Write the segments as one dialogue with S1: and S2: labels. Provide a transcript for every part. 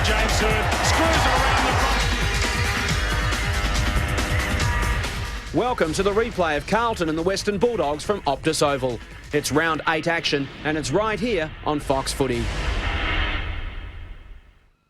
S1: James Stewart screws it around the front.
S2: Welcome to the replay of Carlton and the Western Bulldogs from Optus Oval. It's round 8 action, and it's right here on Fox Footy.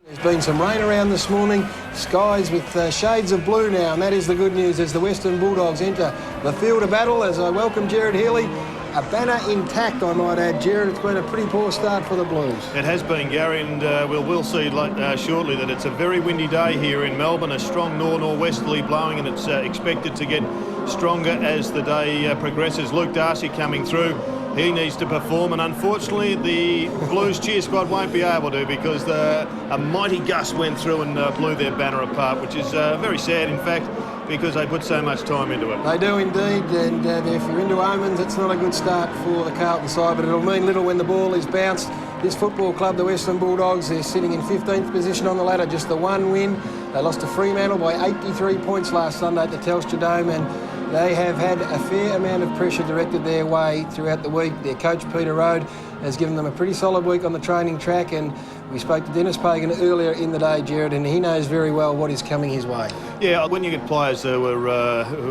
S3: There's been some rain around this morning, skies with shades of blue now, and that is the good news as the Western Bulldogs enter the field of battle. As I welcome Jared Healy, a banner intact, I might add. Jared, it's been a pretty poor start for the Blues.
S4: It has been, Gary, and we'll see shortly that it's a very windy day here in Melbourne, a strong north-northwesterly blowing, and it's expected to get stronger as the day progresses. Luke Darcy coming through. He needs to perform, and unfortunately the Blues cheer squad won't be able to because a mighty gust went through and blew their banner apart, which is very sad, in fact, because they put so much time into it.
S3: They do indeed, and if you're into omens, it's not a good start for the Carlton side, but it'll mean little when the ball is bounced. This football club, the Western Bulldogs, they're sitting in 15th position on the ladder, just the one win. They lost to Fremantle by 83 points last Sunday at the Telstra Dome, and they have had a fair amount of pressure directed their way throughout the week. Their coach, Peter Rode, has given them a pretty solid week on the training track, and we spoke to Dennis Pagan earlier in the day, Jared, and he knows very well what is coming his way.
S4: Yeah, when you get players who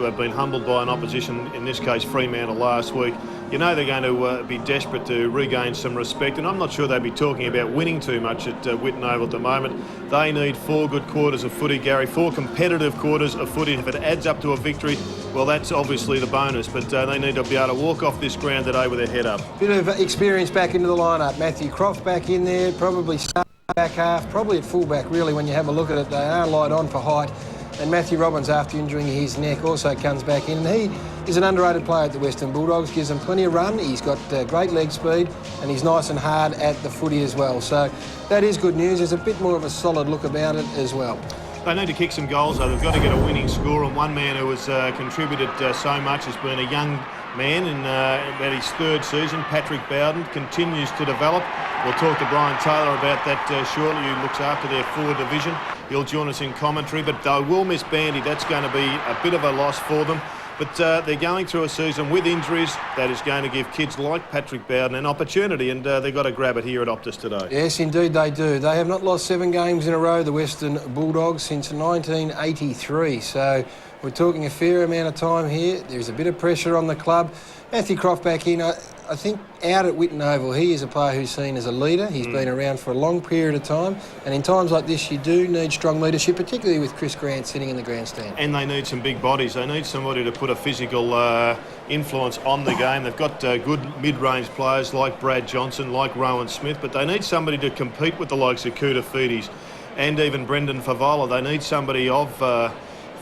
S4: have been humbled by an opposition, in this case Fremantle last week, you know they're going to be desperate to regain some respect, and I'm not sure they'd be talking about winning too much at Whitten Oval at the moment. They need 4 good quarters of footy, Gary, 4 competitive quarters of footy. If it adds up to a victory, well, that's obviously the bonus, but they need to be able to walk off this ground today with their head up.
S3: Bit of experience back into the lineup. Matthew Croft back in there, probably start back half, probably at fullback really when you have a look at it. They are light on for height. And Matthew Robbins, after injuring his neck, also comes back in. And he is an underrated player at the Western Bulldogs, gives them plenty of run. He's got great leg speed, and he's nice and hard at the footy as well. So that is good news. There's a bit more of a solid look about it as well.
S4: They need to kick some goals, though. They've got to get a winning score, and one man who has contributed so much has been a young man in about his 3rd season. Patrick Bowden continues to develop. We'll talk to Brian Taylor about that shortly, who looks after their forward division. He'll join us in commentary, but they will miss Bandy. That's going to be a bit of a loss for them. But they're going through a season with injuries that is going to give kids like Patrick Bowden an opportunity, and they've got to grab it here at Optus today.
S3: Yes, indeed they do. They have not lost 7 games in a row, the Western Bulldogs, since 1983. So we're talking a fair amount of time here. There's a bit of pressure on the club. Matthew Croft back in. I think out at Whitten Oval, he is a player who's seen as a leader. He's been around for a long period of time, and in times like this you do need strong leadership, particularly with Chris Grant sitting in the grandstand.
S4: And they need some big bodies. They need somebody to put a physical influence on the game. They've got good mid-range players like Brad Johnson, like Rowan Smith, but they need somebody to compete with the likes of Kuta Fides and even Brendan Favola. They need somebody of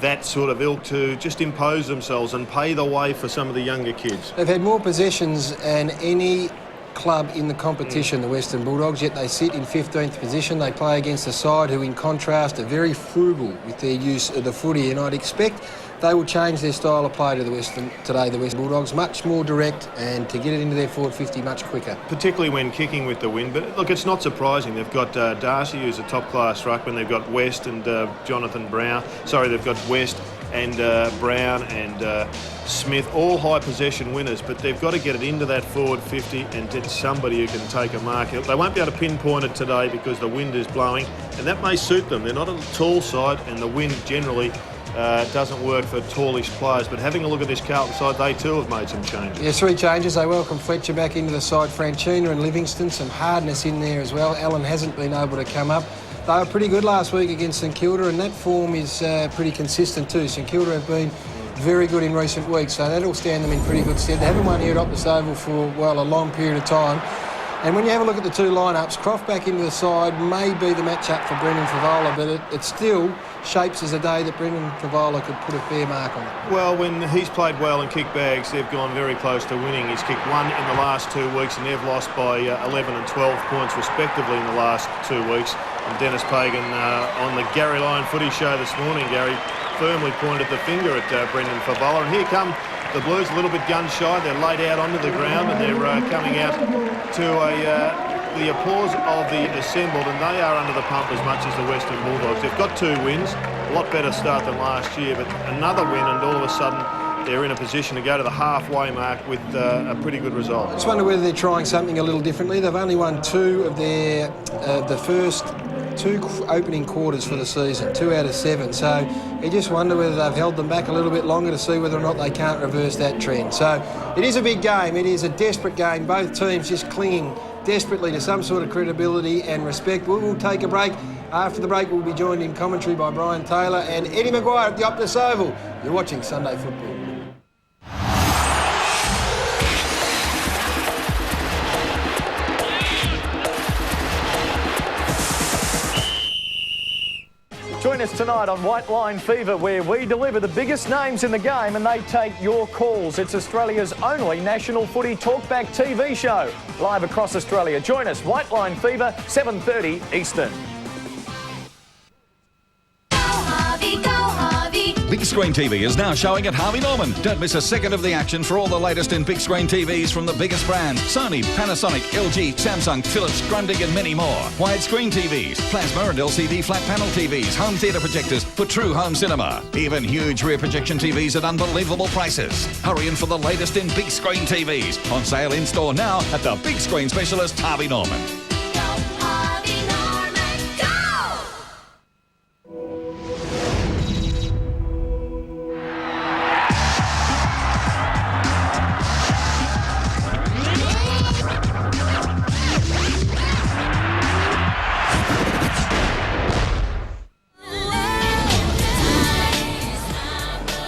S4: that sort of ilk to just impose themselves and pay the way for some of the younger kids.
S3: They've had more possessions than any club in the competition, the Western Bulldogs, yet they sit in 15th position. They play against a side who, in contrast, are very frugal with their use of the footy, and I'd expect they will change their style of play to the Western Bulldogs, much more direct, and to get it into their forward 50 much quicker.
S4: Particularly when kicking with the wind. But look, it's not surprising. They've got Darcy, who's a top-class ruckman. They've got West and Jonathan Brown. Sorry, they've got West and Brown and Smith, all high possession winners, but they've got to get it into that forward 50 and get somebody who can take a mark. They won't be able to pinpoint it today because the wind is blowing, and that may suit them. They're not a tall side, and the wind generally doesn't work for tallish players, but having a look at this Carlton side, they too have made some changes.
S3: Yeah, 3 changes. They welcome Fletcher back into the side, Franchina and Livingston, some hardness in there as well. Allen hasn't been able to come up. They were pretty good last week against St Kilda, and that form is pretty consistent too. St Kilda have been very good in recent weeks, so that'll stand them in pretty good stead. They haven't won here at Optus Oval for, well, a long period of time. And when you have a look at the 2 lineups, Croft back into the side may be the matchup for Brendan Favola, but it still shapes as a day that Brendan Favola could put a fair mark on it.
S4: Well, when he's played well and kicked bags, they've gone very close to winning. He's kicked 1 in the last 2 weeks, and they've lost by 11 and 12 points respectively in the last 2 weeks. And Dennis Pagan on the Gary Lyon Footy Show this morning, Gary, firmly pointed the finger at Brendan Favola. And here come the Blues, a little bit gun-shy. They're laid out onto the ground, and they're coming out to the applause of the assembled, and they are under the pump as much as the Western Bulldogs. They've got 2 wins, a lot better start than last year, but another win, and all of a sudden they're in a position to go to the halfway mark with a pretty good result.
S3: I just wonder whether they're trying something a little differently. They've only won 2 of their the first 2 opening quarters for the season, 2 out of 7. So you just wonder whether they've held them back a little bit longer to see whether or not they can't reverse that trend. So it is a big game. It is a desperate game. Both teams just clinging desperately to some sort of credibility and respect. We will take a break. After the break, we'll be joined in commentary by Brian Taylor and Eddie Maguire at the Optus Oval. You're watching Sunday Football.
S5: Join us tonight on White Line Fever, where we deliver the biggest names in the game and they take your calls. It's Australia's only national footy talkback TV show, live across Australia. Join us, White Line Fever, 7:30 Eastern.
S6: Big Screen TV is now showing at Harvey Norman. Don't miss a second of the action for all the latest in big screen TVs from the biggest brands: Sony, Panasonic, LG, Samsung, Philips, Grundig and many more. Widescreen TVs, plasma and LCD flat panel TVs, home theatre projectors for true home cinema. Even huge rear projection TVs at unbelievable prices. Hurry in for the latest in big screen TVs. On sale in store now at the big screen specialist Harvey Norman.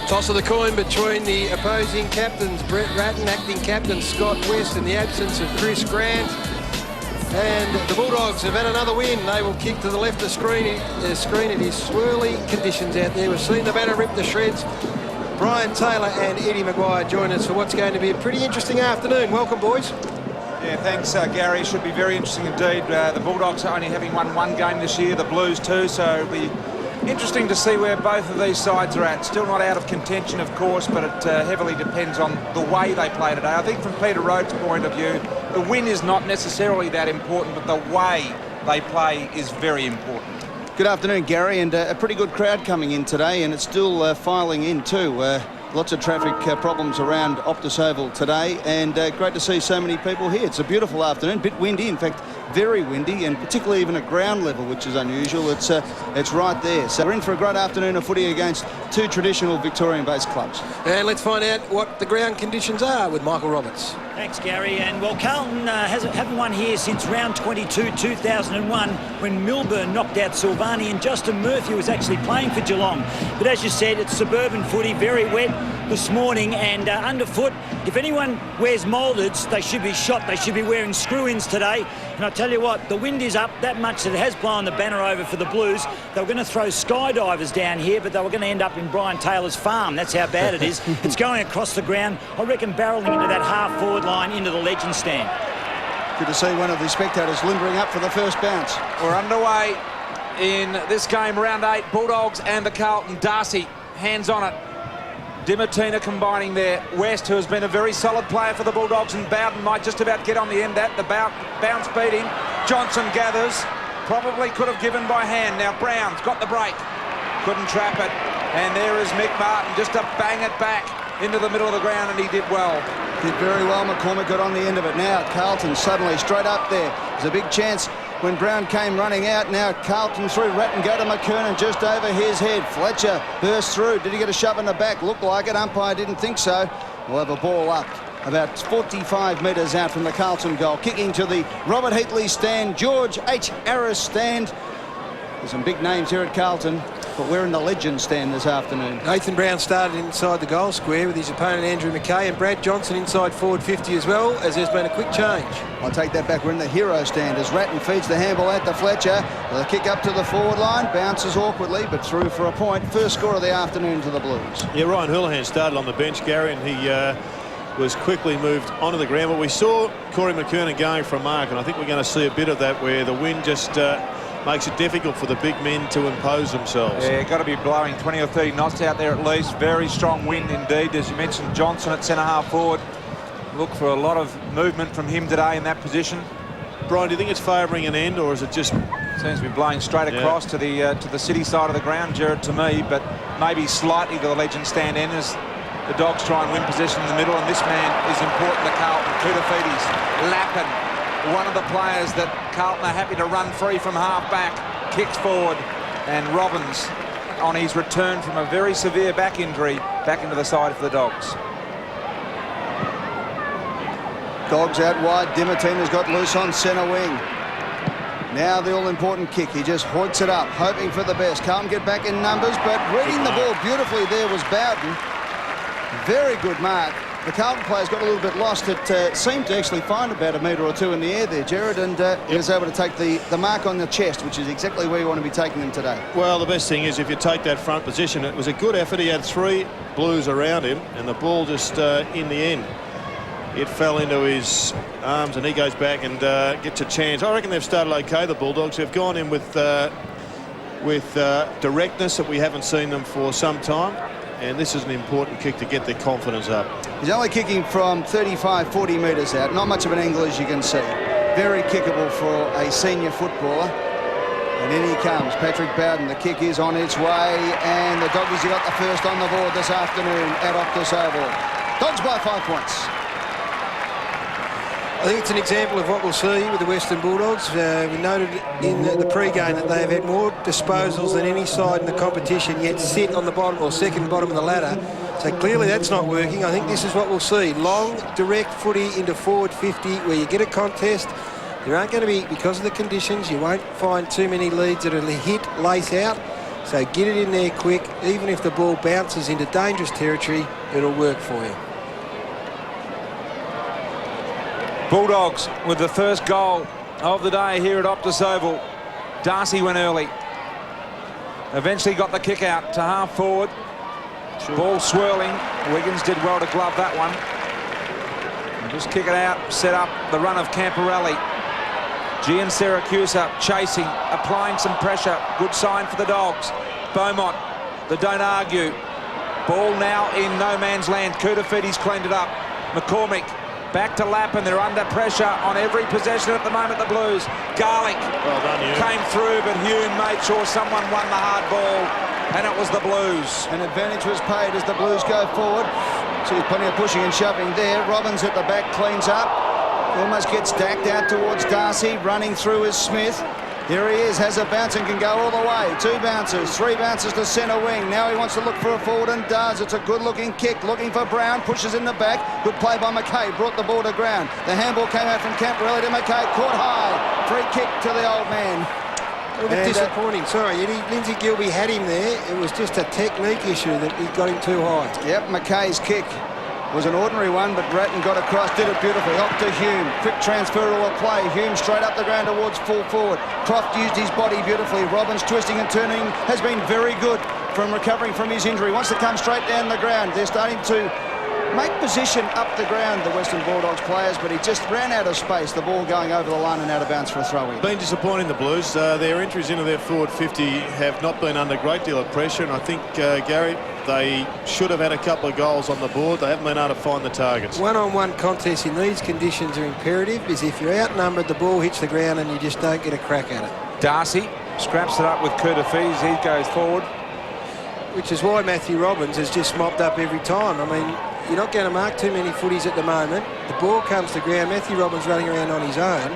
S3: Toss of the coin between the opposing captains, Brett Ratton, acting captain Scott West, in the absence of Chris Grant. And the Bulldogs have had another win. They will kick to the left of the screen. It is swirly conditions out there. We've seen the banner rip to shreds. Brian Taylor and Eddie Maguire join us for what's going to be a pretty interesting afternoon. Welcome, boys.
S7: Yeah, thanks, Gary. It should be very interesting indeed. The Bulldogs are only having won one game this year, the Blues too, so it'll be interesting to see where both of these sides are at. Still not out of contention, of course, but it heavily depends on the way they play today. I think from Peter Rhodes' point of view, the win is not necessarily that important, but the way they play is very important.
S8: Good afternoon, Gary, and a pretty good crowd coming in today, and it's still filing in too. Lots of traffic problems around Optus Oval today, and great to see so many people here. It's a beautiful afternoon, bit windy, in fact very windy, and particularly even at ground level, which is unusual. It's right there. So we're in for a great afternoon of footy against two traditional Victorian-based clubs. And let's find out what the ground conditions are with Michael Roberts.
S9: Thanks, Gary. And well, Carlton haven't won here since round 22, 2001, when Milburn knocked out Silvani and Justin Murphy was actually playing for Geelong. But as you said, it's suburban footy, very wet this morning, and underfoot, if anyone wears mouldeds, they should be shot. They should be wearing screw-ins today. And I tell you what, the wind is up that much that it has blown the banner over for the Blues. They were going to throw skydivers down here, but they were going to end up in Brian Taylor's farm. That's how bad it is. It's going across the ground, I reckon, barrelling into that half-forward line into the legend stand.
S8: Good to see one of the spectators limbering up for the first bounce.
S7: We're underway in this game, round 8, Bulldogs and the Carlton. Darcy, hands on it. Dimatina combining there. West, who has been a very solid player for the Bulldogs, and Bowden might just about get on the end. That the bounce beating. Johnson gathers. Probably could have given by hand. Now Brown's got the break. Couldn't trap it. And there is Mick Martin just to bang it back into the middle of the ground, and he did well.
S8: Did very well. McCormick got on the end of it. Now Carlton suddenly straight up there. There's a big chance when Brown came running out. Now Carlton through. Ratton go to McKernan just over his head. Fletcher burst through. Did he get a shove in the back? Looked like it. Umpire didn't think so. We'll have a ball up about 45 metres out from the Carlton goal. Kicking to the Robert Heatley stand. George H. Harris stand. There's some big names here at Carlton, but we're in the legend stand this afternoon.
S3: Nathan Brown started inside the goal square with his opponent Andrew McKay, and Brad Johnson inside forward 50 as well, as there's been a quick change.
S8: I'll take that back. We're in the hero stand as Ratton feeds the handball out to Fletcher. The kick up to the forward line, bounces awkwardly, but through for a point. First score of the afternoon to the Blues.
S4: Yeah, Ryan Houlihan started on the bench, Gary, and he was quickly moved onto the ground. But we saw Corey McKernan going for a mark, and I think we're going to see a bit of that where the wind just makes it difficult for the big men to impose themselves.
S7: Yeah, got to be blowing 20 or 30 knots out there at least. Very strong wind indeed. As you mentioned, Johnson at centre half forward. Look for a lot of movement from him today in that position.
S4: Brian, do you think it's favouring an end, or is it just...
S7: Seems to be blowing straight across to the city side of the ground, Jared, to me, but maybe slightly to the legend stand end as the Dogs try and win possession in the middle, and this man is important to Carlton. Kutafidis, Lappin, one of the players that Carlton are happy to run free from half back. kicks forward, and Robbins, on his return from a very severe back injury, back into the side for the Dogs.
S8: Dogs out wide. Dimitina's got loose on centre wing. Now the all-important kick. He just hoiks it up, hoping for the best. Can't get back in numbers, but reading the ball beautifully there was Bowden. Very good mark. The Carlton players got a little bit lost. It seemed to actually find about a metre or two in the air there, Jared, and he was able to take the mark on the chest, which is exactly where you want to be taking them today.
S4: Well, the best thing is if you take that front position, it was a good effort. He had 3 Blues around him, and the ball just, in the end, it fell into his arms, and he goes back and gets a chance. I reckon they've started okay, the Bulldogs. They've gone in with directness that we haven't seen them for some time, and this is an important kick to get their confidence up.
S8: He's only kicking from 35, 40 metres out. Not much of an angle, as you can see. Very kickable for a senior footballer. And in he comes, Patrick Bowden. The kick is on its way, and the Doggies have got the first on the board this afternoon at Optus Oval. Dogs by 5 points.
S3: I think it's an example of what we'll see with the Western Bulldogs. We noted in the pre-game that they have had more disposals than any side in the competition, yet sit on the bottom or second bottom of the ladder. So clearly that's not working. I think this is what we'll see. Long, direct footy into forward 50 where you get a contest. There aren't going to be, because of the conditions, you won't find too many leads that will hit, lace out. So get it in there quick. Even if the ball bounces into dangerous territory, it'll work for you.
S7: Bulldogs with the first goal of the day here at Optus Oval. Darcy went early. Eventually got the kick out to half forward. Ball swirling. Wiggins did well to glove that one. And just kick it out, set up the run of Camporelli. Gian Siracusa chasing, applying some pressure. Good sign for the Dogs. Beaumont, the don't argue. Ball now in no man's land. Kutafides cleaned it up. McCormick back to Lappin. They're under pressure on every possession at the moment, the Blues. Garlick
S4: Well done, Hume.
S7: came through, but Hume made sure someone won the hard ball, and it was the Blues.
S8: An advantage was paid as the Blues go forward. See plenty of pushing and shoving there. Robbins at the back cleans up. Almost gets stacked out towards Darcy. Running through is Smith. Here he is, has a bounce and can go all the way. 2 bounces, 3 bounces to centre wing. Now he wants to look for a forward and does. It's a good-looking kick, looking for Brown, pushes in the back. Good play by McKay, brought the ball to ground. The handball came out from Camporelli to McKay, caught high. Free kick to the old man.
S3: A little bit disappointing. Sorry, Eddie. Lindsay Gilby had him there. It was just a technique issue that he got him too high.
S8: Yep, McKay's kick was an ordinary one, but Bratton got across, did it beautifully. Off to Hume. Quick transfer to a play. Hume straight up the ground towards full forward. Croft used his body beautifully. Robbins twisting and turning has been very good from recovering from his injury. Wants to come straight down the ground. They're starting to make position up the ground, the Western Bulldogs players, but he just ran out of space. The ball going over the line and out of bounds for a throw-in.
S4: Been disappointing, the Blues. Their entries into their forward 50 have not been under a great deal of pressure, and I think, Gary, they should have had a couple of goals on the board. They haven't been able to find the targets.
S3: One-on-one contests in these conditions are imperative, because if you're outnumbered, the ball hits the ground and you just don't get a crack at it.
S7: Darcy scraps it up with Kutafides. He goes forward.
S3: Which is why Matthew Robbins has just mopped up every time. I mean, you're not going to mark too many footies at the moment. The ball comes to ground. Matthew Robbins running around on his own.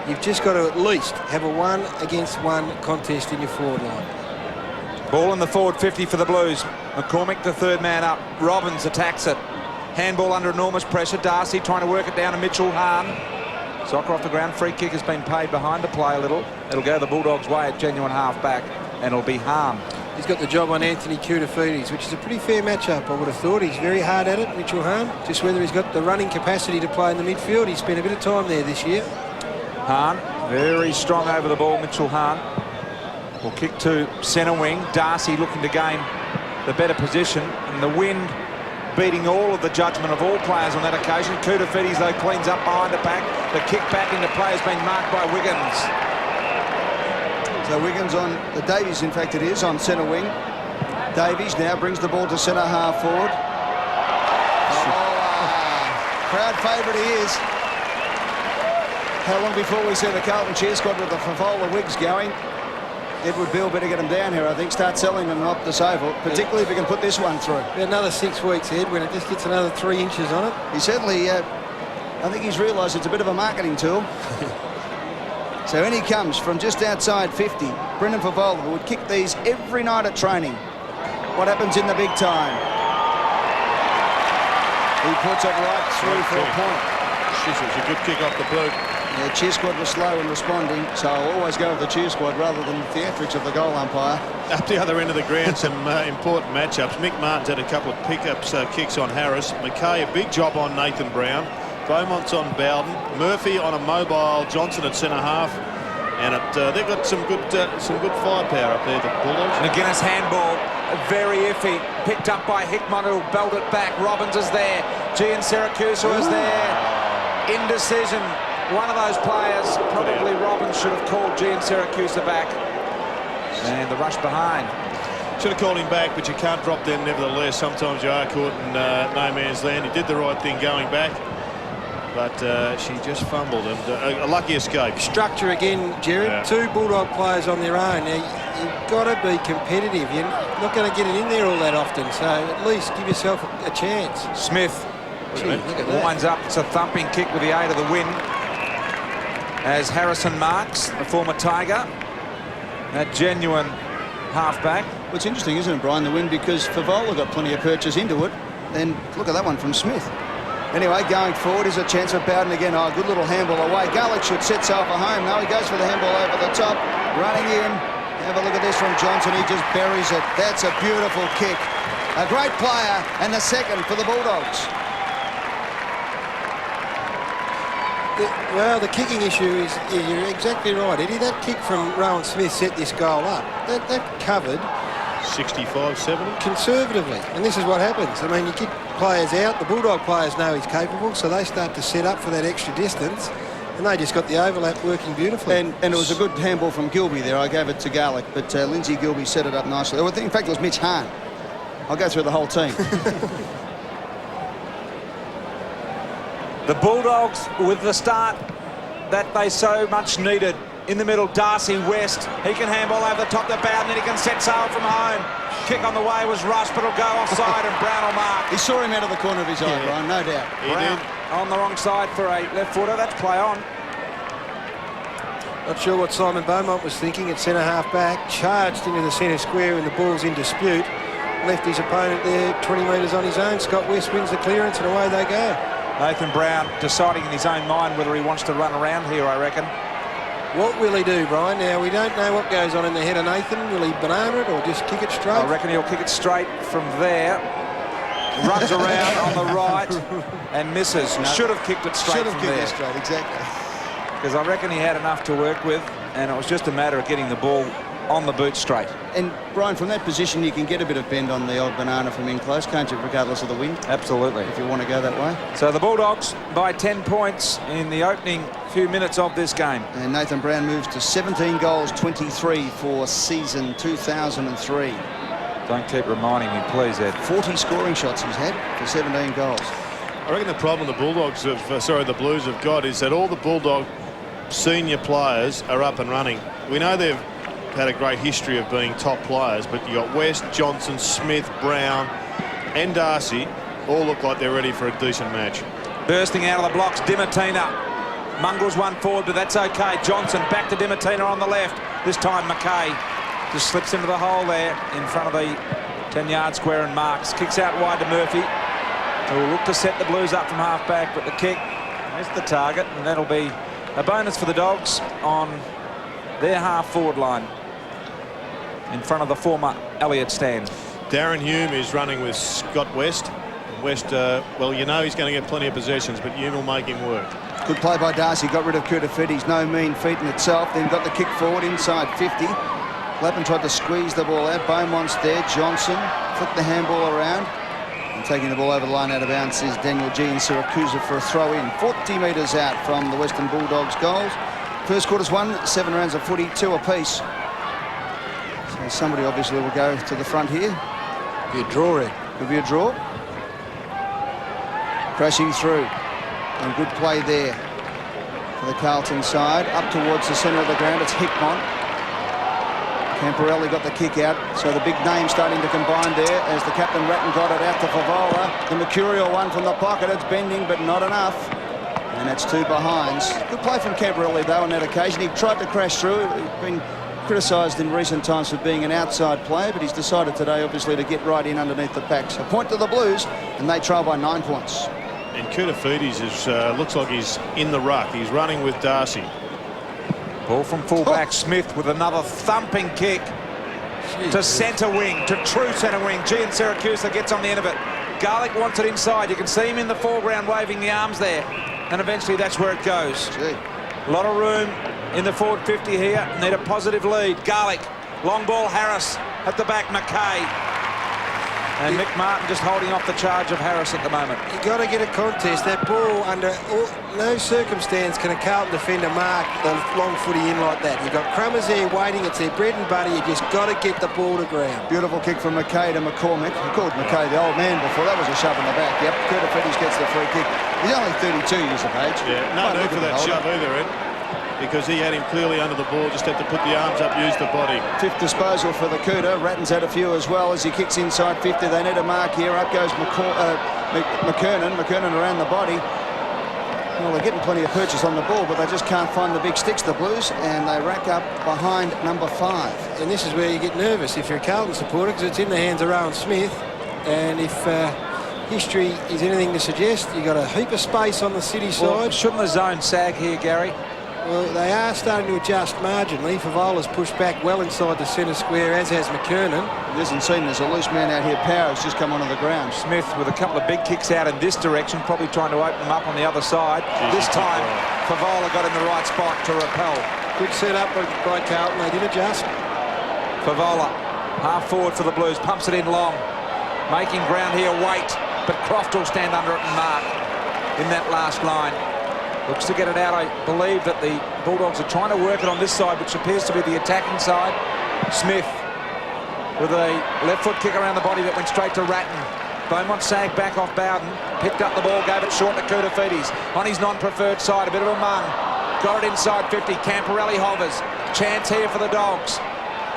S3: You've just got to at least have a 1-against-1 contest in your forward line.
S7: Ball in the forward 50 for the Blues. McCormick, the third man up. Robbins attacks it. Handball under enormous pressure. Darcy trying to work it down to Mitchell Hahn. Soccer off the ground. Free kick has been paid behind the play a little. It'll go the Bulldogs' way at genuine half-back, and it'll be Hahn.
S3: He's got the job on Anthony Kutafides, which is a pretty fair matchup, I would have thought. He's very hard at it, Mitchell Hahn. Just whether he's got the running capacity to play in the midfield. He's spent a bit of time there this year.
S7: Hahn, very strong over the ball, Mitchell Hahn. Will kick to centre wing. Darcy looking to gain the better position, and the wind beating all of the judgment of all players on that occasion. Kutafides, though, cleans up behind the pack. The kick back into play has been marked by Wiggins.
S8: So Wiggins on the Davies, in fact it is, on centre wing. Davies now brings the ball to centre half forward. Crowd favourite he is. How long before we see the Carlton cheer squad with the Favola wigs going? Edward Bill better get him down here, I think. Start selling them up this oval, particularly if we can put this one through.
S3: Another 6 weeks, Ed, when it just gets another 3 inches on it.
S8: He certainly, I think he's realised it's a bit of a marketing tool. So in he comes from just outside 50. Brendan Favola would kick these every night at training. What happens in the big time? He puts it right through for a point.
S4: Jeez, it was a good kick off the boot.
S8: Yeah, cheer squad was slow in responding, so I'll always go with the cheer squad rather than the theatrics of the goal umpire.
S4: Up the other end of the ground, some important matchups. Mick Martin's had a couple of pickups, kicks on Harris. McKay, a big job on Nathan Brown. Beaumont's on Bowden. Murphy on a mobile Johnson at centre half. And they've got some good firepower up there, the Bulldogs.
S7: McGuinness handball, very iffy. Picked up by Hickman, who'll belt it back. Robbins is there. Gian Syracuse is there. Indecision. One of those players, probably Robbins, should have called Gian Syracuse back. And the rush behind.
S4: Should have called him back, but you can't drop them nevertheless. Sometimes you are caught in no man's land. He did the right thing going back, but she just fumbled, and a lucky escape.
S3: Structure again, Jared.
S4: Yeah.
S3: 2 Bulldog players on their own. Now, you've got to be competitive. You're not going to get it in there all that often, so at least give yourself a chance.
S7: Smith
S3: Gee, look at that.
S7: winds up. It's a thumping kick with the aid of the wind. As Harrison Marks, the former Tiger, a genuine halfback.
S8: Well, it's interesting, isn't it, Brian, the win, because Favola got plenty of purchase into it. Then look at that one from Smith. Anyway, going forward is a chance for Bowden again. Oh, good little handball away. Garlick should set sail for home. No, he goes for the handball over the top. Running in. Have a look at this from Johnson. He just buries it. That's a beautiful kick. A great player, and the second for the Bulldogs.
S3: Well, the kicking issue is, you're exactly right, Eddie. That kick from Rowan Smith set this goal up. That covered
S4: 65, 70.
S3: conservatively, and this is what happens. I mean, you get players out. The Bulldog players know he's capable, so they start to set up for that extra distance, and they just got the overlap working beautifully.
S8: And it was a good handball from Gilby there. I gave it to Garlick, but Lindsay Gilby set it up nicely. In fact, it was Mitch Hahn. I'll go through the whole team.
S7: The Bulldogs with the start that they so much needed. In the middle, Darcy West. He can handball over the top to Bowden, and he can set sail from home. Kick on the way was rushed, but it'll go offside, and Brown will mark.
S8: He saw him out of the corner of his eye, Brian, no doubt.
S7: Brown on the wrong side for a left footer. That's play on.
S3: Not sure what Simon Beaumont was thinking at centre half back. Charged into the centre square, and the ball's in dispute. Left his opponent there 20 metres on his own. Scott West wins the clearance, and away they go.
S7: Nathan Brown deciding in his own mind whether he wants to run around here, I reckon.
S3: What will he do, Brian? Now, we don't know what goes on in the head of Nathan. Will he banana it or just kick it straight?
S7: I reckon he'll kick it straight from there. Runs around on the right and misses.
S8: No.
S7: Should have kicked it straight
S8: Should have
S7: from
S8: kicked
S7: there.
S8: it straight, exactly.
S7: Because I reckon he had enough to work with, and it was just a matter of getting the ball on the boot straight.
S8: And, Brian, from that position, you can get a bit of bend on the old banana from in close, can't you, regardless of the wind?
S7: Absolutely.
S8: If you want to go that way.
S7: So the Bulldogs by 10 points in the opening few minutes of this game.
S8: And Nathan Brown moves to 17 goals, 23 for season 2003.
S7: Don't keep reminding me, please, Ed.
S8: 40 scoring shots he's had for 17 goals.
S4: I reckon the problem the Bulldogs have, the Blues have got is that all the Bulldog senior players are up and running. We know they've had a great history of being top players, but you got West, Johnson, Smith, Brown and Darcy all look like they're ready for a decent match.
S7: Bursting out of the blocks, Dimatina. Mungle's one forward, but that's okay. Johnson back to Dimatina on the left. This time McKay just slips into the hole there in front of the 10-yard square and marks. Kicks out wide to Murphy, who will look to set the Blues up from half-back, but the kick missed the target, and that'll be a bonus for the Dogs on their half-forward line in front of the former Elliott stand.
S4: Darren Hume is running with Scott West. West, well, you know he's going to get plenty of possessions, but Hume will make him work.
S8: Good play by Darcy, got rid of Kurtafit. He's no mean feat in itself. Then got the kick forward inside 50. Lappin tried to squeeze the ball out. Beaumont's there. Johnson flicked the handball around. And taking the ball over the line out of bounds is Daniel G. and Syracuse for a throw in. 40 metres out from the Western Bulldogs goals. First quarter's won, 7 rounds of footy, 2 apiece. So somebody obviously will go to the front here.
S3: Be a draw, Ed.
S8: Could be a draw. Crashing through. And good play there for the Carlton side. Up towards the centre of the ground, it's Hickman. Camporelli got the kick out, so the big name starting to combine there as the captain Ratton got it out to Favola. The mercurial one from the pocket, it's bending, but not enough. And that's 2 behinds. Good play from Camperelli, though, on that occasion. He tried to crash through. He's been criticised in recent times for being an outside player, but he's decided today, obviously, to get right in underneath the pack. So point to the Blues, and they trail by 9 points.
S4: And Koutafidis looks like he's in the ruck. He's running with Darcy.
S7: Ball from fullback. Smith with another thumping kick to centre wing, to true centre wing. Gian Syracuse gets on the end of it. Garlick wants it inside. You can see him in the foreground waving the arms there. And eventually that's where it goes.
S8: Gee.
S7: A lot of room in the forward 50 here. Need a positive lead. Garlick. Long ball, Harris. At the back, McKay. And Mick Martin just holding off the charge of Harris at the moment.
S3: You've got to get a contest. That ball, under no circumstance can a Carlton defender mark the long footy in like that. You've got Crummers there waiting. It's their bread and butter. You just got to get the ball to ground.
S8: Beautiful kick from McKay to McCormick. He called McKay the old man before. That was a shove in the back. Yep, Koutafidis gets the free kick. He's only 32 years of age.
S4: Yeah, no need for that shove either, Ed. Because he had him clearly under the ball, just had to put the arms up, use the body.
S8: 5th disposal for the Cooter. Ratton's had a few as well as he kicks inside 50. They need a mark here. Up goes McKernan. McKernan around the body. Well, they're getting plenty of purchase on the ball, but they just can't find the big sticks, the Blues, and they rack up behind number 5.
S3: And this is where you get nervous if you're a Carlton supporter, because it's in the hands of Rowan Smith. And if history is anything to suggest, you've got a heap of space on the city side.
S7: Well, shouldn't the zone sag here, Gary?
S3: Well, they are starting to adjust marginally. Favola's pushed back well inside the centre square, as has McKernan.
S8: It isn't seen. There's a loose man out here. Power's just come onto the ground.
S7: Smith with a couple of big kicks out in this direction, probably trying to open them up on the other side. This time, Favola got in the right spot to repel.
S3: Good set up by Carlton. They did adjust.
S7: Favola, half forward for the Blues, pumps it in long. Making ground here, wait. But Croft will stand under it and mark in that last line. Looks to get it out. I believe that the Bulldogs are trying to work it on this side, which appears to be the attacking side. Smith with a left foot kick around the body that went straight to Ratton. Beaumont sagged back off Bowden, picked up the ball, gave it short to Koutafidis. On his non-preferred side, a bit of a mung. Got it inside 50. Camperelli hovers. Chance here for the Dogs.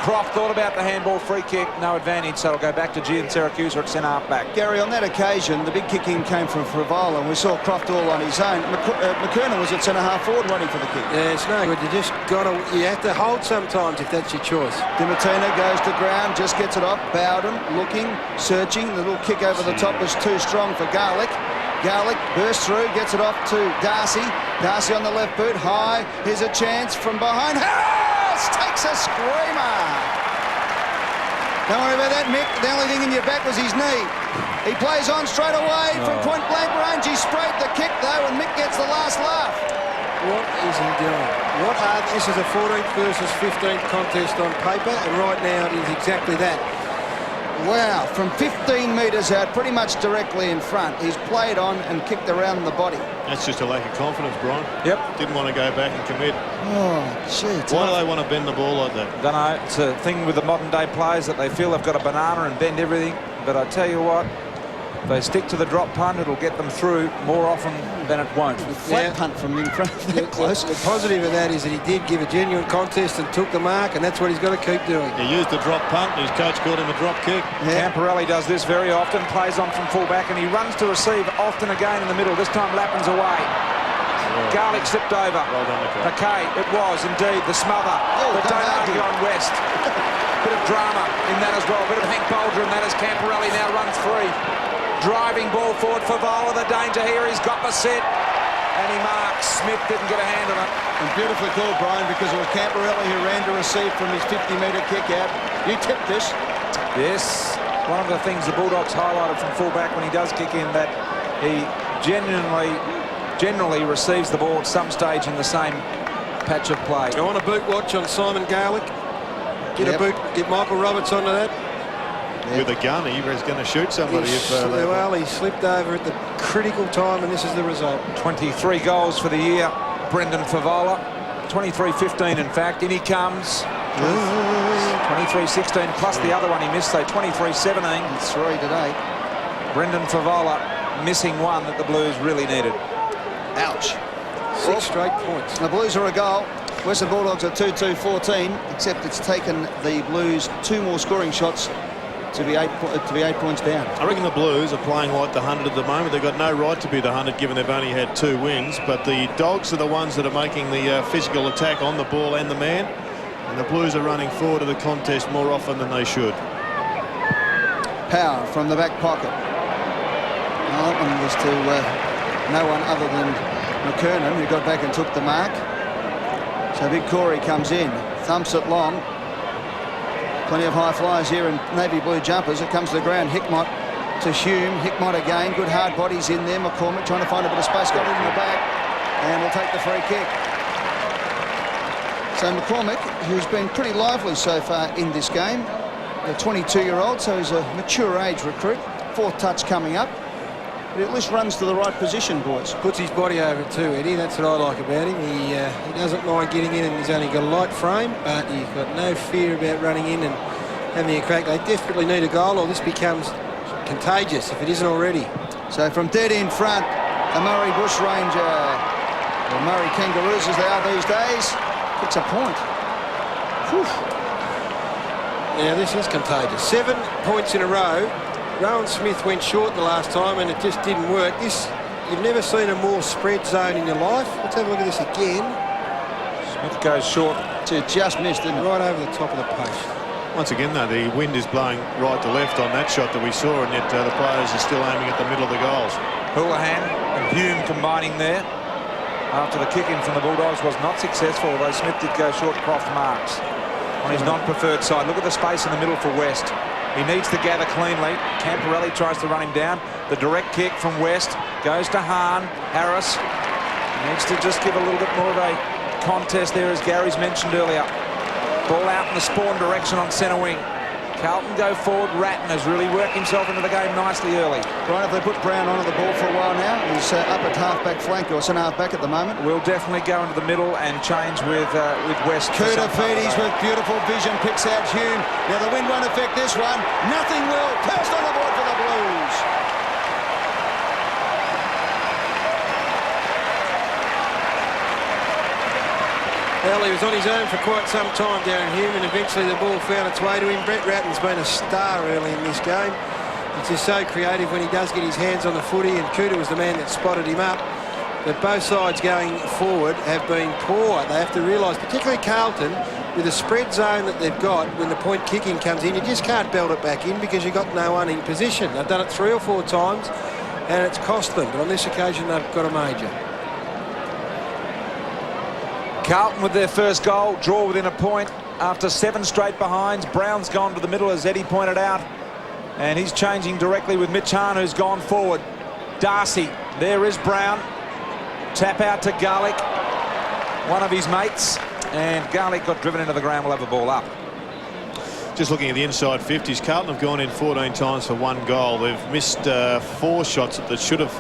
S7: Croft thought about the handball, free kick, no advantage, so it'll go back to Gian Syracuse at centre half back.
S8: Gary, on that occasion, the big kicking came from Favola, and we saw Croft all on his own. McKernan was at centre half forward waiting for the kick.
S3: Yeah, it's no good. You have to hold sometimes if that's your choice.
S8: Dimatina goes to ground, just gets it off. Bowden looking, searching. The little kick over the top was too strong for Garlick. Garlick bursts through, gets it off to Darcy. Darcy on the left boot, high. Here's a chance from behind. Harris takes a screamer. Don't worry about that, Mick. The only thing in your back was his knee. He plays on straight away from point blank range. He sprayed the kick, though, and Mick gets the last laugh.
S3: What is he doing? This is a 14th versus 15th contest on paper, and right now it is exactly that.
S8: Wow, from 15 metres out, pretty much directly in front. He's played on and kicked around the body.
S4: That's just a lack of confidence, Brian.
S7: Yep.
S4: Didn't want to go back and commit.
S8: Oh, gee.
S4: Why do they want to bend the ball like that?
S7: Don't know. It's a thing with the modern day players that they feel they've got a banana and bend everything. But I tell you what, if they stick to the drop punt, it'll get them through more often than it won't.
S8: Flat punt from in front, that close.
S3: The positive of that is that he did give a genuine contest and took the mark, and that's what he's got to keep doing.
S4: He used the drop punt, and his coach called him a drop kick.
S8: Yeah.
S7: Camperelli does this very often, plays on from fullback, and he runs to receive often again in the middle. This time Lappin's away. Garlick slipped over.
S4: Well done,
S7: McKay, it was indeed the smother. But don't argue on West. Bit of drama in that as well. Bit of Hank Bolger in that as Camperelli now runs free. Driving ball forward for Vola. The danger here. He's got the set. And he marks. Smith didn't get a hand on it.
S8: And beautifully called, Brian, because it was Camperelli who ran to receive from his 50-metre kick out. You tipped this.
S7: Yes. One of the things the Bulldogs highlighted from fullback when he does kick in, that he generally receives the ball at some stage in the same patch of play.
S3: I want a boot watch on Simon Garlick. Get a boot. Get Michael Roberts onto that.
S4: With a gun, he was going to shoot somebody.
S3: Well, he slipped over at the critical time, and this is the result.
S7: 23 goals for the year, Brendan Favola. 23-15, in fact. In he comes. 23-16 plus the other one he missed, so 23-17.
S8: It's 3 today.
S7: Brendan Favola missing one that the Blues really needed.
S8: Ouch.
S3: 6 straight points.
S8: The Blues are a goal. Western Bulldogs are 2-2-14, except it's taken the Blues 2 more scoring shots to be 8 points down.
S4: I reckon the Blues are playing like the 100 at the moment. They've got no right to be the 100 given they've only had 2 wins, but the Dogs are the ones that are making the physical attack on the ball and the man, and the Blues are running forward to the contest more often than they should.
S8: Power from the back pocket. Well, that one was to no one other than McKernan, who got back and took the mark. So Big Corey comes in, thumps it long. Plenty of high flyers here in navy blue jumpers. It comes to the ground. Hickmott to Hume. Hickmott again. Good hard bodies in there. McCormick trying to find a bit of space. Got it in the back. And will take the free kick. So McCormick, who's been pretty lively so far in this game, a 22-year-old, so he's a mature age recruit. 4th touch coming up. But he at least runs to the right position, boys.
S3: Puts his body over it too, Eddie. That's what I like about him. He doesn't mind getting in, and he's only got a light frame, but he's got no fear about running in and having a crack. They desperately need a goal, or this becomes contagious if it isn't already.
S8: So from dead in front, the Murray Bushranger, or Murray Kangaroos as they are these days, kicks a point. Whew.
S3: Now this is contagious. 7 points in a row. Rowan Smith went short the last time and it just didn't work. You've never seen a more spread zone in your life. Let's have a look at this again.
S7: Smith goes short.
S8: Just missed, didn't it?
S3: Right over the top of the post.
S4: Once again, though, the wind is blowing right to left on that shot that we saw, and yet the players are still aiming at the middle of the goals.
S7: Houlihan and Hume combining there after the kick-in from the Bulldogs was not successful, although Smith did go short Croft marks on his non-preferred side. Look at the space in the middle for West. He needs to gather cleanly. Camporelli tries to run him down. The direct kick from West goes to Hahn. Harris needs to just give a little bit more of a contest there, as Gary's mentioned earlier. Ball out in the Spawn direction on centre wing. Carlton go forward. Ratton has really worked himself into the game nicely early.
S8: Right, if they put Brown onto the ball for a while now, he's up at half-back flank, or centre half-back at the moment.
S7: We'll definitely go into the middle and change with West.
S8: Koutafidis with beautiful vision picks out Hume. Now the wind won't affect this one. Nothing will. First on the board for the Blues.
S3: Well, he was on his own for quite some time, Darren Hume, and eventually the ball found its way to him. Brett Ratton's been a star early in this game. He's just so creative when he does get his hands on the footy, and Cooter was the man that spotted him up. But both sides going forward have been poor. They have to realise, particularly Carlton, with the spread zone that they've got, when the point kicking comes in, you just can't belt it back in because you've got no one in position. They've done it 3 or 4 times, and it's cost them. But on this occasion, they've got a major.
S7: Carlton with their first goal, draw within a point after 7 straight behinds. Brown's gone to the middle, as Eddie pointed out, and he's changing directly with Mitch Hahn, who's gone forward. Darcy, there is Brown. Tap out to Garlick, one of his mates, and Garlick got driven into the ground. We'll have the ball up.
S4: Just looking at the inside 50s, Carlton have gone in 14 times for 1 goal. They've missed 4 shots that should have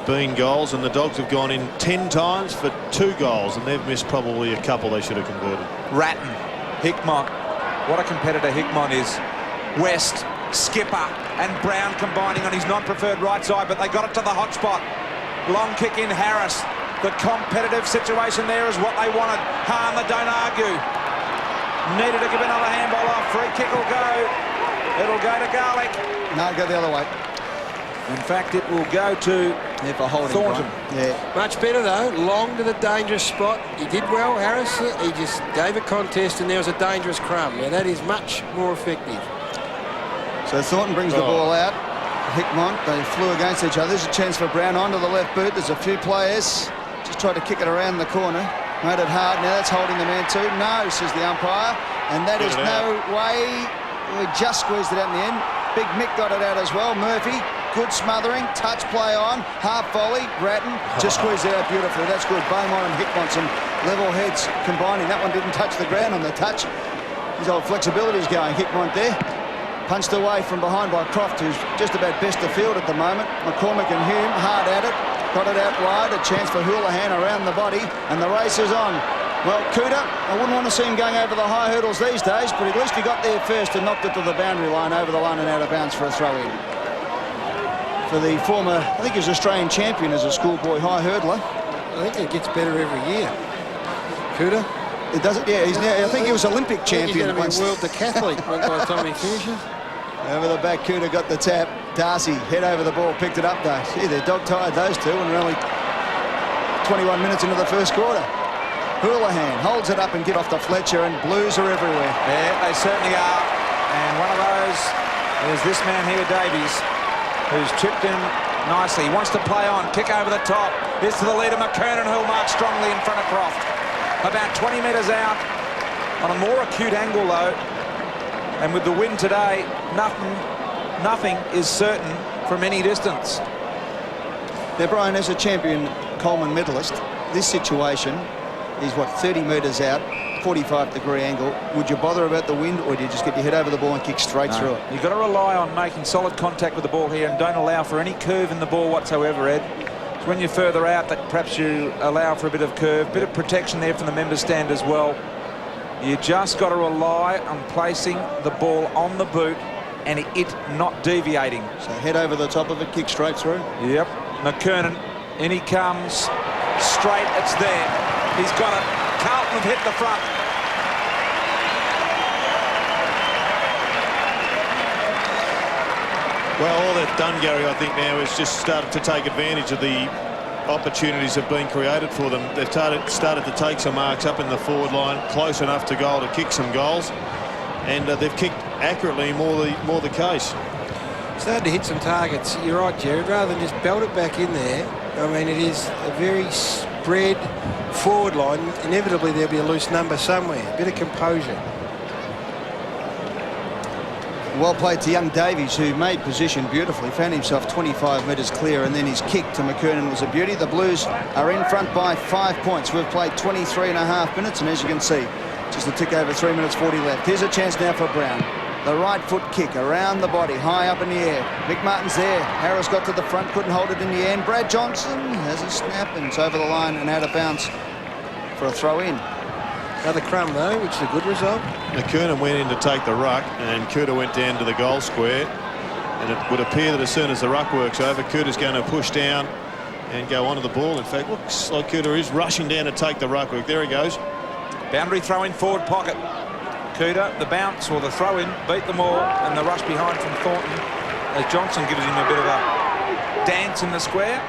S4: been goals, and the Dogs have gone in 10 times for 2 goals, and they've missed probably a couple they should have converted.
S7: Ratton, Hickmott, what a competitor Hickmott is. West, Skipper and Brown combining on his non-preferred right side, but they got it to the hot spot. Long kick in Harris. The competitive situation there is what they wanted. Hahn, they don't argue. Needed to give another handball off. Free kick will go. It'll go to Garlick.
S8: No, go the other way.
S7: In fact, it will go to Thornton.
S8: Yeah.
S3: Much better though, long to the dangerous spot. He did well, Harris. He just gave a contest and there was a dangerous crumb. Now that is much more effective.
S8: So Thornton brings the ball out. Hickmott, they flew against each other. There's a chance for Brown onto the left boot. There's a few players. Just tried to kick it around the corner. Made it hard. Now that's holding the man too. No, says the umpire. And that is no way. We just squeezed it out in the end. Big Mick got it out as well. Murphy, good smothering. Touch play on. Half volley. Ratton just squeezed it out beautifully. That's good. Beaumont and Hickmott, some level heads combining. That one didn't touch the ground on the touch. His old flexibility is going. Hickmott there. Punched away from behind by Croft, who's just about best of field at the moment. McCormick and Hume hard at it. Got it out wide. A chance for Houlihan around the body. And the race is on. Well, Cooter, I wouldn't want to see him going over the high hurdles these days, but at least he got there first and knocked it to the boundary line, over the line and out of bounds for a throw-in. For the former, I think he was Australian champion as a schoolboy high hurdler.
S3: I think it gets better every year. Cooter?
S8: It doesn't, yeah. He's now, I think he was Olympic champion.
S3: He's going to be a world decathlete by the time he finishes.
S8: Over the back, Cooter got the tap. Darcy, head over the ball, picked it up though. Gee, they're dog-tired, those two, and we're only 21 minutes into the first quarter. Houlihan holds it up and give off to Fletcher, and Blues are everywhere.
S7: Yeah, they certainly are. And one of those is this man here, Davies, who's chipped in nicely. He wants to play on, kick over the top. This to the leader, McKernan, who'll mark strongly in front of Croft. About 20 metres out on a more acute angle, though. And with the wind today, nothing is certain from any distance.
S8: Now, Brian, as a champion Coleman medalist, this situation is, what, 30 metres out, 45-degree angle. Would you bother about the wind, or do you just get your head over the ball and kick straight through it?
S7: You've got to rely on making solid contact with the ball here and don't allow for any curve in the ball whatsoever, Ed. It's when you're further out that perhaps you allow for a bit of curve, bit of protection there from the member stand as well. You just got to rely on placing the ball on the boot and it not deviating.
S8: So head over the top of it, kick straight through.
S7: Yep. McKernan, in he comes. Straight, it's there. He's got it. Carlton have hit the front.
S4: Well, all they've done, Gary, I think now is just started to take advantage of the opportunities that have been created for them. They've started to take some marks up in the forward line, close enough to goal to kick some goals, and they've kicked accurately, more the case.
S3: Started to hit some targets. You're right, Jared. Rather than just belt it back in there, I mean, it is a very spread forward line. Inevitably, there'll be a loose number somewhere. A bit of composure.
S8: Well played to young Davies, who made position beautifully, found himself 25 metres clear, and then his kick to McKernan was a beauty. The Blues are in front by 5 points. We've played 23.5 minutes, and as you can see, just a tick over 3 minutes 40 left. Here's a chance now for Brown. The right foot kick around the body, high up in the air. Mick Martin's there. Harris got to the front, couldn't hold it in the end. Brad Johnson has a snap, and it's over the line and out of bounds for a throw-in.
S3: Another crumb, though, which is a good result.
S4: McKernan went in to take the ruck, and Cooter went down to the goal square. And it would appear that as soon as the ruck works over, Cooter's going to push down and go onto the ball. In fact, looks like Cooter is rushing down to take the ruck work. There he goes.
S7: Boundary throw in forward pocket. Cooter, the bounce or the throw in, beat them all, and the rush behind from Thornton as Johnson gives him a bit of a dance in the square.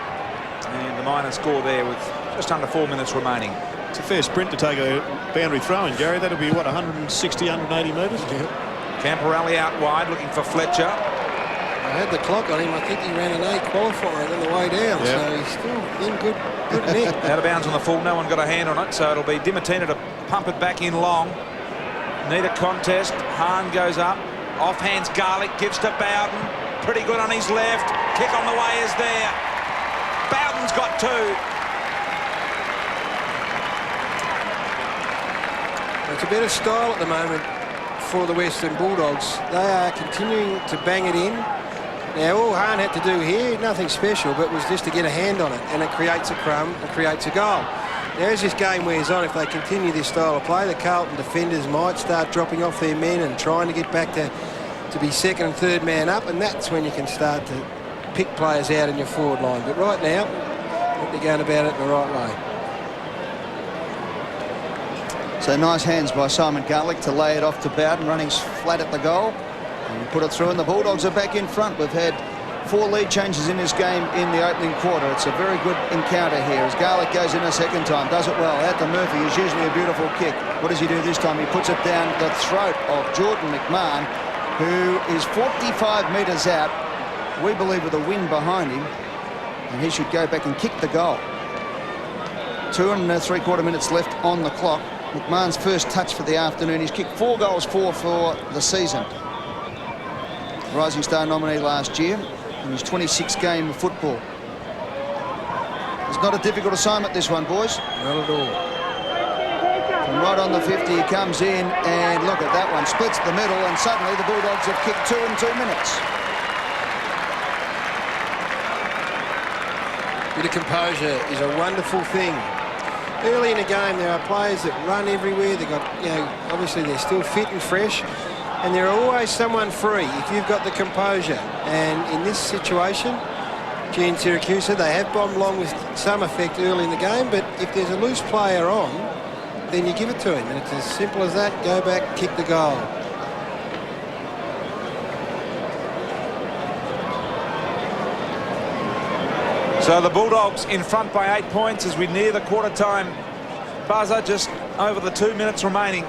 S7: And the minor score there with just under 4 minutes remaining.
S4: It's a fair sprint to take a boundary throw in, Gary. That'll be, what, 160, 180 metres?
S3: Yeah.
S7: Camporelli out wide looking for Fletcher.
S3: I had the clock on him. I think he ran an 8 qualifying on the way down, so he's still in good nick.
S7: Out of bounds on the full. No one got a hand on it, so it'll be Dimatina to pump it back in long. Need a contest. Hahn goes up. Off hands Garlick, gives to Bowden. Pretty good on his left. Kick on the way is there. Bowden's got 2.
S3: It's a bit of style at the moment for the Western Bulldogs. They are continuing to bang it in. Now, all Hahn had to do here, nothing special, but was just to get a hand on it, and it creates a crumb and creates a goal. Now, as this game wears on, if they continue this style of play, the Carlton defenders might start dropping off their men and trying to get back to be second and third man up, and that's when you can start to pick players out in your forward line. But right now, they're going about it in the right way.
S8: So nice hands by Simon Garlick to lay it off to Bowden, running flat at the goal. And put it through, and the Bulldogs are back in front. We've had 4 lead changes in this game in the opening quarter. It's a very good encounter here as Garlick goes in a second time, does it well. Out to Murphy is usually a beautiful kick. What does he do this time? He puts it down the throat of Jordan McMahon, who is 45 metres out, we believe, with a wind behind him, and he should go back and kick the goal. 2 3/4 minutes left on the clock. McMahon's first touch for the afternoon. He's kicked 4 goals for the season. Rising Star nominee last year in his 26th game of football. It's not a difficult assignment, this one, boys.
S3: Not at all.
S8: From right on the 50, he comes in, and look at that one. Splits the middle, and suddenly the Bulldogs have kicked 2 in 2 minutes.
S3: Bit of composure is a wonderful thing. Early in the game, there are players that run everywhere. They've got, obviously they're still fit and fresh, and there are always someone free if you've got the composure. And in this situation, Gene Siracusa, they have bombed long with some effect early in the game, but if there's a loose player on, then you give it to him, and it's as simple as that. Go back, kick the goal.
S7: So the Bulldogs in front by 8 points as we near the quarter-time buzzer, just over the 2 minutes remaining.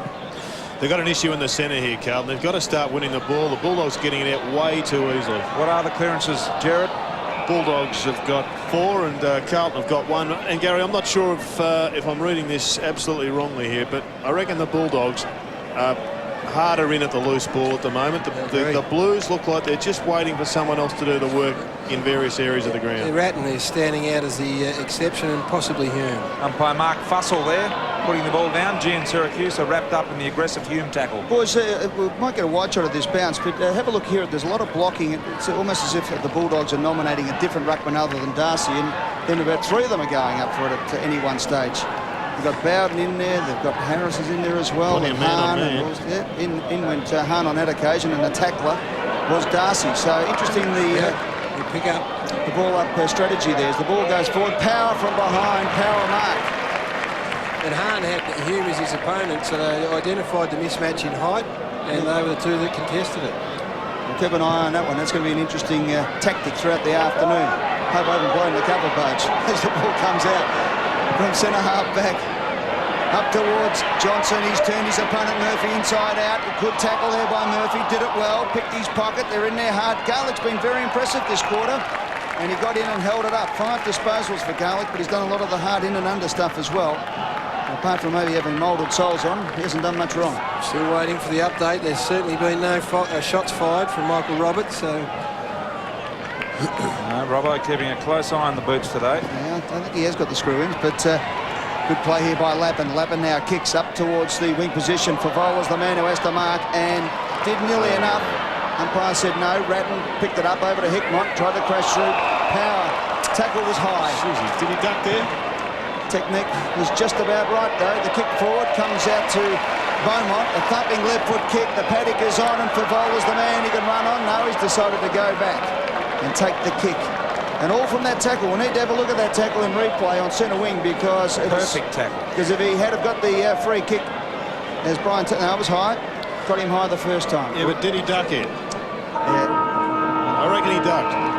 S4: They've got an issue in the centre here, Carlton. They've got to start winning the ball. The Bulldogs getting it out way too easily.
S7: What are the clearances, Jared?
S4: Bulldogs have got 4 and Carlton have got 1. And Gary, I'm not sure if I'm reading this absolutely wrongly here, but I reckon the Bulldogs are harder in at the loose ball at the moment. The Blues look like they're just waiting for someone else to do the work in various areas of the ground.
S3: Ratton is standing out as the exception, and possibly Hume.
S7: Umpire Mark Fussell there, putting the ball down. Gian Syracuse are wrapped up in the aggressive Hume tackle.
S8: Boys, we might get a wide shot of this bounce, but have a look here. There's a lot of blocking. It's almost as if the Bulldogs are nominating a different ruckman other than Darcy, and then about 3 of them are going up for it at any one stage. They've got Bowden in there. They've got Harris is in there as well. And Hahn. In went Hahn on that occasion, and the tackler was Darcy. So interesting the
S3: pick up
S8: the ball up strategy there. As the ball goes forward, Power from behind, Power mark.
S3: And Hahn had Hume as his opponent, so they identified the mismatch in height, and they were the 2 that contested it.
S8: We'll keep an eye on that one. That's going to be an interesting tactic throughout the afternoon. Hope I haven't blown the cover budge as the ball comes out from centre half back. Up towards Johnson. He's turned his opponent Murphy inside out. A good tackle there by Murphy. Did it well. Picked his pocket. They're in there hard. Garlick's been very impressive this quarter, and he got in and held it up. 5 disposals for Garlick, but he's done a lot of the hard in and under stuff as well. Apart from maybe having moulded soles on, he hasn't done much wrong.
S3: Still waiting for the update. There's certainly been no shots fired from Michael Roberts, so...
S7: No, Robbo keeping a close eye on the boots today.
S8: Yeah, I don't think he has got the screw-ins, but good play here by Lappin. Lappin now kicks up towards the wing position. Favola's the man who has to mark, and did nearly enough. Umpire said no. Ratton picked it up over to Hickmott, tried to crash through. Power. Tackle was high.
S4: Did he duck there?
S8: Technique was just about right, though. The kick forward comes out to Beaumont. A thumping left foot kick. The paddock is on, and Favola's the man he can run on. No, he's decided to go back and take the kick. And all from that tackle. We'll need to have a look at that tackle in replay on centre wing, because it
S7: perfect tackle.
S8: Because if he had got the free kick, as Brian... No, it was high. Got him high the first time.
S4: Yeah, but did he duck it?
S8: Yeah.
S4: I reckon he ducked.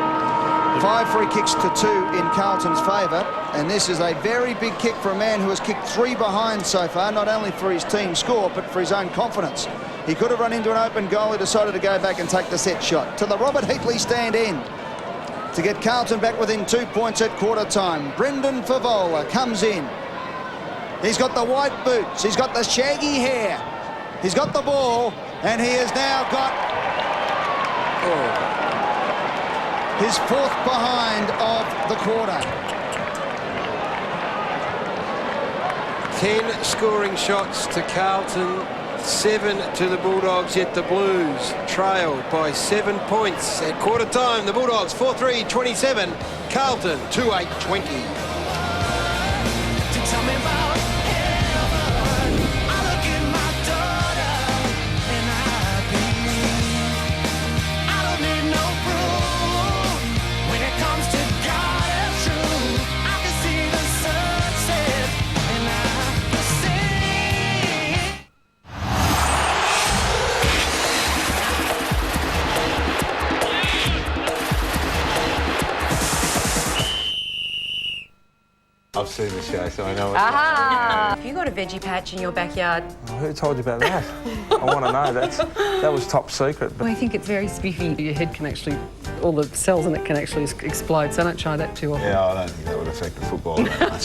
S8: 5 free kicks to 2 in Carlton's favour, and this is a very big kick for a man who has kicked 3 behind so far, not only for his team score, but for his own confidence. He could have run into an open goal. He decided to go back and take the set shot. To the Robert Heatley stand end to get Carlton back within 2 points at quarter time. Brendan Favola comes in. He's got the white boots. He's got the shaggy hair. He's got the ball, and he has now got his 4th behind of the quarter.
S3: 10 scoring shots to Carlton, 7 to the Bulldogs, yet the Blues trailed by 7 points at quarter time. The Bulldogs 4-3-27, Carlton 2-8-20.
S10: I've seen the show, so I know it's
S11: Have you got a veggie patch in your backyard?
S10: Who told you about that? I want to know. That was top secret.
S11: Well, I think it's very spiffy. Your head can actually, all the cells in it can actually explode, so don't try that too often.
S10: Yeah, I don't think that would affect the football that much.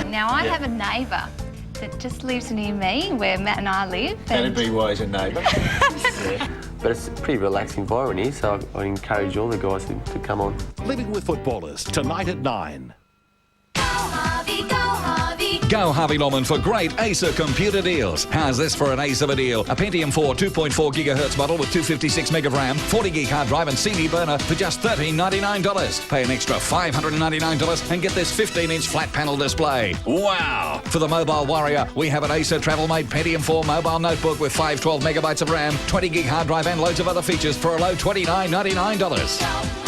S12: Now, I have a neighbour that just lives near me, where Matt and I live.
S10: That'd be why he's a neighbour.
S13: Yeah. But it's a pretty relaxed environment here, so I encourage all the guys to come on.
S14: Living with Footballers, tonight at 9.
S6: Go Harvey Norman for great Acer computer deals. How's this for an ace of a deal? A Pentium 4 2.4 gigahertz model with 256 meg of RAM, 40 gig hard drive and CD burner for just $13.99. Pay an extra $599 and get this 15-inch flat panel display. Wow! For the mobile warrior, we have an Acer travel-made Pentium 4 mobile notebook with 512 megabytes of RAM, 20 gig hard drive and loads of other features for a low $29.99.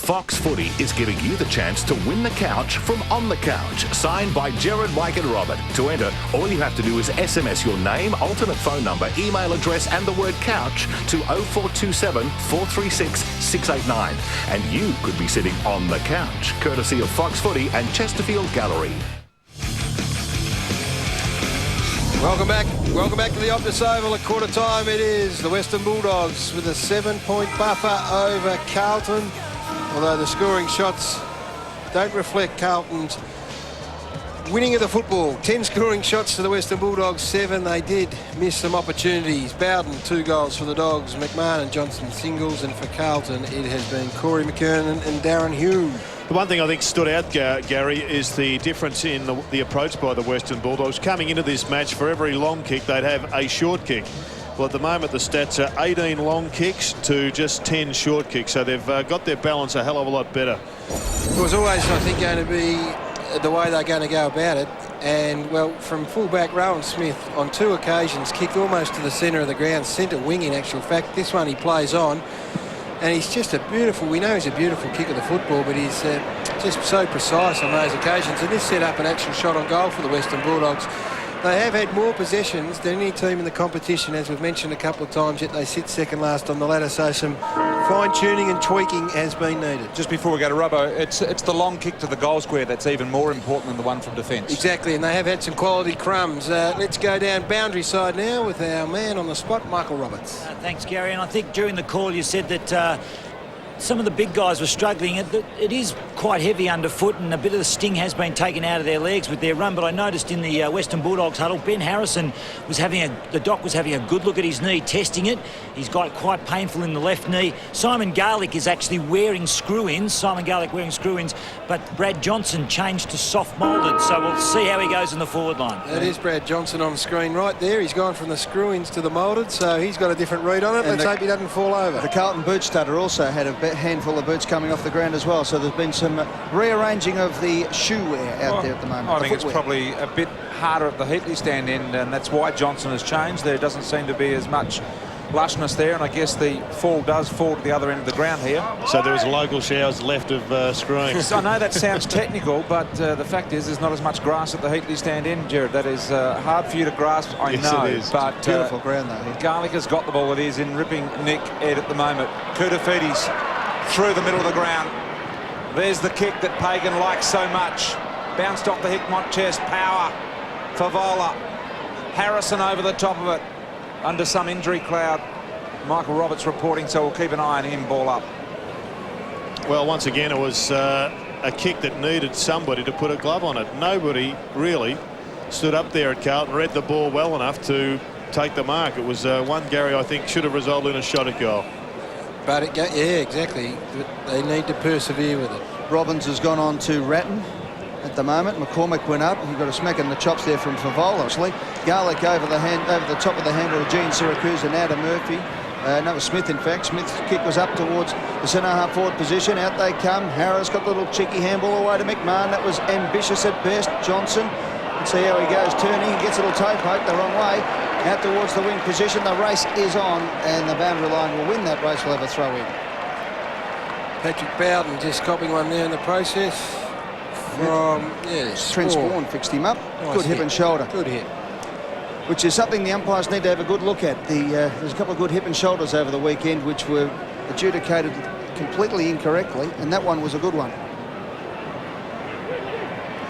S14: Fox Footy is giving you the chance to win the couch from On the Couch, signed by Gerard, Mike and Robert. To enter, all you have to do is SMS your name, alternate phone number, email address and the word couch to 0427 436 689. And you could be sitting on the couch, courtesy of Fox Footy and Chesterfield Gallery.
S3: Welcome back to the Optus Oval at quarter time. It is the Western Bulldogs with a 7-point buffer over Carlton, although the scoring shots don't reflect Carlton's winning of the football. 10 scoring shots to the Western Bulldogs, 7. They did miss some opportunities. Bowden, 2 goals for the Dogs. McMahon and Johnson singles, and for Carlton it has been Corey McKernan and Darren Hume.
S4: The one thing I think stood out, Gary, is the difference in the approach by the Western Bulldogs. Coming into this match, for every long kick, they'd have a short kick. Well, at the moment, the stats are 18 long kicks to just 10 short kicks, so they've got their balance a hell of a lot better.
S3: It was always, I think, going to be the way they're going to go about it. And, well, from fullback, Rowan Smith, on 2 occasions, kicked almost to the centre of the ground, centre wing in actual fact. This one he plays on. And he's just a beautiful, we know he's a beautiful kick of the football, but he's just so precise on those occasions. And this set up an actual shot on goal for the Western Bulldogs. They have had more possessions than any team in the competition, as we've mentioned a couple of times, yet they sit second last on the ladder, so some fine-tuning and tweaking has been needed.
S7: Just before we go to Robbo, it's the long kick to the goal square that's even more important than the one from defence.
S3: Exactly, and they have had some quality crumbs. Let's go down boundary side now with our man on the spot, Michael Roberts.
S9: Thanks, Gary, and I think during the call you said that some of the big guys were struggling. It is quite heavy underfoot, and a bit of the sting has been taken out of their legs with their run. But I noticed in the Western Bulldogs huddle, Ben Harrison was the doc was having a good look at his knee, testing it. He's got it quite painful in the left knee. Simon Garlick is actually wearing screw-ins. But Brad Johnson changed to soft moulded. So we'll see how he goes in the forward line.
S3: That is Brad Johnson on the screen right there. He's gone from the screw-ins to the moulded, so he's got a different read on it. Let's hope he doesn't fall over.
S8: The Carlton boot stutter also had a handful of boots coming off the ground as well, so there's been some rearranging of the shoe wear out there at the moment.
S7: I think it's probably a bit harder at the Heatley stand end, and that's why Johnson has changed. There doesn't seem to be as much lushness there, and I guess the fall does fall to the other end of the ground here.
S4: So there was local showers left of screwing.
S7: I know that sounds technical, but the fact is there's not as much grass at the Heatley stand end, Gerard. That is hard for you to grasp, I know.
S4: It is.
S7: But
S8: beautiful ground though.
S7: Garlick has got the ball. It is in ripping nick, Ed, at the moment. Kutafides through the middle of the ground. There's the kick that Pagan likes so much. Bounced off the Hickmott chest. Power. Favola. Harrison over the top of it. Under some injury cloud. Michael Roberts reporting, so we'll keep an eye on him. Ball up.
S4: Well, once again, it was a kick that needed somebody to put a glove on it. Nobody really stood up there at Carlton, read the ball well enough to take the mark. It was one, Gary, I think, should have resulted in a shot at goal.
S3: But yeah, exactly. They need to persevere with it.
S8: Robbins has gone on to Ratton at the moment. McCormick went up. He got a smack in the chops there from Favola, actually. Garlick over the top of the handle to Gene Syracuse and now to Murphy. No, it was Smith, in fact. Smith's kick was up towards the centre-half forward position. Out they come. Harris got the little cheeky handball away to McMahon. That was ambitious at best. Johnson. Let's see how he goes turning. He gets a little toe poke the wrong way. Out towards the wing position. The race is on, and the boundary line will win that race. Will have a throw in.
S3: Patrick Bowden just copping one there in the process. From
S8: Trent Spawn fixed him up.
S3: Nice
S8: good hip and shoulder.
S3: Good hit.
S8: Which is something the umpires need to have a good look at. There's a couple of good hip and shoulders over the weekend which were adjudicated completely incorrectly, and that one was a good one.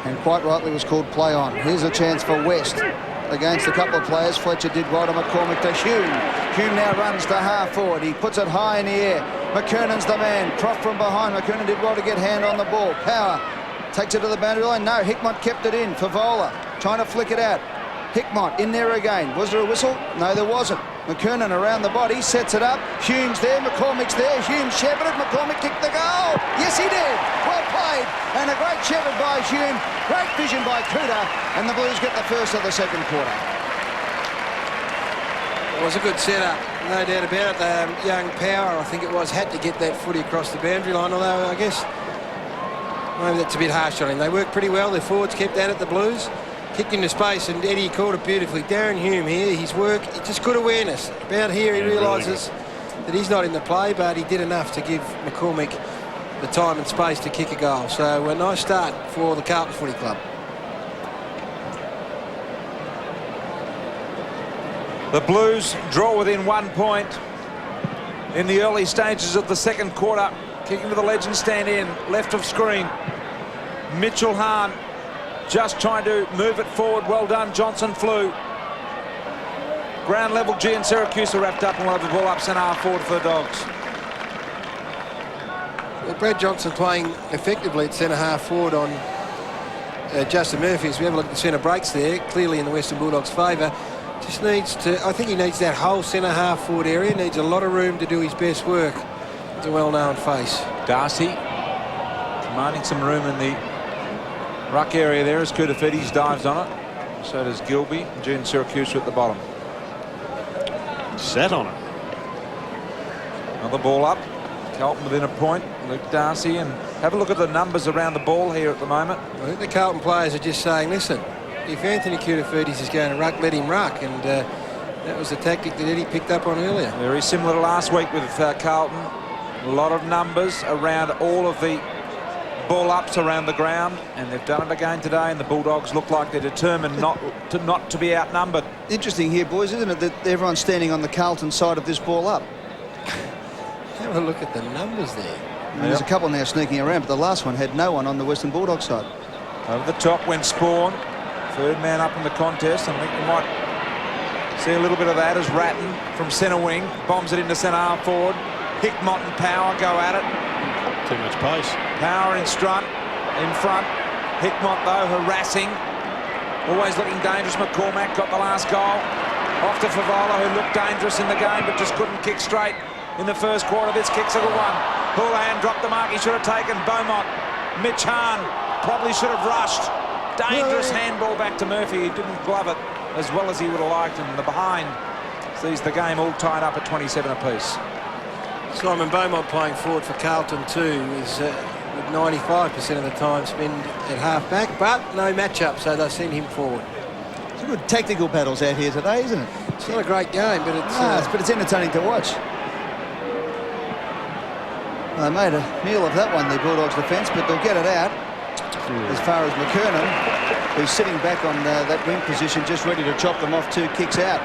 S8: And quite rightly was called play on. Here's a chance for West against a couple of players. Fletcher did right on McCormick to Hume. Hume now runs to half forward. He puts it high in the air. McKernan's the man. Croft from behind. McKernan did well to get hand on the ball. Power takes it to the boundary line. No, Hickmott kept it in. Favola trying to flick it out. Hickmott in there again. Was there a whistle? No, there wasn't. McKernan around the body, sets it up. Hume's there, McCormick's there. Hume shepherded, McCormick kicked the goal. Yes, he did. Well played. And a great shepherd by Hume. Great vision by Kuta. And the Blues get the first of the second quarter.
S3: It was a good setup, no doubt about it. Young Power, I think it was, had to get that footy across the boundary line, although I guess maybe that's a bit harsh on him. They worked pretty well. Their forwards kept at it, the Blues. Kicked into space, and Eddie caught it beautifully. Darren Hume here, his work, just good awareness. About here he realises that he's not in the play, but he did enough to give McCormick the time and space to kick a goal. So a nice start for the Carlton Footy Club.
S7: The Blues draw within 1 point in the early stages of the second quarter. Kicking to the legend stand in, left of screen. Mitchell Hahn just trying to move it forward. Well done, Johnson flew. Ground level, G and Syracuse are wrapped up and will have the ball up centre half forward for the Dogs.
S3: Well, Brad Johnson playing effectively at centre half forward on Justin Murphy. As we have a look at the centre breaks there, clearly in the Western Bulldogs' favour. Just needs to, I think he needs that whole centre half forward area, needs a lot of room to do his best work. It's a well-known face.
S7: Darcy commanding some room in the ruck area there as Koutafidis dives on it. So does Gilby. June Syracuse at the bottom.
S4: Sat on it.
S7: Another ball up. Carlton within a point. Luke Darcy, and have a look at the numbers around the ball here at the moment.
S3: I think the Carlton players are just saying, listen, if Anthony Koutafidis is going to ruck, let him ruck. And that was the tactic that Eddie picked up on earlier.
S7: Very similar to last week with Carlton. A lot of numbers around all of the ball ups around the ground, and they've done it again today, and the Bulldogs look like they're determined not to be outnumbered.
S8: Interesting here, boys, isn't it, that everyone's standing on the Carlton side of this ball up?
S3: Have a look at the numbers there.
S8: There's a couple now sneaking around, but the last one had no one on the Western Bulldogs side.
S7: Over the top went Spawn, third man up in the contest, and I think we might see a little bit of that as Ratton from centre wing bombs it into centre half forward. Hickmott and Power go at it.
S4: Too much pace.
S7: Power in front. Hickmott, though, harassing. Always looking dangerous. McCormack got the last goal. Off to Favola, who looked dangerous in the game, but just couldn't kick straight in the first quarter. This kick's a good one. Houlihan dropped the mark he should have taken. Beaumont. Mitch Hahn probably should have rushed. Dangerous handball back to Murphy. He didn't glove it as well as he would have liked, and the behind sees the game all tied up at 27 apiece.
S3: Simon Beaumont playing forward for Carlton too is 95% of the time spent at half-back, but no matchup, so they send him forward.
S8: It's good tactical battles out here today, isn't it?
S3: It's not a great game, but
S8: it's entertaining to watch. Well, they made a meal of that one, the Bulldogs defence, but they'll get it out. As far as McKernan, who's sitting back on that wing position, just ready to chop them off 2 kicks out.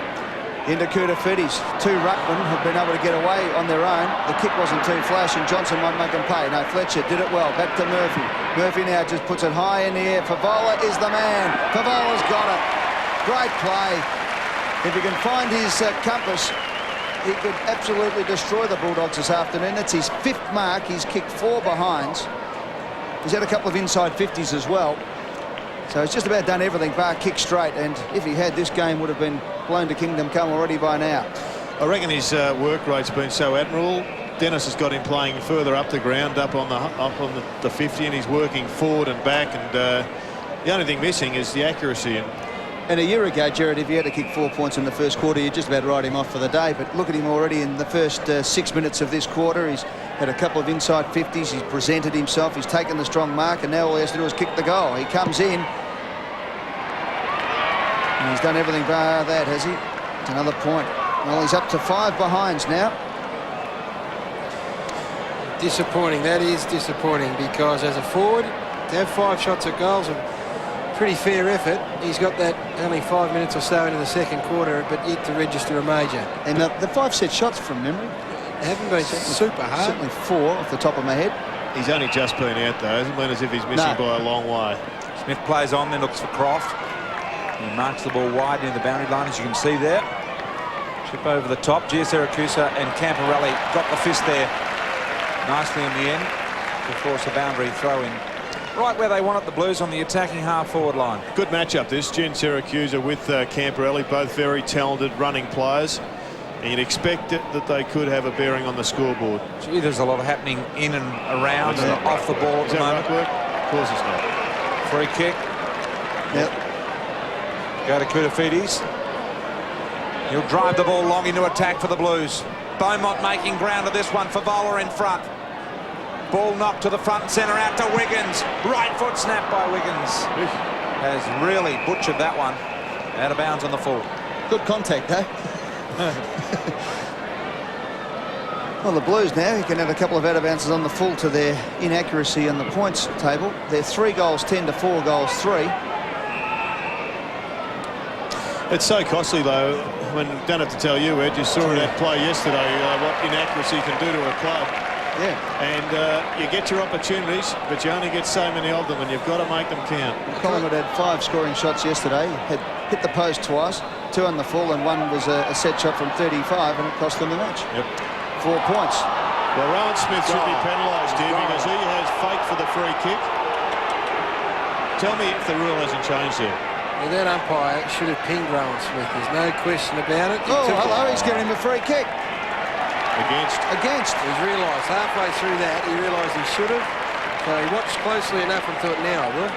S8: Into Koutafidis. 2 ruckmen have been able to get away on their own. The kick wasn't too flash, and Johnson might make them pay. No, Fletcher did it well. Back to Murphy. Murphy now just puts it high in the air. Favola is the man. Favola's got it. Great play. If he can find his compass, he could absolutely destroy the Bulldogs this afternoon. That's his 5th mark. He's kicked 4 behinds. He's had a couple of inside 50s as well. So he's just about done everything bar kick straight, and if he had, this game would have been blown to kingdom come already by now.
S4: I reckon his work rate's been so admirable. Dennis has got him playing further up the ground, up on the 50, and he's working forward and back, and the only thing missing is the accuracy.
S8: And a year ago, Jared, if he had to kick 4 points in the first quarter, you'd just about write him off for the day. But look at him already in the first 6 minutes of this quarter. He's had a couple of inside 50s. He's presented himself. He's taken the strong mark, and now all he has to do is kick the goal. He comes in. And he's done everything bar that, has he? It's another point. Well, he's up to 5 behinds now.
S3: Disappointing. That is disappointing, because as a forward, to have 5 shots at goals, a pretty fair effort. He's got that only 5 minutes or so into the second quarter, but yet to register a major.
S8: And the 5 set shots from memory
S3: haven't been super hard.
S8: Certainly 4 off the top of my head.
S4: He's only just been out, though. Hasn't been as if he's missing by a long way.
S7: Smith plays on, then looks for Croft. He marks the ball wide near the boundary line, as you can see there. Chip over the top. Syracuse and Camporelli got the fist there nicely in the end to force a boundary throw in. Right where they wanted the Blues, on the attacking half-forward line.
S4: Good matchup this. Jen Syracuse with Camporelli, both very talented running players. And you'd expect that they could have a bearing on the scoreboard.
S7: Gee, there's a lot of happening in and around and off the ball at the moment.
S4: Work? Of course it's not.
S7: Free kick.
S8: Yep.
S7: Go to Koutafidis. He'll drive the ball long into attack for the Blues. Beaumont making ground of this one. Favola in front. Ball knocked to the front and centre, out to Wiggins. Right foot snap by Wiggins. Has really butchered that one. Out of bounds on the full.
S8: Good contact, eh? Well, the Blues now, you can add a couple of out-of-bounces on the full to their inaccuracy on the points table. They're 3 goals 10 to 4 goals 3.
S4: It's so costly, though, when, don't have to tell you, Ed, you saw that play yesterday, what inaccuracy can do to a club.
S8: Yeah.
S4: And you get your opportunities, but you only get so many of them, and you've got to make them count.
S8: Collingwood had 5 scoring shots yesterday, had hit the post twice, 2 on the full, and 1 was a set shot from 35, and it cost them the match.
S4: Yep.
S8: 4 points.
S4: Well, Rowan Smith should be penalised here because he has faked for the free kick. Tell me if the rule hasn't changed yet.
S3: Well, that umpire should have pinged Rowan Smith. There's no question about it.
S8: He's giving him a free kick. Against.
S3: He's realised halfway through that, he realised he should have. So he watched closely enough and thought, now I will.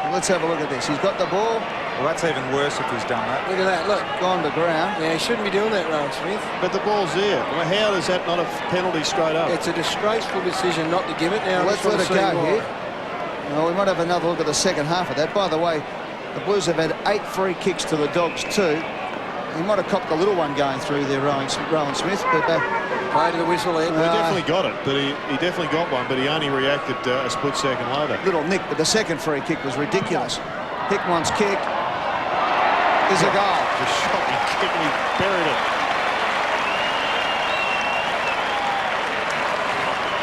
S8: Well, let's have a look at this. He's got the ball.
S7: Well, that's even worse if he's done that.
S3: Look at that, look.
S8: Gone to ground.
S3: Yeah, he shouldn't be doing that, Rowan Smith.
S4: But the ball's there. Well, how is that not a penalty straight up?
S3: It's a disgraceful decision not to give it. Now,
S8: let's let it go here. Well, we might have another look at the second half of that. By the way, the Blues have had 8 free kicks to the Dogs 2. He might have copped a little one going through there, Rowan Smith, but
S3: play to the whistle there.
S4: He definitely got it, but he definitely got one, but he only reacted a split second later.
S8: Little nick, but the second free kick was ridiculous. Hickman's kick is a goal.
S4: Just shocking kick, and he buried it.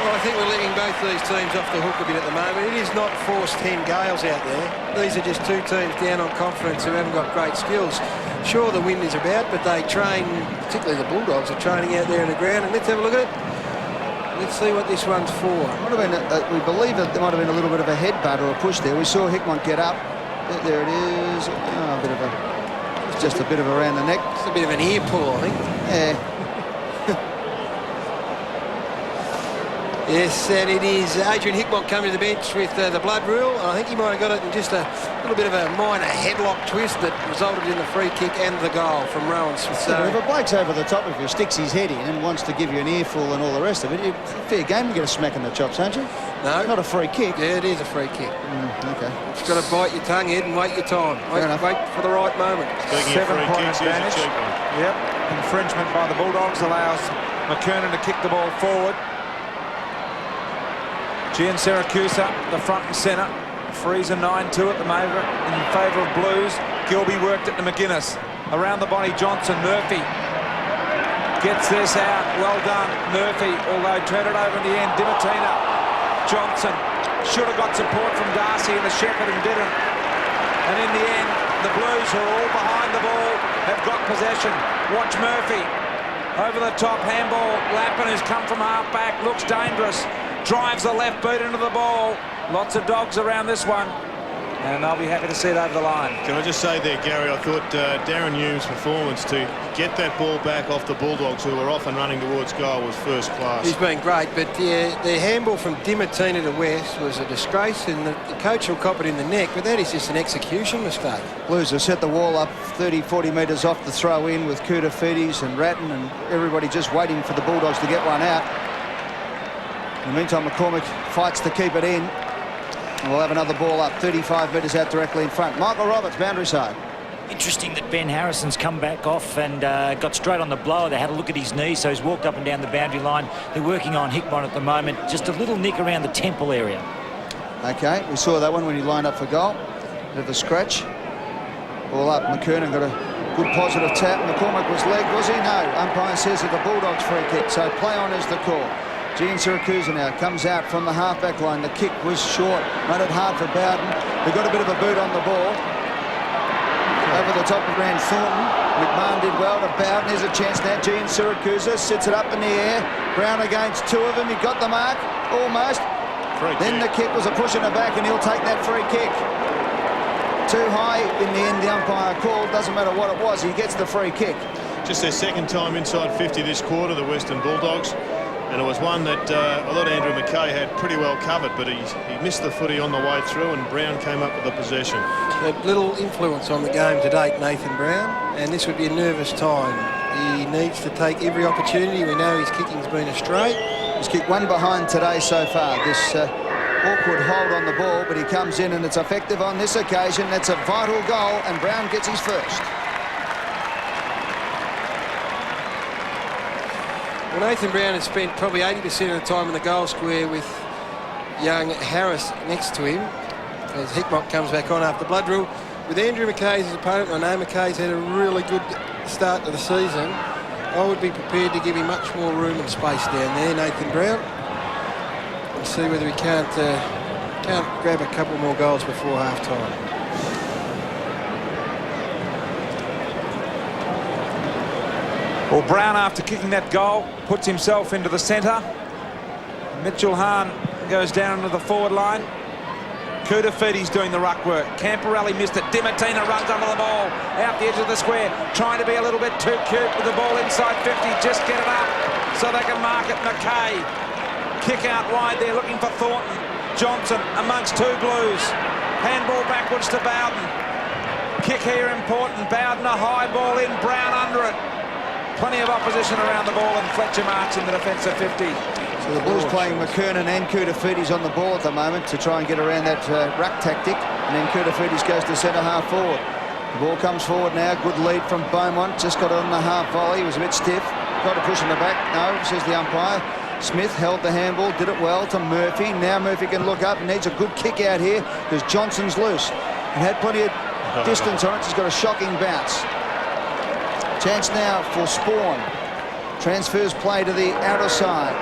S3: Well, I think we're letting both these teams off the hook a bit at the moment. It is not forced 10 gales out there. These are just 2 teams down on confidence who haven't got great skills. Sure, the wind is about, but they train, particularly the Bulldogs, are training out there in the ground. And let's have a look at it. Let's see what this one's for.
S8: Might have been we believe that there might have been a little bit of a headbutt or a push there. We saw Hickman get up. There it is. Oh, a bit of a, just a bit of around the neck.
S3: It's a bit of an ear pull, I think.
S8: Yeah.
S3: Yes, and it is Adrian Hickman coming to the bench with the blood rule. I think he might have got it in just a little bit of a minor headlock twist that resulted in the free kick and the goal from Rowan Smith. So
S8: if a bloke's over the top of you, sticks his head in and wants to give you an earful and all the rest of it, fair game, you get a smack in the chops, don't you?
S3: No.
S8: Not a free kick.
S3: Yeah, it is a free kick.
S8: Okay.
S3: Just got to bite your tongue, Ed, and wait your time. Wait for the right moment.
S7: 7-point advantage. Yep. Infringement by the Bulldogs allows McKernan to kick the ball forward. Gian Siracusa, the front and centre. Frees a 9-2 at the moment in favour of Blues. Gilby worked it to McGuinness. Around the body, Johnson. Murphy gets this out. Well done, Murphy. Although turned it over in the end. Dimatina. Johnson should have got support from Darcy and the Shepherd and didn't. And in the end, the Blues, who are all behind the ball, have got possession. Watch Murphy. Over the top, handball. Lappin, who's come from half-back, looks dangerous. Drives the left boot into the ball. Lots of Dogs around this one. And they'll be happy to see it over the line.
S4: Can I just say there, Gary, I thought Darren Hume's performance to get that ball back off the Bulldogs, who were off and running towards goal, was first class.
S3: He's been great, but the handball from Dimatina to West was a disgrace, and the coach will cop it in the neck, but that is just an execution mistake.
S8: Blues have set the wall up 30, 40 metres off the throw-in with Koutafidis and Ratton and everybody just waiting for the Bulldogs to get one out. In the meantime, McCormick fights to keep it in. And we'll have another ball up 35 metres out directly in front. Michael Roberts, boundary side.
S9: Interesting that Ben Harrison's come back off and got straight on the blower. They had a look at his knee, so he's walked up and down the boundary line. They're working on Hickman at the moment. Just a little nick around the temple area.
S8: Okay, we saw that one when he lined up for goal. Bit of a scratch. Ball up. McKernan got a good positive tap. McCormick was legged, was he? No. Umpire says that the Bulldogs free kick, so play on is the call. Gian Siracusa now comes out from the half-back line. The kick was short. Made it hard for Bowden. He got a bit of a boot on the ball. Over the top of Rand Thornton. McMahon did well to Bowden. There's a chance now. Gian Siracusa sits it up in the air. Brown against 2 of them. He got the mark. Almost. Then the kick was a push in the back, and he'll take that free kick. Too high in the end, the umpire called. Doesn't matter what it was. He gets the free kick.
S4: Just their second time inside 50 this quarter, the Western Bulldogs. And it was one that I thought Andrew McKay had pretty well covered, but he missed the footy on the way through, and Brown came up with the possession.
S3: Had little influence on the game to date, Nathan Brown, and this would be a nervous time. He needs to take every opportunity. We know his kicking's been astray.
S8: He's kicked one behind today so far. This awkward hold on the ball, but he comes in and it's effective on this occasion. That's a vital goal, and Brown gets his first.
S3: Well, Nathan Brown has spent probably 80% of the time in the goal square with young Harris next to him as Hickmock comes back on after blood rule. With Andrew McKay as his opponent, I know McKay's had a really good start to the season. I would be prepared to give him much more room and space down there, Nathan Brown, and see whether he can't grab a couple more goals before half-time.
S7: Well, Brown, after kicking that goal, puts himself into the centre. Mitchell Hahn goes down into the forward line. Kudafiti's doing the ruck work. Camporelli missed it. Dimartina runs under the ball out the edge of the square, trying to be a little bit too cute with the ball inside 50. Just get it up so they can mark it. McKay kick out wide there, looking for Thornton. Johnson amongst two Blues. Handball backwards to Bowden. Kick here important. Bowden a high ball in. Brown under it. Plenty of opposition around the ball, and Fletcher marks in the defensive 50.
S8: So the Bulls playing McKernan and Kudafiti's on the ball at the moment to try and get around that ruck tactic, and then Kudafiti's goes to centre half forward. The ball comes forward now. Good lead from Beaumont. Just got on the half volley. He was a bit stiff. Got to push in the back. No, says the umpire. Smith held the handball, did it well to Murphy. Now Murphy can look up and needs a good kick out here because Johnson's loose and had plenty of distance on it. He's got a shocking bounce. Chance now for Spawn. Transfers play to the outer side.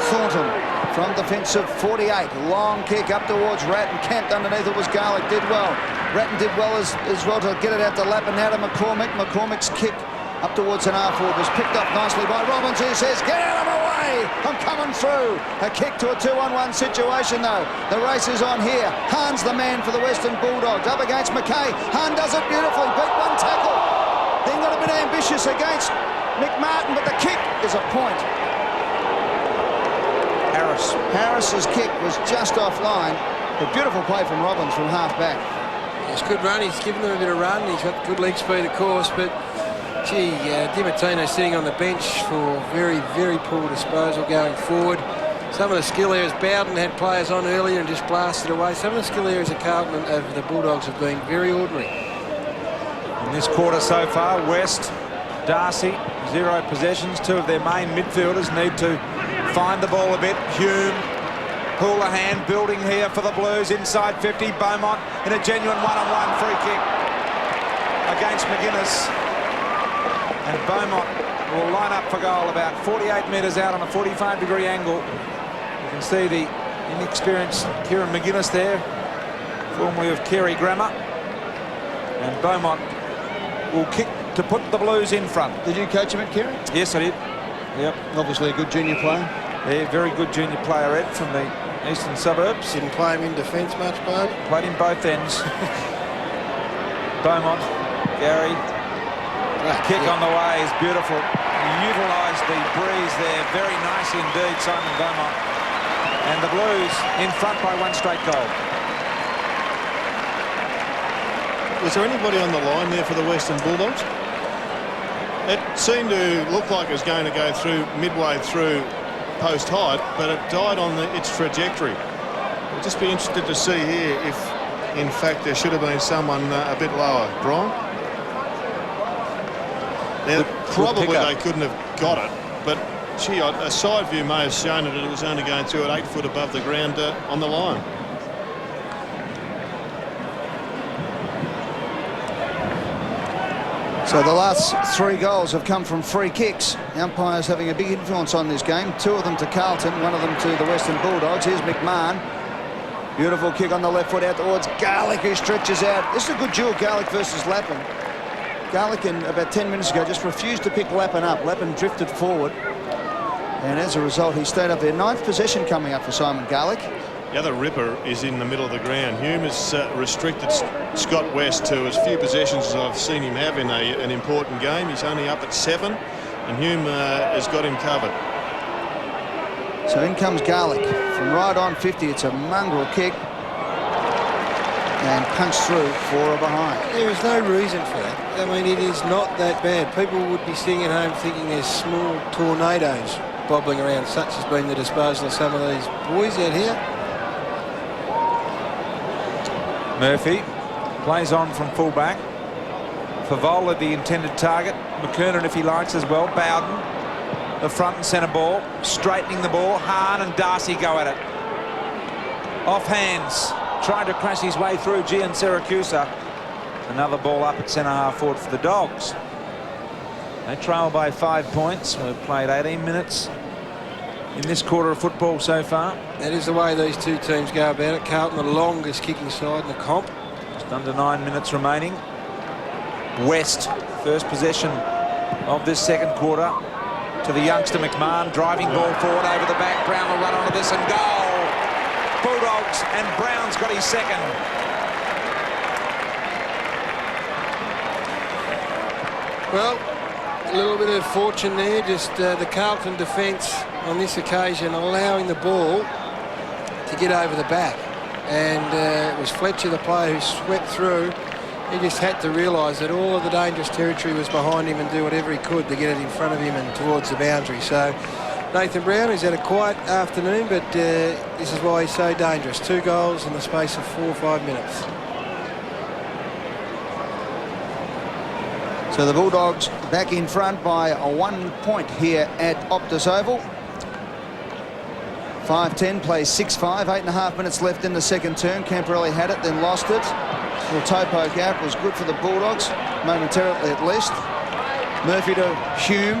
S8: Thornton from defensive 48. Long kick up towards Ratton. Camped underneath it was Garlick. Did well. Ratton did well as well to get it out to Lappin. Now to McCormick. McCormick's kick up towards an half-forward was picked up nicely by Robbins, who says, get out of my way, I'm coming through. A kick to a 2-on-1 situation, though. The race is on here. Hahn's the man for the Western Bulldogs. Up against McKay. Hahn does it beautifully. Beat one tackle. Then got a bit ambitious against McMartin, but the kick is a point. Harris's kick was just offline. A beautiful play from Robbins from half-back.
S3: It's a good run. He's given them a bit of run. He's got good leg speed, of course, but gee, Dimartino sitting on the bench for very, very poor disposal going forward. Some of the skill areas, Bowden had players on earlier and just blasted away. Some of the skill areas of Carlton of the Bulldogs have been very ordinary.
S7: In this quarter so far, West, Darcy, 0 possessions. Two of their main midfielders need to find the ball a bit. Hume, Houlihan building here for the Blues inside 50. Beaumont in a genuine one-on-one free kick against McGuinness. And Beaumont will line up for goal about 48 metres out on a 45-degree angle. You can see the inexperienced Kieran McGuinness there, formerly of Kerry Grammar. And Beaumont will kick to put the Blues in front.
S8: Did you coach him at Kerry?
S7: Yes, I did. Yep.
S8: Obviously a good junior player.
S7: Yeah, very good junior player, Ed, from the eastern suburbs.
S3: Didn't play him in defence much, Bo.
S7: Played him both ends. Beaumont, Gary. Kick on the way is beautiful. Utilised the breeze there very nicely indeed, Simon Beaumont. And the Blues in front by one straight goal.
S4: Was there anybody on the line there for the Western Bulldogs? It seemed to look like it was going to go through midway through post height, but it died on its trajectory. I'll just be interested to see here if, in fact, there should have been someone a bit lower. Brian? Now, probably they couldn't have got it, but gee, a side view may have shown that it was only going through at 8 foot above the ground on the line.
S8: So the last 3 goals have come from free kicks. The umpires having a big influence on this game. 2 of them to Carlton, 1 of them to the Western Bulldogs. Here's McMahon. Beautiful kick on the left foot out towards Garlick, who stretches out. This is a good duel, Garlick versus Lappin. Garlick, about 10 minutes ago, just refused to pick Lappin up. Lappin drifted forward, and as a result, he stayed up there. 9th possession coming up for Simon Garlick.
S4: The other ripper is in the middle of the ground. Hume has restricted Scott West to as few possessions as I've seen him have in an important game. He's only up at 7, and Hume has got him covered.
S8: So in comes Garlick from right on 50. It's a mongrel kick and punched through for a behind.
S3: There is no reason for that. I mean, it is not that bad. People would be sitting at home thinking there's small tornadoes bobbling around, such has been the disposal of some of these boys out here.
S7: Murphy plays on from fullback. Favola, the intended target. McKernan, if he likes, as well. Bowden. the front and centre ball, straightening the ball. Hahn and Darcy go at it. Off hands, trying to crash his way through Gian Siracusa. Another ball up at centre half forward for the Dogs. They trail by 5 points. We've played 18 minutes in this quarter of football so far.
S3: That is the way these two teams go about it. Carlton, the longest kicking side in the comp.
S7: Just under 9 minutes remaining. West, first possession of this second quarter, to the youngster McMahon, driving ball forward over the back. Brown will run onto this and goal. Bulldogs, and Brown's got his second.
S3: Well, a little bit of fortune there, just the Carlton defence on this occasion allowing the ball to get over the back. And it was Fletcher, the player, who swept through. He just had to realise that all of the dangerous territory was behind him and do whatever he could to get it in front of him and towards the boundary. So Nathan Brown, who's had a quiet afternoon, but this is why he's so dangerous. 2 goals in the space of 4 or 5 minutes.
S8: So the Bulldogs back in front by 1 point here at Optus Oval. 5-10, plays 6-5, 8.5 minutes left in the second term. Camporelli had it, then lost it. Little toe poke out was good for the Bulldogs, momentarily at least. Murphy to Hume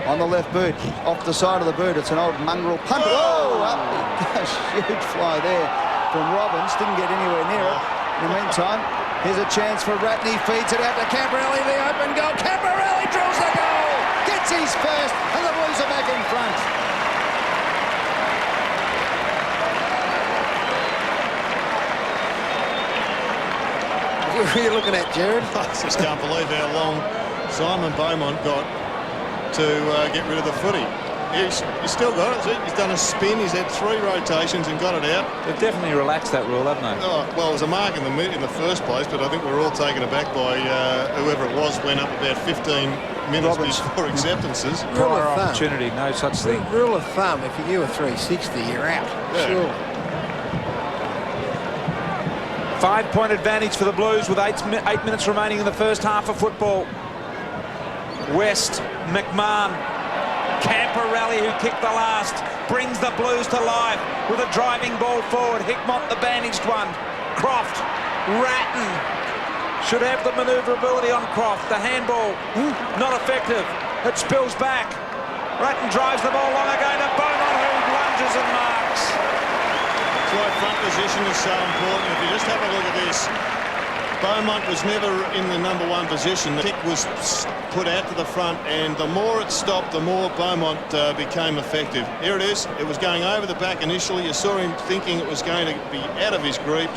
S8: on the left boot, off the side of the boot. It's an old mongrel punt. Whoa! Up he goes. Huge fly there from Robbins. Didn't get anywhere near it. In the meantime, here's a chance for Ratney. Feeds it out to Camporelli. The open goal. Camporelli drills the goal. Gets his first, and the Blues are back in front.
S3: What are you looking at, Jared?
S4: I just can't believe how long Simon Beaumont got to get rid of the footy. He's still got it. He's done a spin. He's had 3 rotations and got it out.
S7: They've definitely relaxed that rule, haven't they?
S4: Oh, well, it was a mark in the first place, but I think we're all taken aback by whoever it was went up about 15 minutes before acceptances.
S7: Prior opportunity, no such thing.
S3: Rule of thumb, if you do a 360, you're out.
S4: Yeah.
S3: Sure.
S7: 5-point advantage for the Blues with 8 minutes remaining in the first half of football. West, McMahon, Camporelli, who kicked the last, brings the Blues to life with a driving ball forward. Hickmott, the bandaged one. Croft, Ratton should have the manoeuvrability on Croft. The handball, not effective. It spills back. Ratton drives the ball long again to Beaumont, who lunges and marks.
S4: That's why front position is so important. If you just have a look at this, Beaumont was never in the number 1 position. The kick was put out to the front, and the more it stopped, the more Beaumont became effective. Here it is. It was going over the back initially. You saw him thinking it was going to be out of his grip,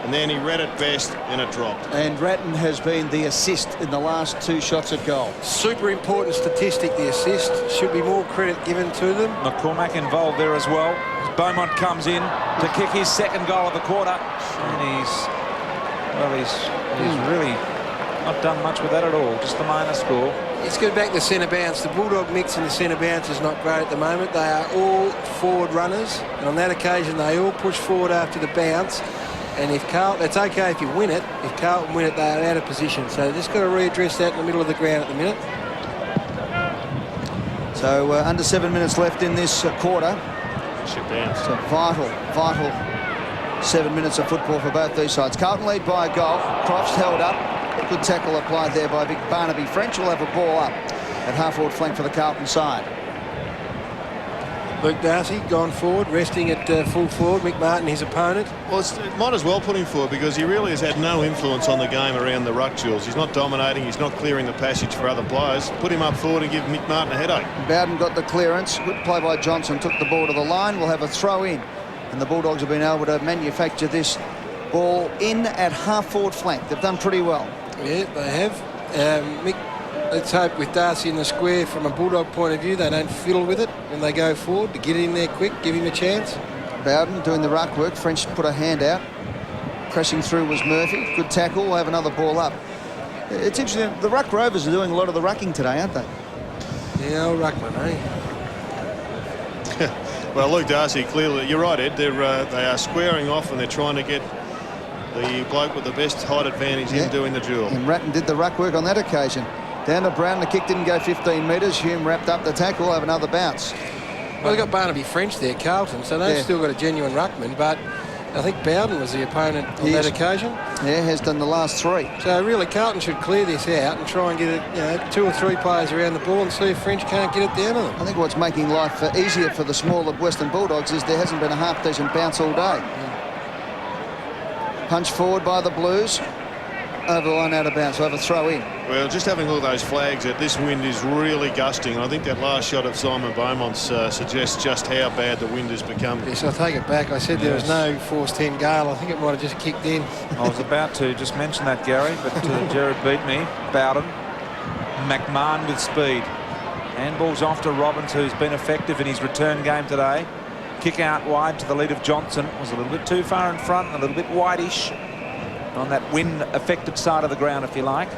S4: and then he read it best, and it dropped.
S8: And Ratton has been the assist in the last 2 shots at goal.
S3: Super important statistic, the assist. Should be more credit given to them.
S7: McCormack involved there as well. Beaumont comes in to kick his second goal of the quarter, and he's really not done much with that at all. Just the minor score.
S3: Let's go back to centre bounce. The Bulldog mix in the centre bounce is not great at the moment. They are all forward runners, and on that occasion they all push forward after the bounce. And if Carlton, it's okay if you win it. If Carlton win it, they are out of position. So they've just got to readdress that in the middle of the ground at the minute.
S8: So under 7 minutes left in this quarter.
S4: Shit down.
S8: It's a vital 7 minutes of football for both these sides. Carlton lead by a goal. Crofts held up. Good tackle applied there by Vic Barnaby. French will have a ball up at half-forward flank for the Carlton side.
S3: Luke Darcy gone forward, resting at full forward. Mick Martin, his opponent.
S4: Well, it might as well put him forward because he really has had no influence on the game around the ruck duels. He's not dominating. He's not clearing the passage for other players. Put him up forward and give Mick Martin a headache.
S8: Bowden got the clearance. Good play by Johnson. Took the ball to the line. We'll have a throw in. And the Bulldogs have been able to manufacture this ball in at half-forward flank. They've done pretty well.
S3: Yeah, they have. Mick, let's hope with Darcy in the square, from a Bulldog point of view, they don't fiddle with it when they go forward, to get in there quick, give him a chance.
S8: Bowden doing the ruck work. French put a hand out. Crashing through was Murphy. Good tackle. We'll have another ball up. It's interesting. The Ruck Rovers are doing a lot of the rucking today, aren't they?
S3: Yeah, old Ruckman, eh?
S4: Well, Luke Darcy, clearly, you're right, Ed. They are squaring off and they're trying to get the bloke with the best height advantage in doing the duel.
S8: And Ratton did the ruck work on that occasion. Down to Brown. The kick didn't go 15 metres. Hume wrapped up the tackle. We'll have another bounce.
S3: Well, they've got Barnaby French there, Carlton, so they've still got a genuine ruckman, but I think Bowden was the opponent on that occasion.
S8: Yeah, has done the last 3.
S3: So really, Carlton should clear this out and try and get it, 2 or 3 players around the ball and see if French can't get it down to them.
S8: I think what's making life easier for the smaller Western Bulldogs is there hasn't been a half-decent bounce all day. Punch forward by the Blues. Over the line, out of bounds. We'll have a throw in.
S4: Well, just having all those flags, that this wind is really gusting. I think that last shot of Simon Beaumont's suggests just how bad the wind has become.
S3: Yes, I take it back. I said there was no force 10 gale. I think it might have just kicked in.
S7: I was about to just mention that, Gary, but Jared beat me. Bowden. McMahon with speed. Handball's off to Robbins, who's been effective in his return game today. Kick out wide to the lead of Johnson. Was a little bit too far in front and a little bit wideish on that wind-affected side of the ground, if you like.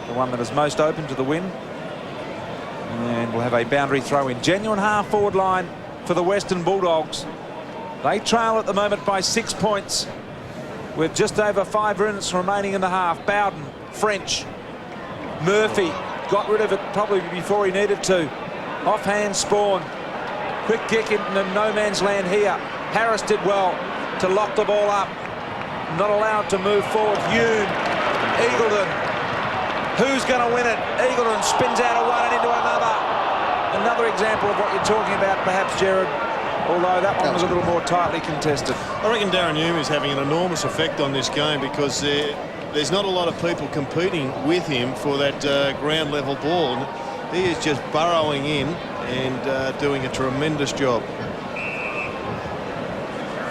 S7: The one that is most open to the wind. And we'll have a boundary throw in. Genuine half-forward line for the Western Bulldogs. They trail at the moment by 6 points with just over 5 minutes remaining in the half. Bowden, French, Murphy got rid of it probably before he needed to. Offhand Spawn. Quick kick into no man's land here. Harris did well to lock the ball up. Not allowed to move forward. Hume, Eagleton. Who's going to win it? Eagleton spins out of one and into another. Another example of what you're talking about, perhaps, Jared. Although that one was a little more tightly contested.
S4: I reckon Darren Hume is having an enormous effect on this game because there's not a lot of people competing with him for that ground level ball. He is just burrowing in and doing a tremendous job.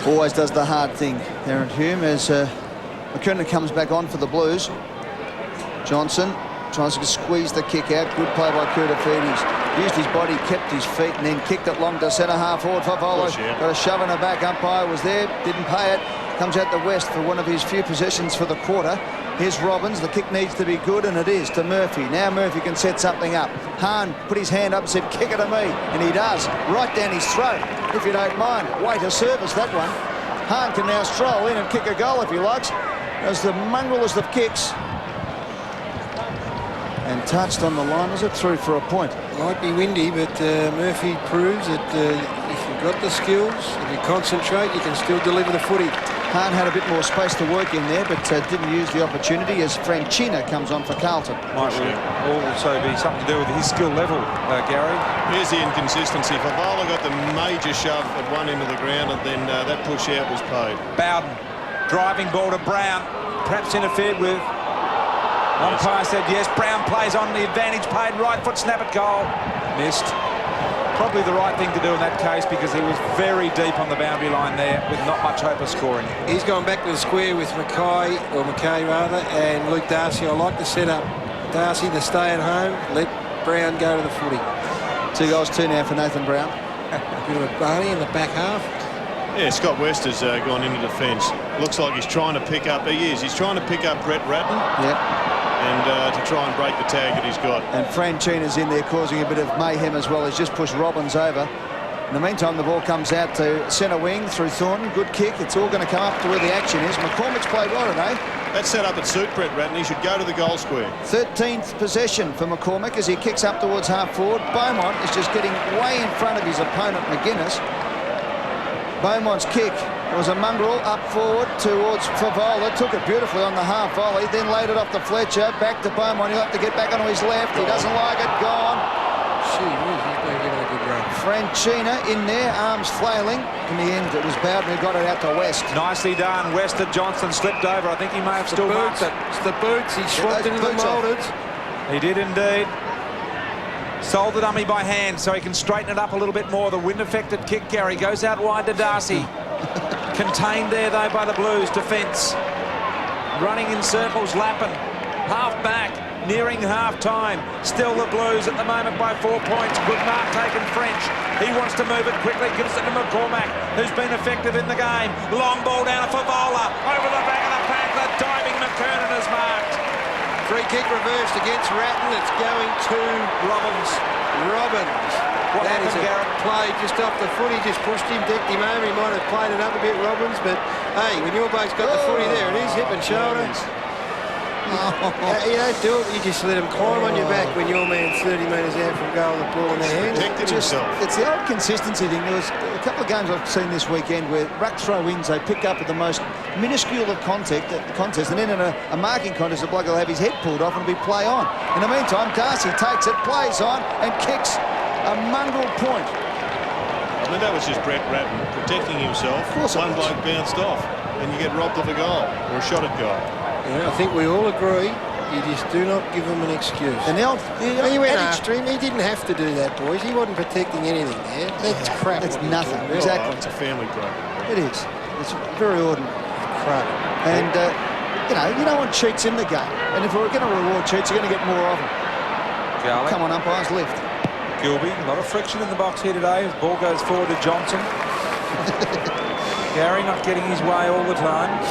S8: Always does the hard thing, Darren Hume, as McKernan comes back on for the Blues. Johnson tries to squeeze the kick out. Good play by Koutafidis. Used his body, kept his feet, and then kicked it long to centre half forward. Favola got a shove in the back. Umpire was there, didn't pay it. Comes out the West for one of his few possessions for the quarter. Here's Robbins. The kick needs to be good, and it is to Murphy. Now Murphy can set something up. Hahn put his hand up and said, kick it to me. And he does. Right down his throat, if you don't mind. Way to service that one. Hahn can now stroll in and kick a goal if he likes. As the mongrelest of kicks. And touched on the line. Was it through for a point?
S3: Might be windy, but Murphy proves that if you've got the skills, if you concentrate, you can still deliver the footy.
S8: Hahn had a bit more space to work in there, but didn't use the opportunity as Franchina comes on for Carlton.
S7: Might also be something to do with his skill level, Gary.
S4: Here's the inconsistency. Favola got the major shove at one end of the ground, and then that push out was paid.
S7: Bowden, driving ball to Brown, perhaps interfered with. Umpire said yes. Brown plays on the advantage, paid right foot snap at goal. Missed. Probably the right thing to do in that case because he was very deep on the boundary line there with not much hope of scoring.
S3: He's gone back to the square with McKay rather, and Luke Darcy. I like the setup. Darcy to stay at home, let Brown go to the footy.
S8: 2 goals, 2 now for Nathan Brown.
S3: A bit of a Barney in the back half.
S4: Yeah, Scott West has gone into defence. Looks like he's trying to pick up. He's trying to pick up Brett Ratton.
S8: Yep.
S4: And to try and break the tag that he's got.
S8: And Franchina's in there causing a bit of mayhem as well. He's just pushed Robbins over. In the meantime, the ball comes out to centre wing through Thornton. Good kick. It's all going to come up to where the action is. McCormick's played well today.
S4: That's set up at suit Brett Ratton. He should go to the goal square. 13th
S8: possession for McCormick as he kicks up towards half forward. Beaumont is just getting way in front of his opponent, McGuinness. Beaumont's kick was a mongrel up forward towards Favola. Took it beautifully on the half volley, then laid it off to Fletcher. Back to Beaumont. He'll have to get back onto his left. He doesn't like it. Gone.
S3: He's been given a good run.
S8: Franchina in there, arms flailing. In the end, it was Bowden who got it out to West.
S7: Nicely done. West to Johnson slipped over. I think he may have still marked it.
S3: It's the boots. He swapped into the moulded.
S7: He did indeed. Sold the dummy by hand so he can straighten it up a little bit more. The wind-affected kick, Gary, goes out wide to Darcy. Contained there, though, by the Blues defence. Running in circles, Lappin. Half back, nearing half-time. Still the Blues at the moment by 4 points. Good mark taken, French. He wants to move it quickly, gives it to McCormack, who's been effective in the game. Long ball down to Favola. Over the back of the pack, the diving McKernan is marked.
S3: Free kick reversed against Ratton. It's going to Robbins.
S7: What
S3: that is a
S7: Garrett?
S3: Play just off the foot. He just pushed him, decked him over. He might have played it up a bit, Robbins, but hey, when your bloke's got the footy there, it is hip and shoulder. You don't do it, you just let them climb on your back when your man's 30 metres out from goal with the ball in their hands.
S4: Protected himself.
S8: It's the old consistency thing. There was a couple of games I've seen this weekend where ruck throw-ins, they pick up at the most minuscule of contests, and then in a marking contest, the bloke will have his head pulled off and it'll be play on. In the meantime, Darcy takes it, plays on, and kicks a mongrel point.
S4: I mean, that was just Brett Ratton protecting himself. One bloke bounced off, and you get robbed of a goal or a shot at goal.
S3: Yeah, I think we all agree. You just do not give him an excuse.
S8: And
S3: he went after him. He didn't have to do that, boys. He wasn't protecting anything there. That's crap.
S8: It's nothing.
S3: Oh,
S8: Exactly.
S4: It's a family program.
S8: It is. It's very ordinary.
S3: Crap.
S8: And, you don't want cheats in the game. And if we're going to reward cheats, you're going to get more of them.
S7: Garlic.
S8: Come on, umpires, lift.
S7: Gilby, a lot of friction in the box here today. As ball goes forward to Johnson. Gary not getting his way all the time.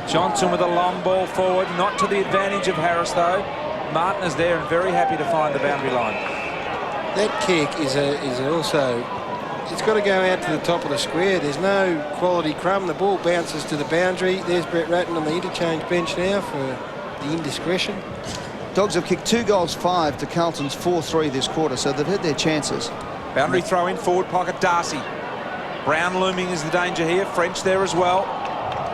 S7: Johnson with a long ball forward, not to the advantage of Harris though. Martin is there and very happy to find the boundary line.
S3: That kick is also, it's got to go out to the top of the square. There's no quality crumb. The ball bounces to the boundary. There's Brett Ratton on the interchange bench now for the indiscretion.
S8: Dogs have kicked 2 goals, 5 to Carlton's 4-3 this quarter, so they've had their chances.
S7: Boundary throw in, forward pocket, Darcy. Brown looming is the danger here. French there as well.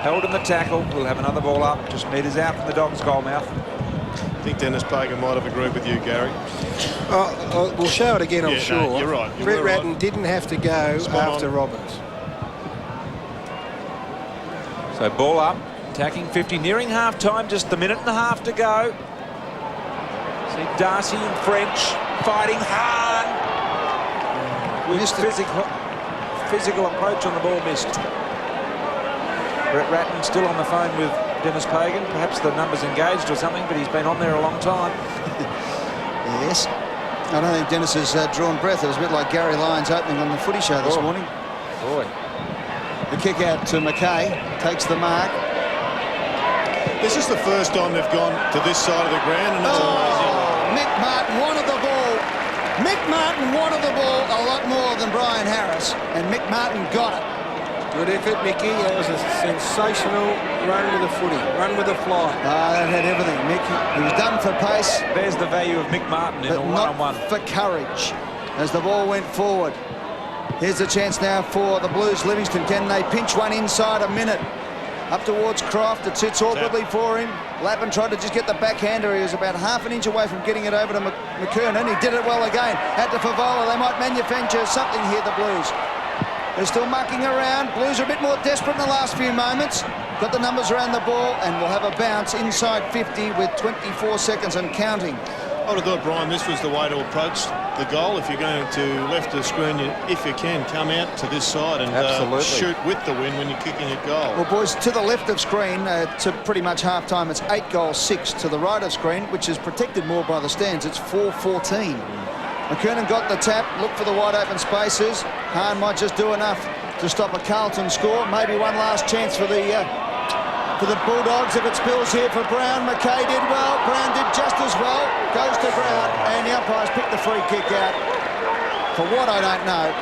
S7: Held in the tackle. We'll have another ball up, just metres out from the Dogs' goal mouth.
S4: I think Dennis Pagan might have agreed with you, Gary.
S3: We'll show it again, I'm sure.
S4: No, you're right.
S3: Brett Ratton didn't have to go after Robbins.
S7: So ball up, attacking 50, nearing half-time, just a minute and a half to go. See Darcy and French fighting hard. With physical approach on the ball missed. Brett Ratton still on the phone with Dennis Pagan. Perhaps the number's engaged or something, but he's been on there a long time.
S8: Yes. I don't think Dennis has drawn breath. It was a bit like Gary Lyons opening on the footy show this morning.
S7: Boy.
S8: The kick out to McKay. Takes the mark.
S4: This is the first time they've gone to this side of the ground, and it's amazing.
S8: Mick Martin wanted the ball. Mick Martin wanted the ball a lot more than Brian Harris, and Mick Martin got it.
S3: Good effort, Mickey. That was a sensational run with the footy, run with the fly.
S8: That had everything, Mick. He was done for pace.
S7: There's the value of Mick Martin in a one-on-one.
S8: For courage, as the ball went forward. Here's a chance now for the Blues. Livingston, can they pinch one inside a minute? Up towards Croft, it sits awkwardly for him. Lappin tried to just get the backhander. He was about half an inch away from getting it over to McKernan. He did it well again. At the Favola, they might manufacture something here, the Blues. They're still mucking around. Blues are a bit more desperate in the last few moments. Got the numbers around the ball, and we'll have a bounce inside 50 with 24 seconds and counting.
S4: I would have thought, Brian, this was the way to approach the goal. If you're going to left the screen, if you can, come out to this side and shoot with the wind when you're kicking a goal.
S8: Well, boys, to the left of screen, to pretty much half-time, it's 8 goals, 6. To the right of screen, which is protected more by the stands, it's 4-14. McKernan got the tap, looked for the wide-open spaces. Hahn might just do enough to stop a Carlton score. Maybe one last chance for the Bulldogs if it spills here for Brown. McKay did well. Brown did just as well. Goes to Brown, and the umpires pick the free kick out. For what, I don't know.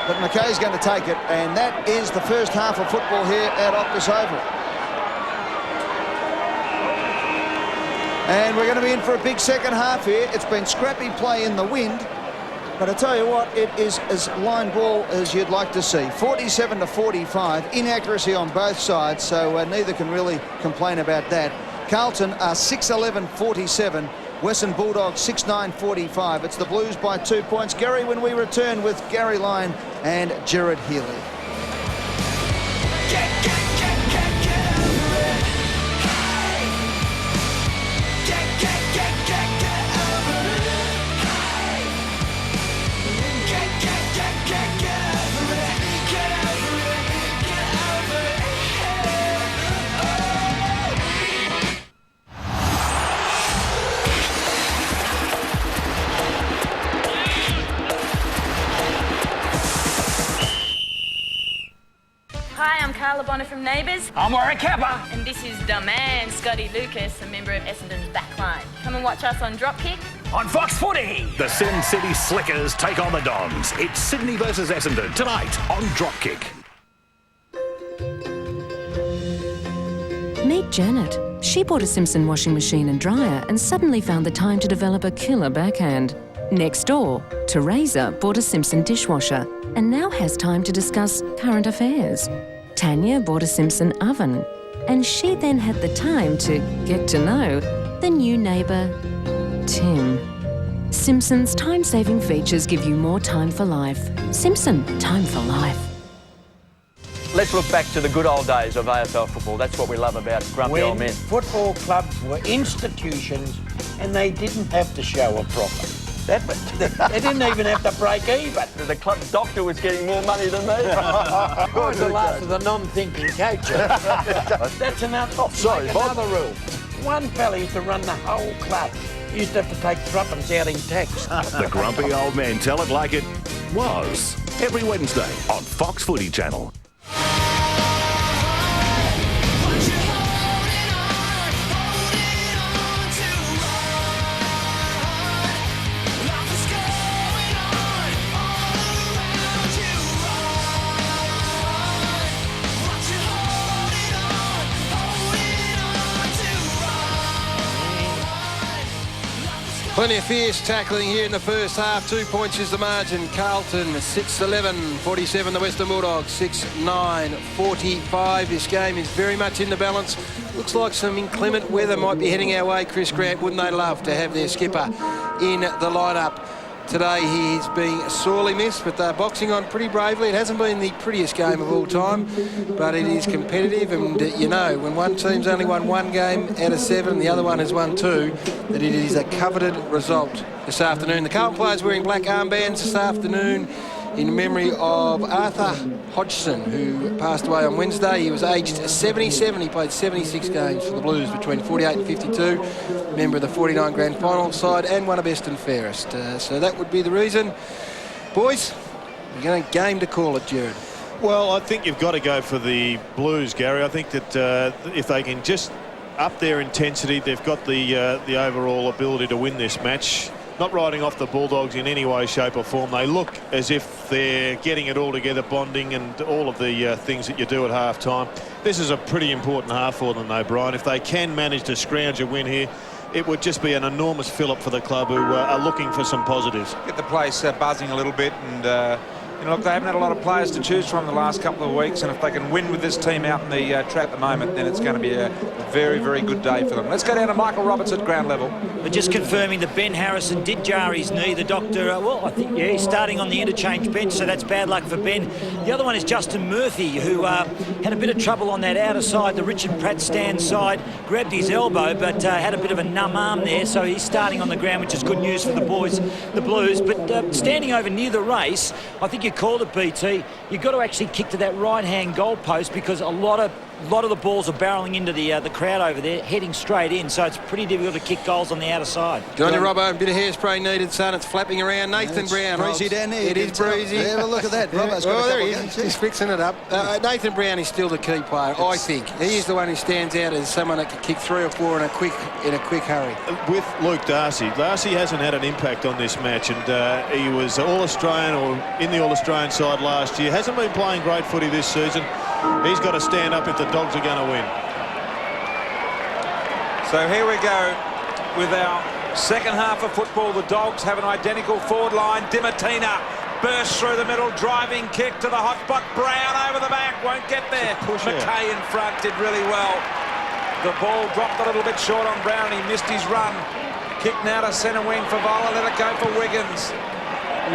S8: But McKay's going to take it, and that is the first half of football here at Optus Oval. And we're going to be in for a big second half here. It's been scrappy play in the wind. But I tell you what, it is as line ball as you'd like to see. 47-45, inaccuracy on both sides, so neither can really complain about that. Carlton are 6-11-47, Western Bulldogs 6-9-45. It's the Blues by 2 points. Gary, when we return with Gary Lyon and Gerard Healy.
S15: Hi, I'm Carla Bonner from Neighbours.
S16: I'm Warwick Kappa.
S15: And this is the man, Scotty Lucas, a member of Essendon's backline. Come and watch us on Dropkick.
S16: On Fox Footy.
S14: The Sin City Slickers take on the Dons. It's Sydney versus Essendon tonight on Dropkick.
S17: Meet Janet, She bought a Simpson washing machine and dryer and suddenly found the time to develop a killer backhand. Next door, Teresa bought a Simpson dishwasher and now has time to discuss current affairs. Tanya bought a Simpson oven, and she then had the time to get to know the new neighbour, Tim. Simpson's time-saving features give you more time for life. Simpson, time for life.
S5: Let's look back to the good old days of AFL football. That's what we love about grumpy old
S18: When
S5: men.
S18: football clubs were institutions and they didn't have to show a profit. They didn't even have to break even.
S5: The club doctor was getting more money than me.
S18: I was the last of the non-thinking coaches. That's another, another rule. One fella used to run the whole club. He used to have to take threepence out in tax.
S14: The Grumpy Old Men Tell It Like It Was. Every Wednesday on Fox Footy Channel.
S3: Plenty of fierce tackling here in the first half. 2 points is the margin. Carlton 6-11, 47 the Western Bulldogs 6-9, 45. This game is very much in the balance. Looks like some inclement weather might be heading our way, Chris Grant. Wouldn't they love to have their skipper in the lineup? Today he's being sorely missed, but they're boxing on pretty bravely. It hasn't been the prettiest game of all time, but it is competitive, and you know, when one team's only won one game out of 7, the other one has won 2, that it is a coveted result this afternoon. The Carlton players wearing black armbands this afternoon in memory of Arthur Hodgson, who passed away on Wednesday. He was aged 77. He played 76 games for the Blues between 48 and 52, member of the 49 grand final side and one of best and fairest. So that would be the reason. Boys, we're going to game to call it, Jared.
S4: Well, I think you've got to go for the Blues, Gary. I think that if they can just up their intensity, they've got the overall ability to win this match. Not riding off the Bulldogs in any way, shape or form. They look as if they're getting it all together, bonding and all of the things that you do at half-time. This is a pretty important half for them, though, Brian. If they can manage to scrounge a win here, it would just be an enormous fill-up for the club, who are looking for some positives.
S7: Get the place buzzing a little bit, and you know, look, they haven't had a lot of players to choose from the last couple of weeks, and if they can win with this team out in the trap at the moment, then it's going to be a very, very good day for them. Let's go down to Michael Roberts at ground level.
S9: But just confirming that Ben Harrison did jar his knee. The doctor, well, I think, yeah, he's starting on the interchange bench, so that's bad luck for Ben. The other one is Justin Murphy, who had a bit of trouble on that outer side, the Richard Pratt stand side, grabbed his elbow, but had a bit of a numb arm there, so he's starting on the ground, which is good news for the boys, the Blues. But standing over near the race, I think you called it, BT. You've got to actually kick to that right-hand goal post, because a lot of the balls are barrelling into the crowd over there, heading straight in, so it's pretty difficult to kick goals on the outer side.
S3: Good on you, Robbo. A bit of hairspray needed, son. It's flapping around. Nathan Brown.
S8: Breezy down there.
S3: It is breezy.
S8: Have a look at that. Robbo's got a
S3: there
S8: couple
S3: he
S8: games,
S3: is. He's fixing it up. Nathan Brown is still the key player, I think. He is the one who stands out as someone that can kick 3 or 4 in a quick hurry.
S4: With Luke Darcy hasn't had an impact on this match, and he was All-Australian or in the All-Australian side last year. Hasn't been playing great footy this season. He's got to stand up if the Dogs are going to win.
S7: So here we go with our second half of football. The Dogs have an identical forward line. Dimatina bursts through the middle, driving kick to the hot spot. Brown over the back, won't get there. McKay in front, did really well. The ball dropped a little bit short on Brown. He missed his run. Kick now to centre wing for Vola. Let it go for Wiggins.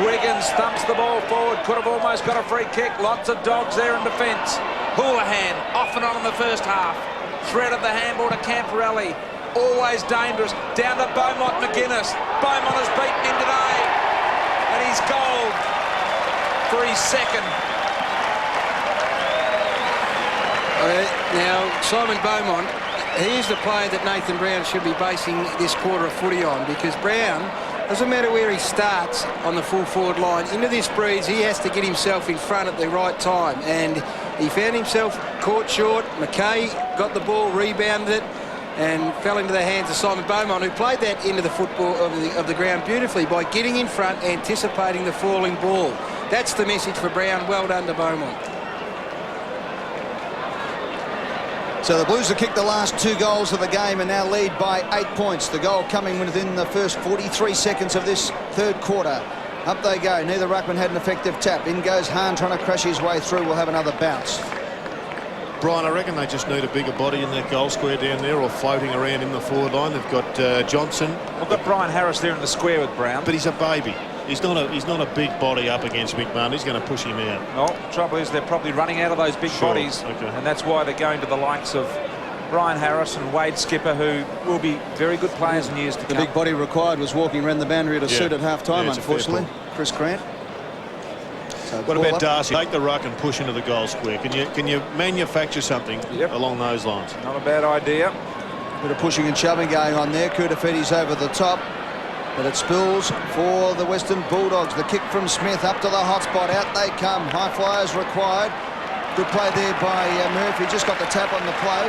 S7: Wiggins thumps the ball forward. Could have almost got a free kick. Lots of Dogs there in defence. Houlihan off and on in the first half. Thread of the handball to Camporelli. Always dangerous. Down to Beaumont McGuinness. Beaumont has beaten him today. And he's gold for his second.
S3: Now, Simon Beaumont, he is the player that Nathan Brown should be basing this quarter of footy on, because Brown, doesn't matter where he starts on the full forward line, into this breeze he has to get himself in front at the right time, and he found himself caught short. McKay got the ball, rebounded it, and fell into the hands of Simon Beaumont, who played that into the football of the ground beautifully by getting in front, anticipating the falling ball. That's the message for Brown. Well done to Beaumont.
S8: So the Blues have kicked the last 2 goals of the game and now lead by 8 points. The goal coming within the first 43 seconds of this third quarter. Up they go. Neither ruckman had an effective tap. In goes Hahn trying to crash his way through. We'll have another bounce.
S4: Brian, I reckon they just need a bigger body in that goal square down there or floating around in the forward line. They've got Johnson.
S7: We've got Brian Harris there in the square with Brown.
S4: But he's a baby. He's not a big body up against McMahon. He's going to push him out.
S7: Well, the trouble is they're probably running out of those big bodies.
S4: Okay.
S7: And that's why they're going to the likes of Brian Harris and Wade Skipper, who will be very good players in years to come.
S8: The big body required was walking around the boundary at a suit at half-time, unfortunately. Chris Grant. So
S4: what about Darcy? Take the ruck and push into the goal square. Can you manufacture something along those lines?
S7: Not a bad idea.
S8: Bit of pushing and shoving going on there. Kudafiti's over the top. But it spills for the Western Bulldogs. The kick from Smith up to the hot spot. Out they come. High flyers required. Good play there by Murphy. Just got the tap on the play.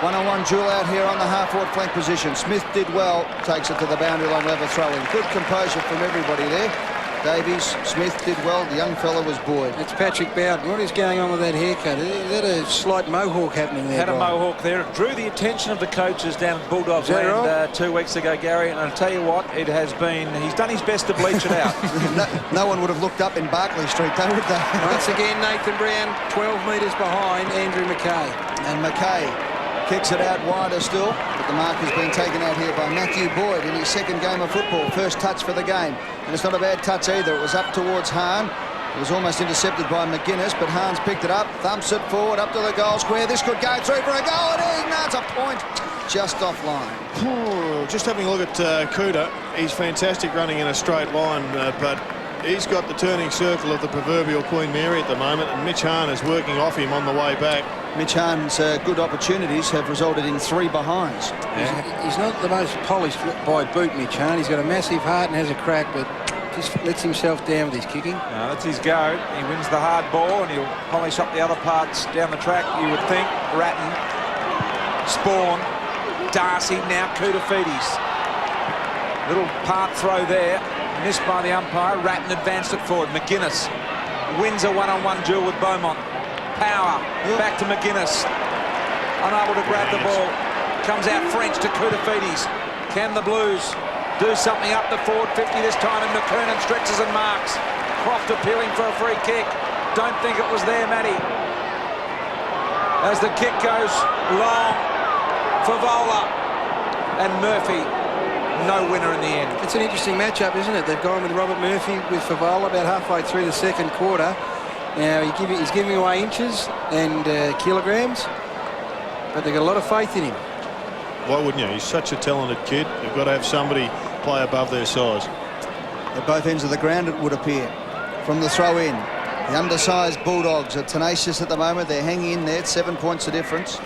S8: One-on-one duel out here on the half-forward flank position. Smith did well. Takes it to the boundary line. We'll have a throw-in. Good composure from everybody there. Davies, Smith did well. The young fella was Boyd.
S3: It's Patrick Bowden. What is going on with that haircut? Is that a slight mohawk happening there?
S7: Had a mohawk there. It drew the attention of the coaches down at Bulldogs land 2 weeks ago, Gary. And I'll tell you what, it has been. He's done his best to bleach it out.
S8: no one would have looked up in Barclay Street, though, would they?
S3: Once again, Nathan Brown, 12 metres behind Andrew McKay.
S8: And McKay kicks it out wider still, but the mark has been taken out here by Matthew Boyd in his second game of football. First touch for the game. And it's not a bad touch either. It was up towards Hahn. It was almost intercepted by McGuinness, but Hahn's picked it up, thumps it forward up to the goal square. This could go through for a goal. It is. No, it's a point just offline.
S4: Just having a look at Kuda. He's fantastic running in a straight line, but he's got the turning circle of the proverbial Queen Mary at the moment, and Mitch Hahn is working off him on the way back.
S8: Mitch Hahn's good opportunities have resulted in 3 behinds.
S3: Yeah. He's not the most polished by boot, Mitch Hahn. He's got a massive heart and has a crack, but just lets himself down with his kicking.
S7: No, that's his go. He wins the hard ball and he'll polish up the other parts down the track, you would think. Ratton, Spawn, Darcy, now Kudafidis. Little part throw there, missed by the umpire. Ratton advanced it forward. McGuinness wins a one-on-one duel with Beaumont. Power, back to McGuinness. Unable to grab the ball. Comes out French to Kudafidis. Can the Blues do something up the forward 50 this time? And McKernan stretches and marks. Croft appealing for a free kick. Don't think it was there, Matty. As the kick goes long, Favola and Murphy. No winner in the end.
S3: It's an interesting matchup, isn't it? They've gone with Robert Murphy with Favola about halfway through the second quarter. Now he's giving away inches and kilograms, but they've got a lot of faith in him.
S4: Why wouldn't you? He's such a talented kid. They've got to have somebody play above their size.
S8: At both ends of the ground, it would appear. From the throw-in, the undersized Bulldogs are tenacious at the moment. They're hanging in there. 7 points of difference.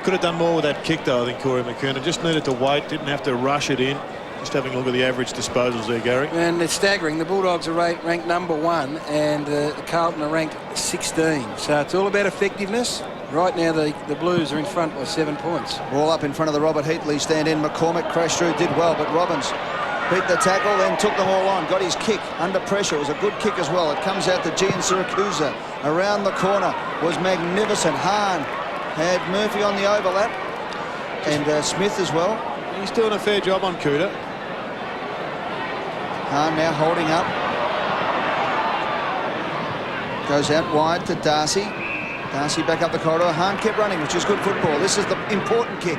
S4: Could have done more with that kick, though, I think, Corey McKernan. Just needed to wait, didn't have to rush it in. Just having a look at the average disposals there, Gary.
S3: And it's staggering. The Bulldogs are ranked number 1 and the Carlton are ranked 16. So it's all about effectiveness. Right now, the Blues are in front by 7 points.
S8: All up in front of the Robert Heatley stand-in. McCormick crashed through, did well, but Robbins beat the tackle, then took them all on. Got his kick under pressure. It was a good kick as well. It comes out to Gian Siracusa. Around the corner was magnificent. Hahn had Murphy on the overlap. And Smith as well.
S4: He's doing a fair job on Kuda.
S8: Hahn now holding up. Goes out wide to Darcy. Darcy back up the corridor. Hahn kept running, which is good football. This is the important kick.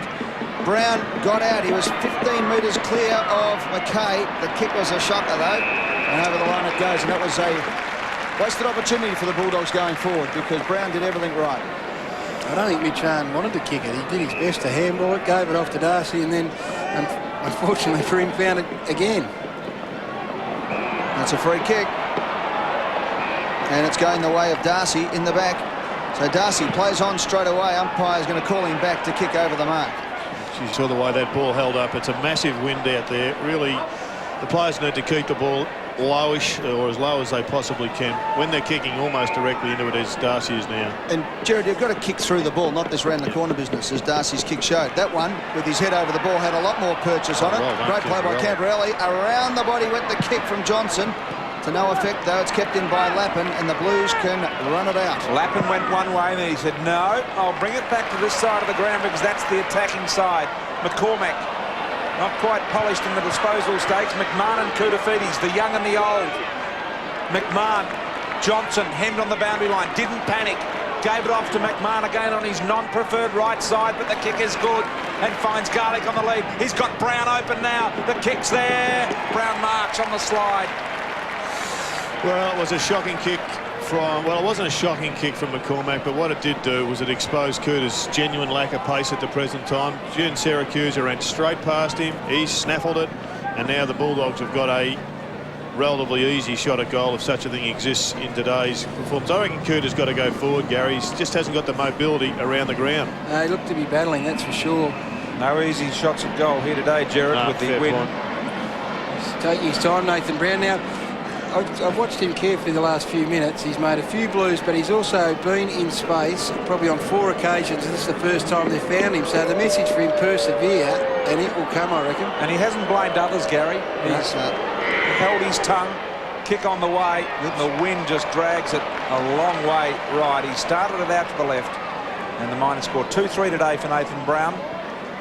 S8: Brown got out. He was 15 metres clear of McKay. The kick was a shocker, though. And over the line it goes. And that was a wasted opportunity for the Bulldogs going forward because Brown did everything right.
S3: I don't think Mitch Hahn wanted to kick it. He did his best to handball it, gave it off to Darcy, and then, unfortunately for him, found it again.
S8: That's a free kick. And it's going the way of Darcy in the back. So Darcy plays on straight away. Umpire's going to call him back to kick over the mark.
S4: You saw the way that ball held up. It's a massive wind out there. Really, the players need to keep the ball lowish or as low as they possibly can when they're kicking almost directly into it as Darcy is now.
S8: And Jared, you've got to kick through the ball, not this round the corner business as Darcy's kick showed. That one with his head over the ball had a lot more purchase on it.
S4: Well done,
S8: great play by Camperelli. Around the body went the kick from Johnson. to no effect, though. It's kept in by Lappin, and the Blues can run it out.
S7: Lappin went one way, and then he said, no, I'll bring it back to this side of the ground because that's the attacking side. McCormack, not quite polished in the disposal stakes. McMahon and Koutafidis, the young and the old. McMahon, Johnson, hemmed on the boundary line, didn't panic. Gave it off to McMahon again on his non-preferred right side, but the kick is good and finds Garlick on the lead. He's got Brown open now. The kick's there. Brown marks on the slide.
S4: Well, it was a shocking kick from... Well, it wasn't a shocking kick from McCormack, but what it did do was it exposed Cooter's genuine lack of pace at the present time. June Syracuse ran straight past him. He snaffled it, and now the Bulldogs have got a relatively easy shot at goal if such a thing exists in today's performance. I reckon Cooter's got to go forward, Gary. He just hasn't got the mobility around the ground.
S3: He looked to be battling, that's for sure.
S7: No easy shots at goal here today, Jared, with the win.
S3: He's taking his time, Nathan Brown. Now, I've watched him carefully the last few minutes. He's made a few blues, but he's also been in space probably on 4 occasions, and this is the first time they've found him. So the message for him, persevere, and it will come, I reckon.
S7: And he hasn't blamed others, Gary. He's held his tongue, kick on the way, the wind just drags it a long way right. He started it out to the left, and the Miners scored 2-3 today for Nathan Brown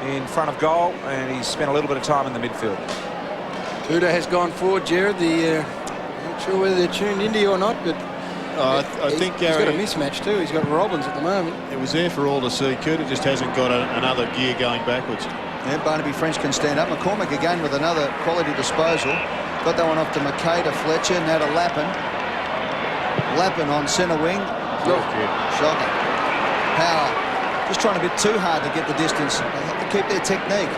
S7: in front of goal, and he's spent a little bit of time in the midfield.
S3: Cooter has gone forward, Jared. Not sure whether they're tuned into you or not, but
S4: I think, Gary,
S3: he's got a mismatch too. He's got Robbins at the moment.
S4: It was there for all to see. Cooter just hasn't got another gear going backwards.
S8: Yeah, Barnaby French can stand up. McCormack again with another quality disposal. Got that one off to McKay, to Fletcher, now to Lappin. Lappin on centre wing. Shocking. Power. Just trying a bit too hard to get the distance. They have to keep their technique.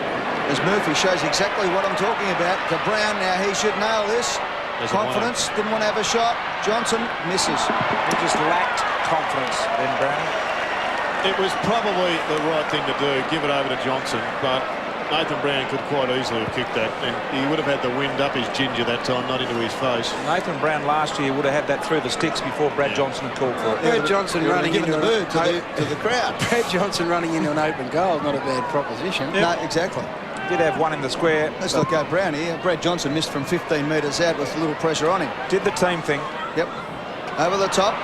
S8: As Murphy shows exactly what I'm talking about. To Brown now, he should nail this. Confidence, didn't want to have a shot. Johnson misses.
S7: He just lacked confidence then, Brown.
S4: It was probably the right thing to do, give it over to Johnson, but Nathan Brown could quite easily have kicked that, and he would have had the wind up his ginger that time, not into his face.
S7: Nathan Brown last year would have had that through the sticks before Brad Johnson had called for it.
S3: Brad Johnson running into
S8: the bird to the crowd.
S3: Brad Johnson running into an open goal, not a bad proposition.
S8: Yep. No, exactly.
S7: Did have one in the square.
S8: Let's look at Brown here. Brad Johnson missed from 15 metres out with a little pressure on him.
S7: Did the team thing.
S8: Yep. Over the top.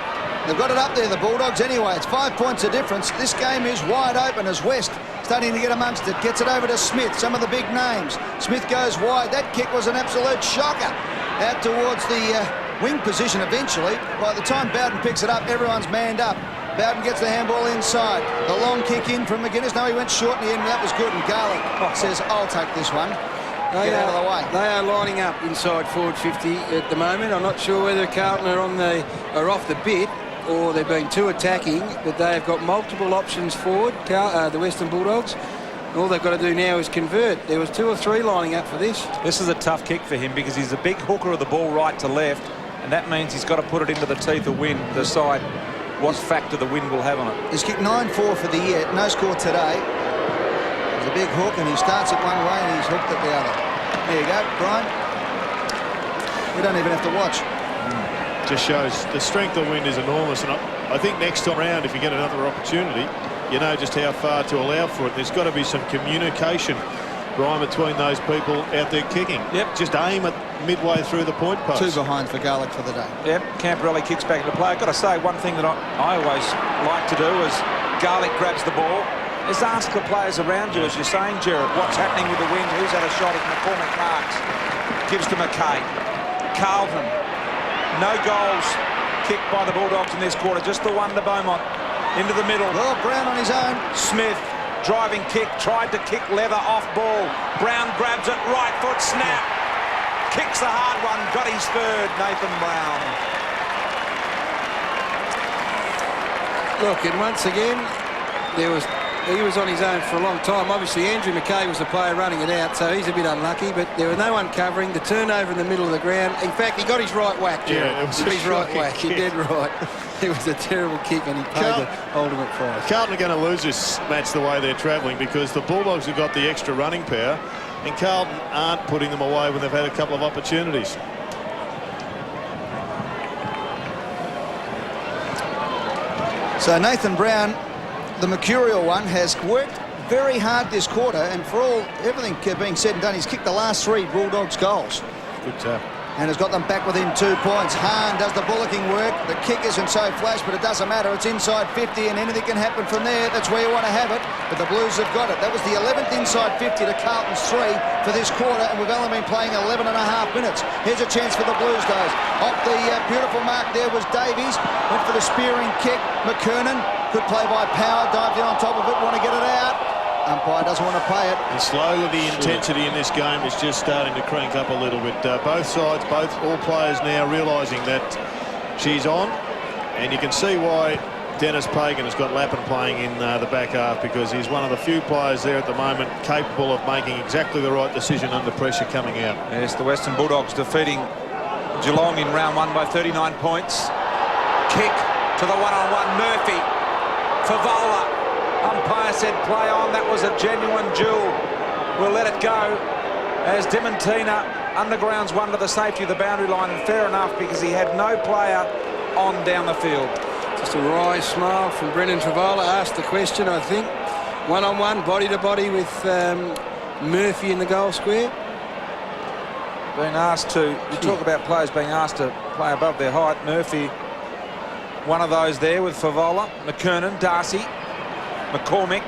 S8: They've got it up there, the Bulldogs, anyway. It's 5 points of difference. This game is wide open as West starting to get amongst it. Gets it over to Smith, some of the big names. Smith goes wide. That kick was an absolute shocker. Out towards the wing position eventually. By the time Bowden picks it up, everyone's manned up. Bowden gets the handball inside. The long kick in from McGuinness. No, he went short in the end, and that was good. And Garlick says, I'll take this one. Get out of the way.
S3: They are lining up inside forward 50 at the moment. I'm not sure whether Carlton are off the bit or they're being too attacking, but they've got multiple options forward, the Western Bulldogs. All they've got to do now is convert. There was 2 or 3 lining up for this.
S7: This is a tough kick for him because he's a big hooker of the ball right to left, and that means he's got to put it into the teeth of wind, decide what factor the wind will have on it.
S8: He's kicked 9-4 for the year. No score today. There's a big hook, and he starts it one way and he's hooked it the other. There you go, Brian. We don't even have to watch.
S4: Just shows the strength of wind is enormous, and I think next time around, if you get another opportunity, you know just how far to allow for it. There's got to be some communication, Brian, between those people out there kicking.
S7: Yep.
S4: Just aim it midway through the point post.
S8: 2 behind for Garlick for the day.
S7: Yep, Camporelli kicks back into play. I've got to say, one thing that I always like to do is Garlick grabs the ball. Just ask the players around you, as you're saying, Jared, what's happening with the wind, who's had a shot at McCormack marks. Gives to McKay. Carlton. No goals kicked by the Bulldogs in this quarter, just the one to Beaumont. Into the middle.
S8: Well, Brown on his own.
S7: Smith, driving kick, tried to kick Leather off ball. Brown grabs it, right foot snap. Kicks the hard one, got his third, Nathan Brown.
S3: Look, and once again, he was on his own for a long time. Obviously, Andrew McKay was the player running it out, so he's a bit unlucky, but there was no one covering. The turnover in the middle of the ground. In fact, he got his right whack, Gerald.
S4: Yeah, it was
S3: his right whack. You're dead right. It was a terrible kick, and he paid the ultimate price.
S4: Carlton are going to lose this match the way they're travelling because the Bulldogs have got the extra running power, and Carlton aren't putting them away when they've had a couple of opportunities.
S8: So Nathan Brown, the mercurial one, has worked very hard this quarter, and for everything being said and done, he's kicked the last 3 Bulldogs goals.
S4: Good tap.
S8: and has got them back within 2 points. Hahn does the bullocking work. The kick isn't so flash, but it doesn't matter. It's inside 50, and anything can happen from there. That's where you want to have it, but the Blues have got it. That was the 11th inside 50 to Carlton's 3 for this quarter, and we've only been playing 11 and a half minutes. Here's a chance for the Blues, guys. Off the beautiful mark there was Davies. Went for the spearing kick. McKernan, good play by Power, dived in on top of it, want to get it out. Umpire doesn't want to pay it.
S4: And slowly the intensity in this game is just starting to crank up a little bit. Both sides, all players now realising that she's on, and you can see why Dennis Pagan has got Lappin playing in the back half, because he's one of the few players there at the moment capable of making exactly the right decision under pressure coming out.
S7: Yes, the Western Bulldogs defeating Geelong in round 1 by 39 points. Kick to the one-on-one. Murphy. Favola. Umpire said play on. That was a genuine duel. We'll let it go as Diamantina undergrounds one to the safety of the boundary line, and fair enough, because he had no player on down the field.
S3: Just a wry smile from Brendan Favola. Asked the question, I think. One-on-one, body-to-body with Murphy in the goal square.
S7: Being asked to, you talk about players being asked to play above their height. Murphy, one of those there with Favola. McKernan, Darcy, McCormick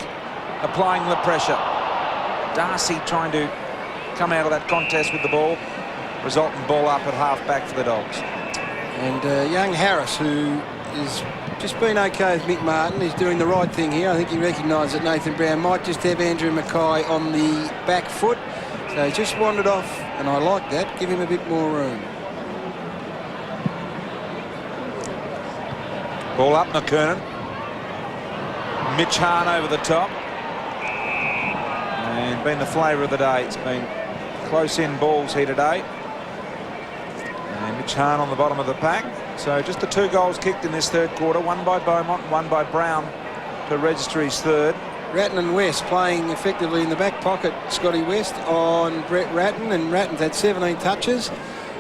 S7: applying the pressure. Darcy trying to come out of that contest with the ball, resulting ball up at half-back for the Dogs.
S3: And young Harris, who is just been okay with Mick Martin. He's doing the right thing here. I think he recognised that Nathan Brown might just have Andrew Mackay on the back foot. So he just wandered off, and I like that. Give him a bit more room.
S7: Ball up, McKernan. Mitch Hahn over the top. And been the flavour of the day. It's been close-in balls here today. And Mitch Hahn on the bottom of the pack. So just the 2 goals kicked in this third quarter, one by Beaumont, one by Brown to register his third.
S3: Ratton and West playing effectively in the back pocket. Scotty West on Brett Ratton, and Ratton's had 17 touches.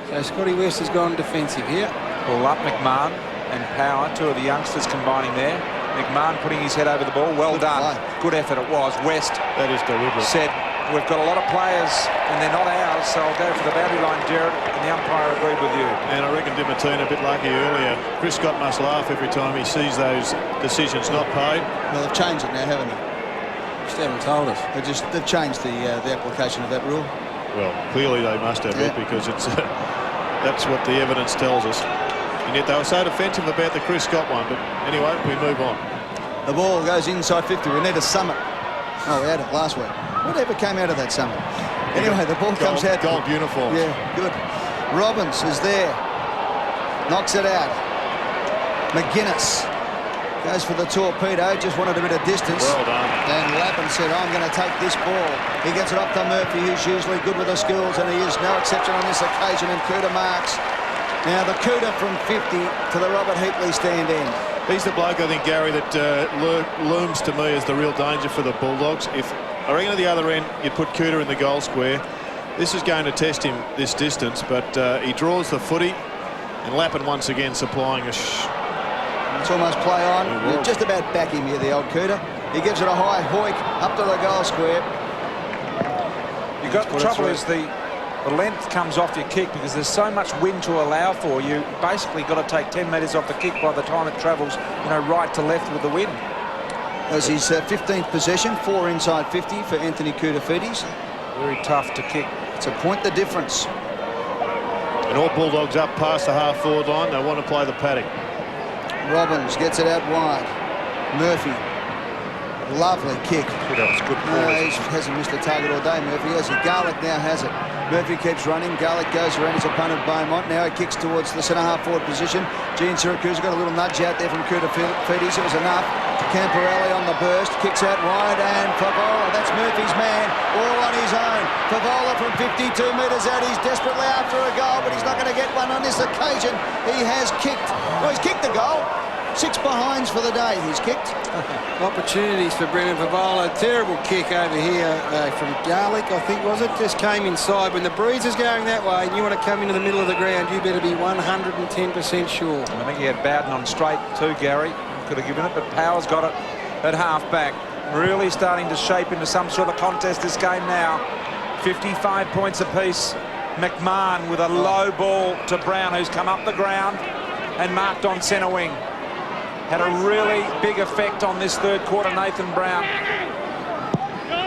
S3: So Scotty West has gone defensive here.
S7: Ball up, McMahon and Power, 2 of the youngsters combining there. McMahon putting his head over the ball. Well done. Good effort it was. West,
S4: that is deliberate,
S7: said, we've got a lot of players and they're not ours, so I'll go for the boundary line, Jared. And the umpire agreed with you.
S4: And I reckon Diamantina a bit lucky earlier. Chris Scott must laugh every time he sees those decisions not paid.
S8: Well, they've changed it now, haven't they?
S3: Just haven't told us.
S8: They've changed the application of that rule.
S4: Well, clearly they must have it, because it's that's what the evidence tells us. And yet they were so defensive about the Chris Scott one. But anyway, we move on.
S8: The ball goes inside 50. We need a summit. Oh, we had it last week. Whatever came out of that summit? Anyway, the ball comes out.
S4: Gold uniforms.
S8: Yeah, good. Robbins is there. Knocks it out. McGuinness goes for the torpedo. Just wanted a bit of distance.
S4: Well done.
S8: And Lappin said, I'm going to take this ball. He gets it up to Murphy, who's usually good with the skills, and he is no exception on this occasion, and Cooter marks. Now the Cooter from 50 to the Robert Heatley stand end.
S4: He's the bloke, I think, Gary, that looms to me as the real danger for the Bulldogs. If I reckon at the other end you put Cooter in the goal square, this is going to test him this distance, but he draws the footy, and Lappin once again supplying a
S8: It's almost play on. We'll just about back him here, the old Cooter. He gives it a high hoik up to the goal square.
S7: You got the trouble is the length comes off your kick, because there's so much wind to allow for. You basically got to take 10 metres off the kick by the time it travels, right to left with the wind.
S8: That's his 15th possession, 4 inside 50 for Anthony Koutafidis.
S7: Very tough to kick.
S8: It's a point the difference.
S4: And all Bulldogs up past the half-forward line. They want to play the paddock.
S8: Robbins gets it out wide. Murphy. Lovely kick.
S4: That was good.
S8: He hasn't missed a target all day, Murphy, has he? Garlick now has it. Murphy keeps running. Garlick goes around his opponent, Beaumont. Now he kicks towards the centre-half forward position. Gene Syracuse got a little nudge out there from Koutafidis. It was enough. Camporelli on the burst. Kicks out wide, and Favola, that's Murphy's man, all on his own. Favola from 52 metres out. He's desperately after a goal, but he's not going to get one on this occasion. He has kicked. Well, he's kicked the goal. 6 behinds for the day. He's kicked.
S3: Opportunities for Brendan Favola. Terrible kick over here from Garlick, I think, was it? Just came inside. When the breeze is going that way and you want to come into the middle of the ground, you better be 110% sure.
S7: I think he had Bowden on straight too, Gary. Could have given it, but Power's got it at half-back. Really starting to shape into some sort of contest this game now. 55 points apiece. McMahon with a low ball to Brown, who's come up the ground and marked on centre wing. Had a really big effect on this third quarter, Nathan Brown.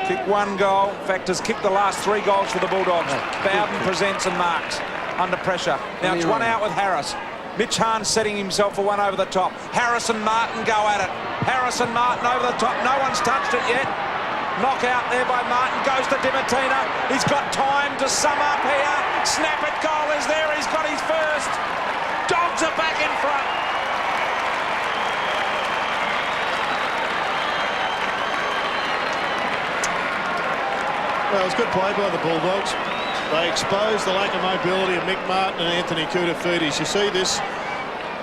S7: Kicked one goal. In fact, has kicked the last 3 goals for the Bulldogs. Bowden presents and marks under pressure. Now it's one out with Harris. Mitch Hahn setting himself for one over the top. Harris and Martin go at it. Harris and Martin over the top. No one's touched it yet. Knock out there by Martin. Goes to Dimatina. He's got time to sum up here. Snap it goal is there. He's got his first. Dogs are back in front.
S4: Well, it was good play by the Bulldogs. They exposed the lack of mobility of Mick Martin and Anthony Koutafidis. You see this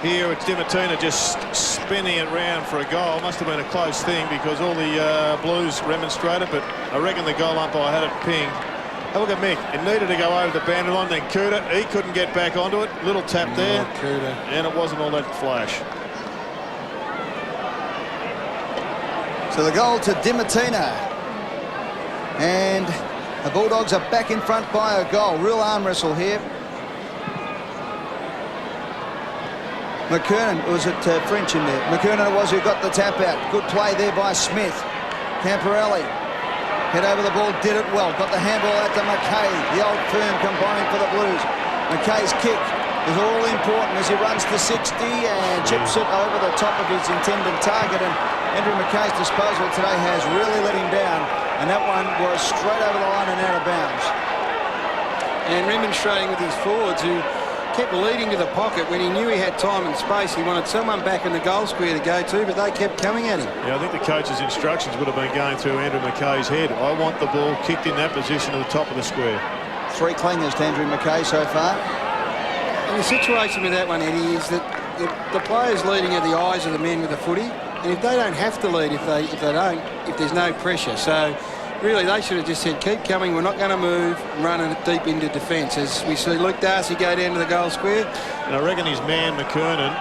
S4: here, it's Dimatina just spinning it round for a goal. Must have been a close thing because all the Blues remonstrated, but I reckon the goal umpire had it pinged. Have a look at Mick. It needed to go over the boundary line, then Kouta, he couldn't get back onto it. Little tap there, and it wasn't all that flash.
S8: So the goal to Dimatina. And the Bulldogs are back in front by a goal. Real arm wrestle here. McKernan, was it French in there? McKernan it was who got the tap out. Good play there by Smith. Camporelli head over the ball, did it well. Got the handball out to McKay. The old firm combining for the Blues. McKay's kick is all important as he runs to 60 and chips it over the top of his intended target. And Andrew McKay's disposal today has really let him down. And that one was straight over the line and out of bounds.
S3: And remonstrating with his forwards who kept leading to the pocket when he knew he had time and space. He wanted someone back in the goal square to go to, but they kept coming at him.
S4: Yeah, I think the coach's instructions would have been going through Andrew McKay's head. I want the ball kicked in that position at the top of the square.
S8: 3 clingers to Andrew McKay so far.
S3: And the situation with that one, Eddie, is that the players leading are the eyes of the men with the footy. And if they don't have to lead, if there's no pressure. So really they should have just said, keep coming, we're not going to move, running deep into defence. As we see Luke Darcy go down to the goal square.
S4: And I reckon his man McKernan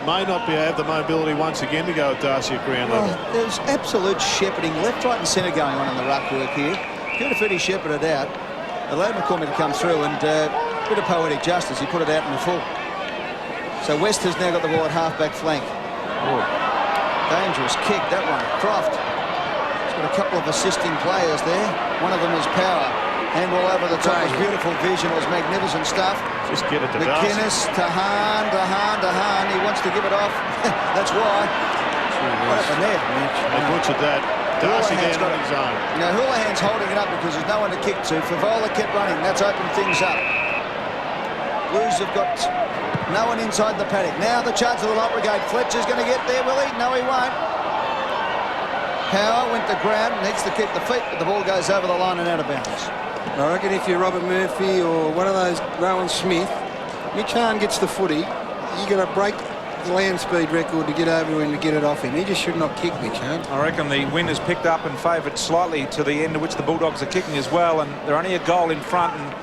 S4: may not have the mobility once again to go with Darcy at ground level.
S8: There's absolute shepherding left, right and centre going on in the ruck work here. Koutafidis shepherded out, allowed McCormick to come through, and a bit of poetic justice, he put it out in the full. So West has now got the ball at half-back flank. Dangerous kick, that one. Croft. He's got a couple of assisting players there. One of them is Power. Handball over the top was beautiful vision. It was magnificent stuff.
S4: Just get it to
S8: McInnes, to Hahn, to Hahn, to Hahn. He wants to give it off. That's why. What happened there?
S4: They butchered that. Darcy down on his own.
S8: Now Houlihan's holding it up because there's no one to kick to. Favola kept running. That's opened things up. Blues have got no one inside the paddock. Now the charge of the Light Brigade. Fletcher's going to get there, will he? No, he won't. Power went to ground, needs to keep the feet, but the ball goes over the line and out of bounds.
S3: I reckon if you're Robert Murphy or one of those Rowan Smith, Mitch Hahn gets the footy, you're going to break the land speed record to get over to him to get it off him. He just should not kick Mitch Hahn.
S7: I reckon the wind has picked up and favoured slightly to the end of which the Bulldogs are kicking as well, and they're only a goal in front. And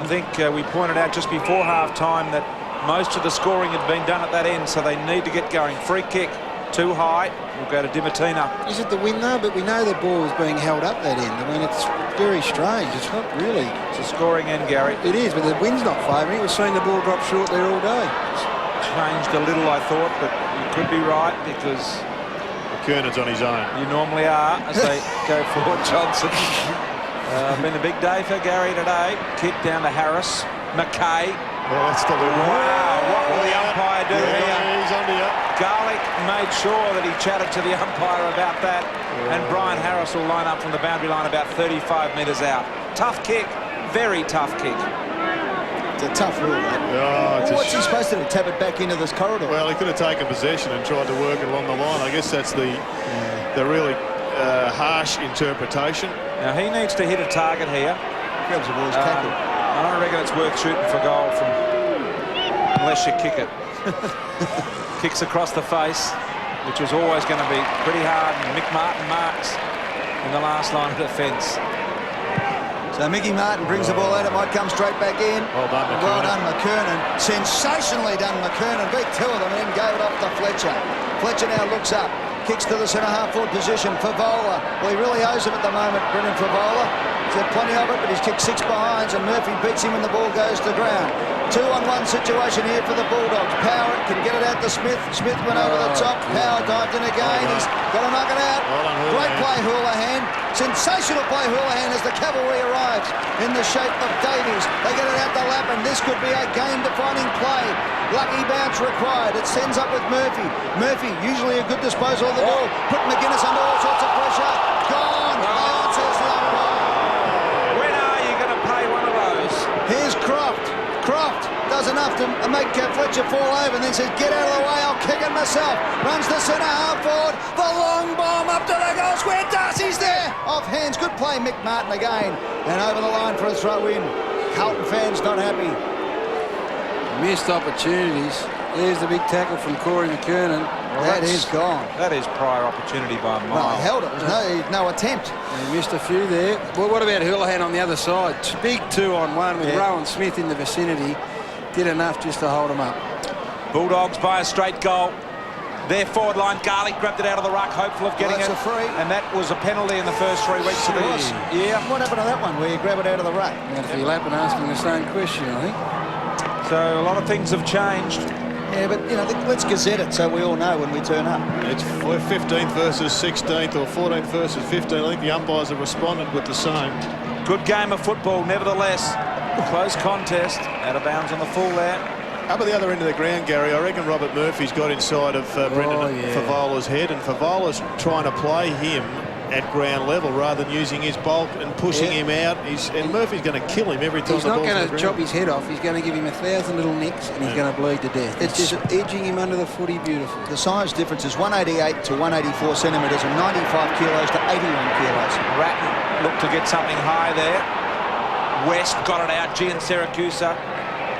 S7: I think we pointed out just before half-time that most of the scoring had been done at that end, so they need to get going. Free kick, too high, will go to Dimatina.
S3: Is it the wind though? But we know the ball is being held up that end. I mean, it's very strange. It's not really.
S7: It's a scoring end, Gary.
S3: It is, but the wind's not favouring. We've seen the ball drop short there all day.
S7: It's changed a little, I thought, but you could be right because
S4: McKernan's on his own.
S7: You normally are as they go forward. Johnson. Been a big day for Gary today. Kick down to Harris. McKay.
S4: Well, that's the
S7: wow, what will the umpire do here?
S4: He's under you.
S7: Garlick made sure that he chatted to the umpire about that. And Brian Harris will line up from the boundary line about 35 metres out. Tough kick, very tough kick.
S8: It's a tough rule, that.
S4: Oh,
S8: what's he supposed to do? Tap it back into this corridor?
S4: Well, he could have taken possession and tried to work it along the line. I guess that's the really harsh interpretation.
S7: Now, he needs to hit a target here.
S8: Grabs the ball's tackle.
S7: I don't reckon it's worth shooting for goal from unless you kick it. Kicks across the face, which was always going to be pretty hard. And Mick Martin marks in the last line of defence.
S8: So Mickey Martin brings the ball out. It might come straight back in.
S4: Well done, McKernan.
S8: Well done, McKernan. Sensationally done, McKernan. Beat 2 of them and then gave it off to Fletcher. Fletcher now looks up. Kicks to the centre half forward position. Favola. Well, he really owes him at the moment, Brendan Favola. had plenty of it, but he's kicked 6 behinds, and Murphy beats him when the ball goes to ground. 2-on-1 situation here for the Bulldogs. Power can get it out to Smith. Smith went over the top. Power dived in again. He's got to knock it out. Great play, Houlihan. Sensational play, Houlihan, as the cavalry arrives in the shape of Davies. They get it out the lap, and this could be a game-defining play. Lucky bounce required. It sends up with Murphy. Murphy, usually a good disposal of the ball. Put McGuinness under all sorts of pressure. Gone. Says the umpire.
S7: When are you going to pay one of those?
S8: Here's Croft. Croft does enough to make Fletcher fall over, and then says, get out of the way, I'll kick it myself. Runs the centre half forward. The long bomb up to the goal square. Darcy's there. Off hands. Good play, Mick Martin again. And over the line for a throw in. Carlton fans not happy.
S3: Missed opportunities. There's the big tackle from Corey McKernan.
S8: Well, that is gone.
S7: That is prior opportunity by a mile.
S8: Well, held it. Was no attempt.
S3: He missed a few there. Well, what about Houlihan on the other side? Big 2-on-1 with Rowan Smith in the vicinity. Did enough just to hold him up.
S7: Bulldogs by a straight goal. Their forward line, Garlick grabbed it out of the ruck, hopeful of getting it.
S8: A free.
S7: And that was a penalty in the first 3 weeks of the year. Yeah.
S8: What happened to that one where you grab it out of the ruck?
S3: And if you lap and asking the same question, I think.
S7: So a lot of things have changed.
S8: Yeah, but, you know, let's gazette it so we all know when we turn up.
S4: It's 15th versus 16th or 14th versus 15th. I think the umpires have responded with the same.
S7: Good game of football, nevertheless. Close contest. Out of bounds on the full there.
S4: Up at the other end of the ground, Gary, I reckon Robert Murphy's got inside of Brendan Favola's head, and Favola's trying to play him at ground level rather than using his bulk and pushing him out. And Murphy's going to kill him every time.
S3: He's not going to chop his head off. He's going to give him 1,000 little nicks, and he's going to bleed to death. It's just edging him under the footy beautiful.
S8: The size difference is 188 to 184 centimetres and 95 kilos to 81 kilos.
S7: Ratton looked to get something high there. West got it out. Gian Siracusa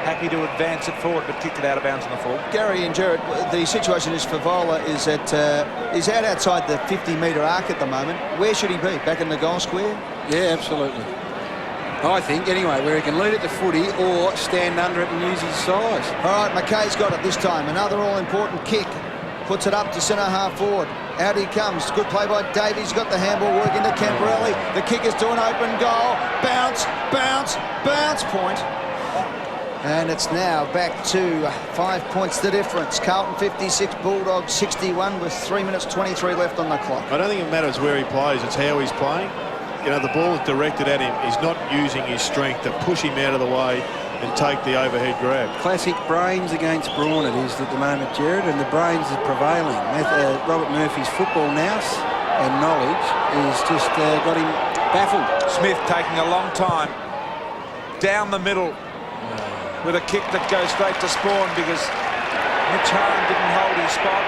S7: happy to advance it forward, but kicked it out of bounds on the full.
S8: Gary and Jared, the situation is Favola is he's out outside the 50-metre arc at the moment. Where should he be? Back in the goal square?
S3: Yeah, absolutely. I think, anyway, where he can lead it to footy or stand under it and use his size.
S8: All right, McKay's got it this time. Another all-important kick. Puts it up to centre half forward. Out he comes. Good play by Davies. Got the handball work into Camperelli. The kick is to an open goal. Bounce, bounce, bounce point. And it's now back to 5 points the difference. Carlton 56, Bulldogs 61 with 3 minutes 23 left on the clock.
S4: I don't think it matters where he plays, it's how he's playing. You know, the ball is directed at him. He's not using his strength to push him out of the way and take the overhead grab.
S3: Classic brains against brawn it is at the moment, Jared, and the brains are prevailing. Robert Murphy's football nous and knowledge is just got him baffled.
S7: Smith taking a long time down the middle with a kick that goes straight to Spawn because Mitch Hahn didn't hold his spot.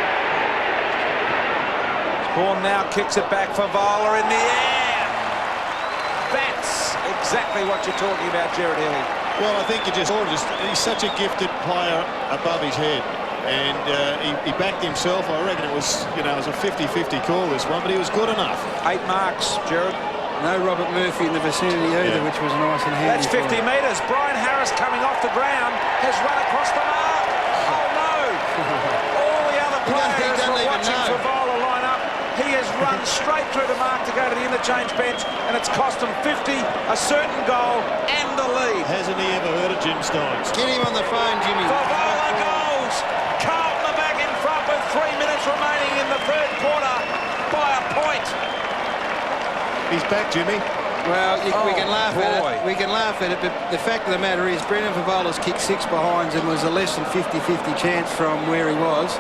S7: Spawn now kicks it back for Vola in the air. That's exactly what you're talking about, Jared Healy.
S4: Well, I think he's such a gifted player above his head. And he backed himself. I reckon it was, it was a 50-50 call, this one, but he was good enough.
S7: 8 marks, Jared.
S3: No Robert Murphy in the vicinity either, which was nice and handy.
S7: That's 50 metres. Brian Harris coming off the ground has run across the mark. Oh, no. All the other players were watching Favola line up. He has run straight through the mark to go to the interchange bench, and it's cost him 50, a certain goal, and the lead.
S4: Hasn't he ever heard of Jim Steins?
S3: Get him on the phone, Jimmy.
S7: Favola goes. Carlton are back in front with 3 minutes remaining in the third quarter by a point.
S4: He's back, Jimmy.
S3: Well, we can laugh at it. We can laugh at it, but the fact of the matter is Brendan Favola's kicked 6 behinds and was a less than 50-50 chance from where he was.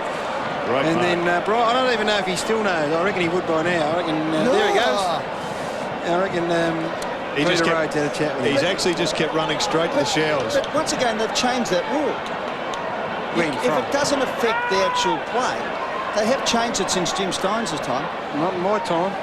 S4: Right,
S3: and then Brian, I don't even know if he still knows. I reckon he would by now. I reckon there he goes. I reckon
S4: he just
S3: had a chat with him.
S4: He's actually just kept running straight to the showers.
S8: But once again, they've changed that rule. If it doesn't affect the actual play, they have changed it since Jim Steins' time.
S3: Not in my time.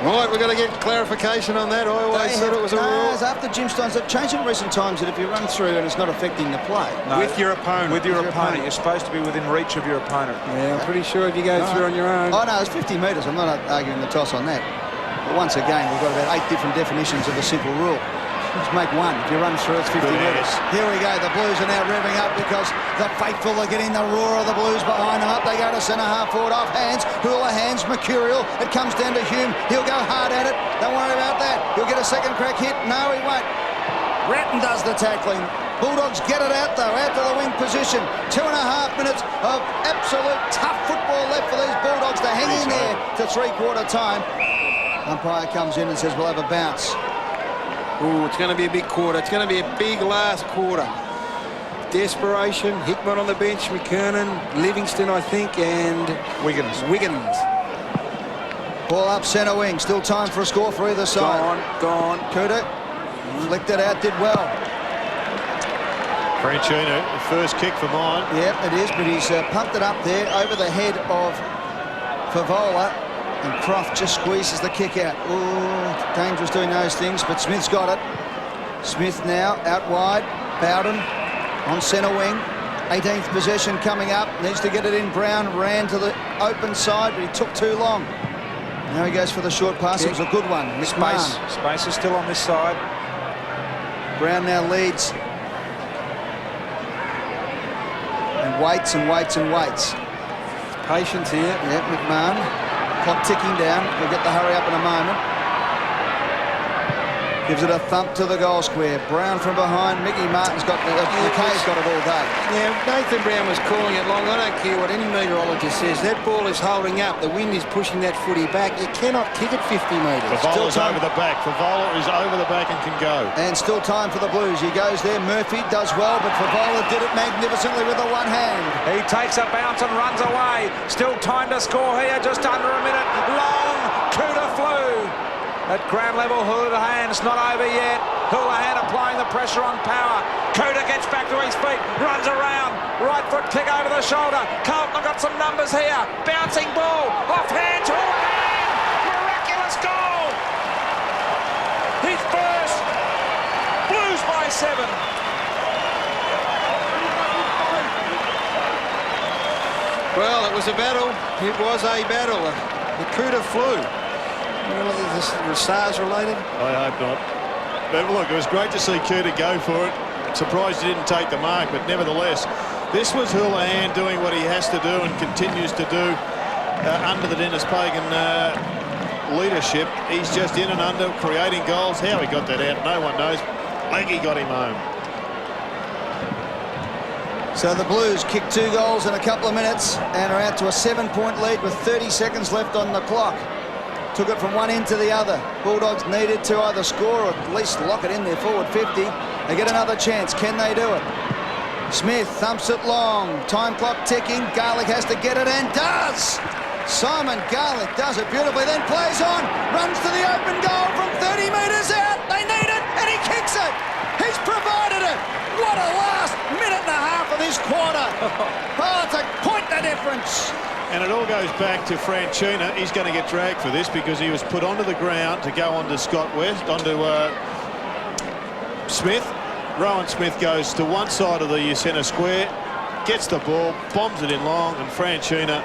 S3: Right, we've got to get clarification on that. I always thought it was a rule.
S8: After Jim Steins, they've changed it in recent times that if you run through and it's not affecting the play.
S3: No, with your opponent.
S7: With your opponent. You're supposed to be within reach of your opponent.
S3: Yeah, I'm pretty sure if you go through on your own.
S8: Oh, no, it's 50 metres. I'm not arguing the toss on that. But once again, we've got about 8 different definitions of a simple rule. Just make one. If you run through, it's 50 metres. Here we go. The Blues are now revving up because the faithful are getting the roar of the Blues behind them. Up they go to centre half forward, off hands. Hula hands, Mercurial. It comes down to Hume. He'll go hard at it. Don't worry about that. He'll get a second crack hit. No, he won't. Ratton does the tackling. Bulldogs get it out, though, out to the wing position. 2.5 minutes of absolute tough football left for these Bulldogs to hang in there to three-quarter time. Umpire comes in and says we'll have a bounce.
S3: Oh, it's going to be a big quarter. It's going to be a big last quarter. Desperation. Hickman on the bench, McKernan, Livingston, I think, and Wiggins.
S8: Ball up centre wing. Still time for a score for either side.
S3: Gone.
S8: Kuda flicked it out, did well.
S4: Franchino, the first kick for mine.
S8: Yep, it is, but he's pumped it up there over the head of Favola. And Croft just squeezes the kick out. Oh, dangerous doing those things, but Smith's got it. Smith now out wide. Bowden on centre wing. 18th possession coming up. Needs to get it in. Brown ran to the open side, but he took too long. Now he goes for the short pass. It was a good one.
S7: Space is still on this side.
S8: Brown now leads. And waits and waits and waits.
S3: Patience here.
S8: Yep, McMahon. Clock ticking down. We'll get the hurry up in a moment. Gives it a thump to the goal square. Brown from behind. Mickey Martin's got McKay's got it all day.
S3: Yeah, Nathan Brown was calling it long. I don't care what any meteorologist says. That ball is holding up. The wind is pushing that footy back. You cannot kick it 50 metres.
S4: Favola's over the back. Favola is over the back and can go.
S8: And still time for the Blues. He goes there. Murphy does well, but Favola did it magnificently with the one hand.
S7: He takes a bounce and runs away. Still time to score here. Just under a minute. Long. Kuda flew. At ground level, Houlihan's not over yet. Houlihan applying the pressure on Power. Kuda gets back to his feet, runs around. Right foot kick over the shoulder. Carlton have got some numbers here. Bouncing ball, off hands, Houlihan! Miraculous goal! His first. Blues by 7.
S3: Well, it was a battle. It was a battle. The Kuda flew. Is this SARS related?
S4: I hope not. But look, it was great to see Kuda go for it. Surprised he didn't take the mark, but nevertheless, this was Houlihan doing what he has to do and continues to do under the Dennis Pagan leadership. He's just in and under, creating goals. How he got that out, no one knows. Leggy got him home.
S8: So the Blues kick 2 goals in a couple of minutes and are out to a 7-point lead with 30 seconds left on the clock. Took it from one end to the other. Bulldogs needed to either score or at least lock it in their forward 50. They get another chance. Can they do it? Smith thumps it long. Time clock ticking. Garlick has to get it and does. Simon Garlick does it beautifully, then plays on. Runs to the open goal from 30 metres out. They need it and he kicks it. He's provided it. What a last minute and a half of this quarter. Oh, it's a point the difference.
S4: And it all goes back to Franchina. He's going to get dragged for this because he was put onto the ground to go onto Scott West, onto Smith. Rowan Smith goes to one side of the centre square, gets the ball, bombs it in long, and Franchina,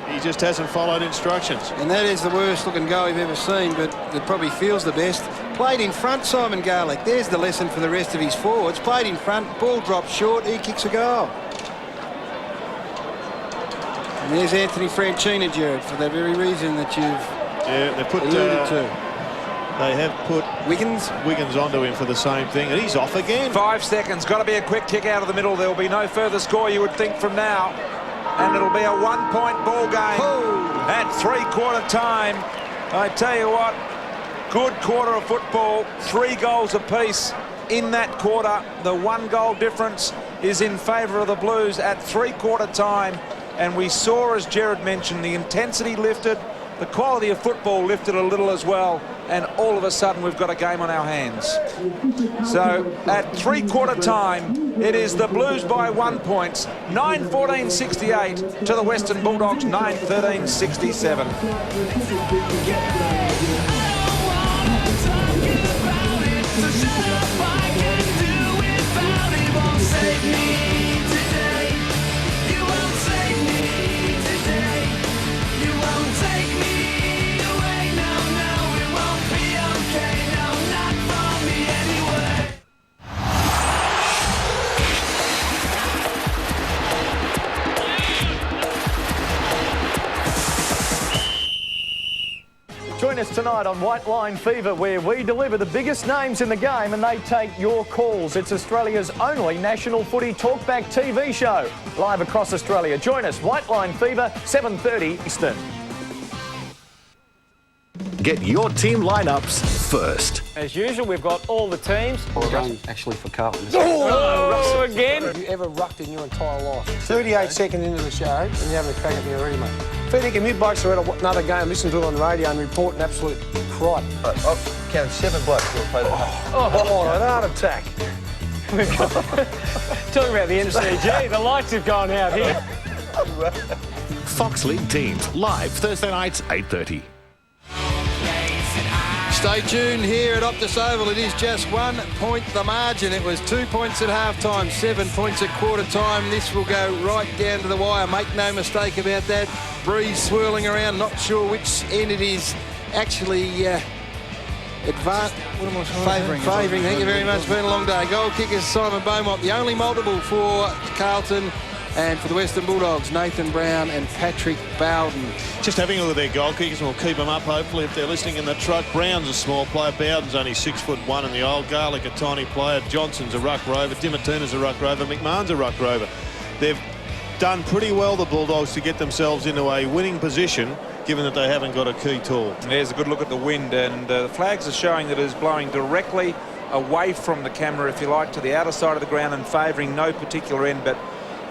S4: he just hasn't followed instructions.
S3: And that is the worst looking goal you've ever seen, but it probably feels the best. Played in front, Simon Garlick. There's the lesson for the rest of his forwards. Played in front, ball drops short, he kicks a goal. And there's Anthony Franchina, Jared, for that very reason that you've
S4: they put
S3: alluded to.
S4: They have put Wiggins onto him for the same thing, and he's off again.
S7: 5 seconds. Got to be a quick kick out of the middle. There will be no further score, you would think, from now. And it'll be a 1-point ball game at three-quarter time. I tell you what, good quarter of football. 3 goals apiece in that quarter. The 1-goal difference is in favour of the Blues at three-quarter time. And we saw, as Jared mentioned, the intensity lifted, the quality of football lifted a little as well, and all of a sudden we've got a game on our hands. So at three-quarter time, it is the Blues by 1 point, 9-14-68 to the Western Bulldogs, 9-13-67.
S5: Join us tonight on White Line Fever, where we deliver the biggest names in the game and they take your calls. It's Australia's only national footy talkback TV show, live across Australia. Join us, White Line Fever, 7:30 Eastern.
S14: Get your team lineups first.
S16: As usual, we've got all the teams.
S13: I'm going actually for Carlton.
S16: Oh, again.
S3: Have you ever rucked in your entire life? 38 seconds into the show and you haven't cracked at me already, mate. Fair dinkum, you blokes are at another game, listen to it on the radio and report an absolute crap.
S10: I've counted 7 blokes who will play that.
S3: Oh, an heart attack.
S16: Talking about the MCG, the lights have gone out here.
S14: Fox League teams, live Thursday nights, 8:30.
S19: Stay tuned here at Optus Oval. It is just 1 point the margin. It was 2 points at half-time, 7 points at quarter-time. This will go right down to the wire. Make no mistake about that. Breeze swirling around. Not sure which end it is actually favouring. Thank you very much. It's been a long day. Goal kicker Simon Beaumont. The only multiple for Carlton. And for the Western Bulldogs, Nathan Brown and Patrick Bowden.
S4: Just having a look at their goal kickers, and we'll keep them up, hopefully, if they're listening in the truck. Brown's a small player. Bowden's only 6'1" in the old. Garlick, a tiny player. Johnson's a ruck rover. Dimatuna's a ruck rover. McMahon's a ruck rover. They've done pretty well, the Bulldogs, to get themselves into a winning position, given that they haven't got a key tool.
S7: There's a good look at the wind, and the flags are showing that it is blowing directly away from the camera, if you like, to the outer side of the ground and favouring no particular end. But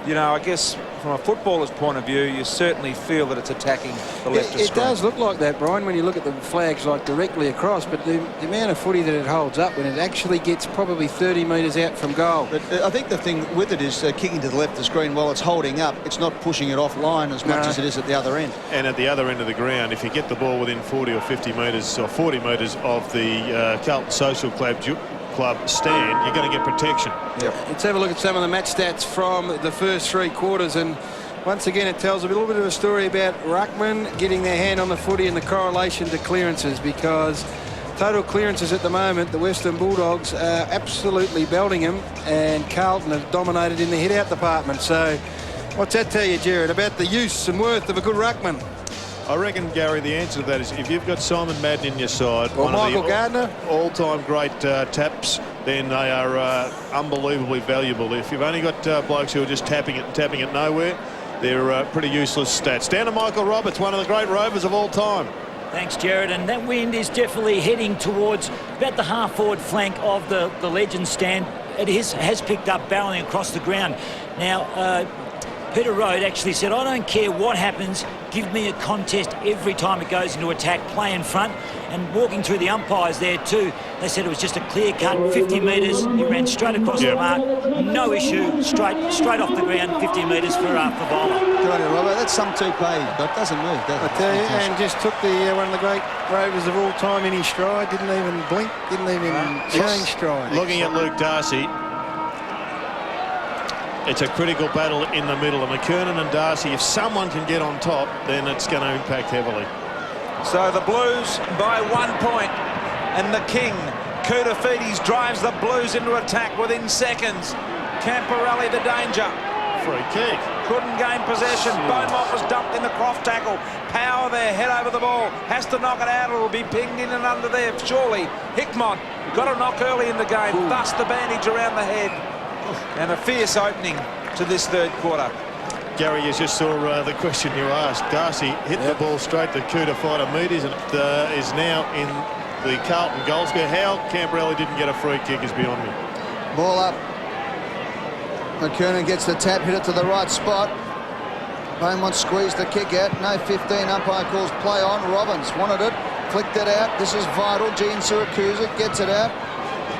S7: you know, I guess from a footballer's point of view, you certainly feel that it's attacking the left of screen.
S19: It does look like that, Brian, when you look at the flags like directly across, but the amount of footy that it holds up when it actually gets probably 30 metres out from goal.
S8: But I think the thing with it is kicking to the left of the screen while it's holding up. It's not pushing it offline as much as it is at the other end.
S4: And at the other end of the ground, if you get the ball within 40 or 50 metres or 40 metres of the Carlton Social Club stand, you're going to get protection.
S19: Yep. Let's have a look at some of the match stats from the first 3 quarters, and once again it tells a little bit of a story about ruckman getting their hand on the footy and the correlation to clearances, because total clearances at the moment, the Western Bulldogs are absolutely belting them, and Carlton have dominated in the hit-out department. So what's that tell you, Jared, about the use and worth of a good ruckman?
S4: I reckon, Gary, the answer to that is if you've got Simon Madden in your side,
S19: or
S4: one
S19: Michael
S4: of the
S19: Gardner,
S4: all-time great taps, then they are unbelievably valuable. If you've only got blokes who are just tapping it nowhere, they're pretty useless stats. Down to Michael Roberts, one of the great rovers of all time.
S9: Thanks, Jared. And that wind is definitely heading towards about the half-forward flank of the Legends stand. It has picked up, barreling across the ground. Now, Peter Rode actually said, I don't care what happens, give me a contest every time it goes into attack, play in front. And walking through the umpires there too, they said it was just a clear cut, 50 metres, he ran straight across the mark, no issue, straight off the ground, 50 metres for bowler.
S8: Good on you, Robert. That's some toupee, but it doesn't move, does it?
S19: I tell you, and just took the one of the great rovers of all time in his stride, didn't even blink, didn't even change stride.
S4: Looking at Luke Darcy, it's a critical battle in the middle. And McKernan and Darcy, if someone can get on top, then it's going to impact heavily.
S7: So the Blues by 1 point, and the King, Koutafidis, drives the Blues into attack within seconds. Camporelli the danger.
S4: Free kick.
S7: Couldn't gain possession. Beaumont was dumped in the Croft tackle. Power there, head over the ball. Has to knock it out, or it will be pinged in and under there. Surely, Hickmott got a knock early in the game. Thus the bandage around the head. And a fierce opening to this third quarter.
S4: Gary, you just saw the question you asked. Darcy hit the ball straight to Koutafidis meters, and it is now in the Carlton goal square. How Camporelli didn't get a free kick is beyond me.
S8: Ball up. McKernan gets the tap, hit it to the right spot. Beaumont squeezed the kick out. No 15. Umpire calls play on. Robbins wanted it, flicked it out. This is vital. Gene Siracusa gets it out.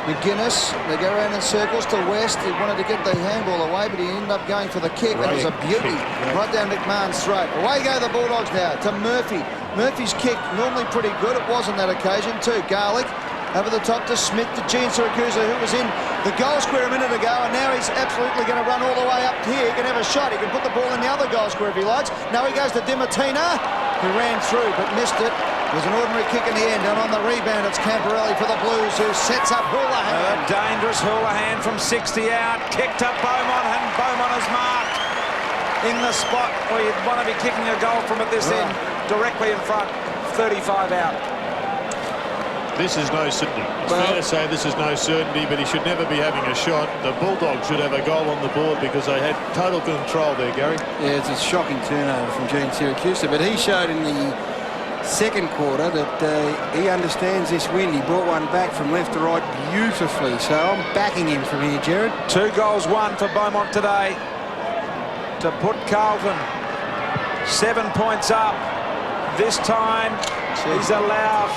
S8: McGuinness, they go around in circles to West. He wanted to get the handball away, but he ended up going for the kick. That was a beauty. Right down McMahon's throat. Away go the Bulldogs now to Murphy. Murphy's kick, normally pretty good. It was on that occasion too. Garlick over the top to Smith, to Gene Siracusa, who was in the goal square a minute ago, and now he's absolutely going to run all the way up here. He can have a shot. He can put the ball in the other goal square if he likes. Now he goes to Dimatina, who ran through but missed it. It was an ordinary kick in the end, and on the rebound it's Camporelli for the Blues, who sets up Houlihan.
S7: A dangerous Houlihan from 60 out, kicked up Beaumont, and Beaumont is marked in the spot where you'd want to be kicking a goal from at this end, directly in front, 35 out.
S4: This is no certainty. It's fair to say this is no certainty, but he should never be having a shot. The Bulldogs should have a goal on the board because they had total control there, Gary.
S19: Yeah, it's a shocking turnover from Gene Siracusa, but he showed in the second quarter that he understands this wind. He brought one back from left to right beautifully, so I'm backing him from here, Jared.
S7: 2 goals won for Beaumont today to put Carlton 7 points up. This time he's allowed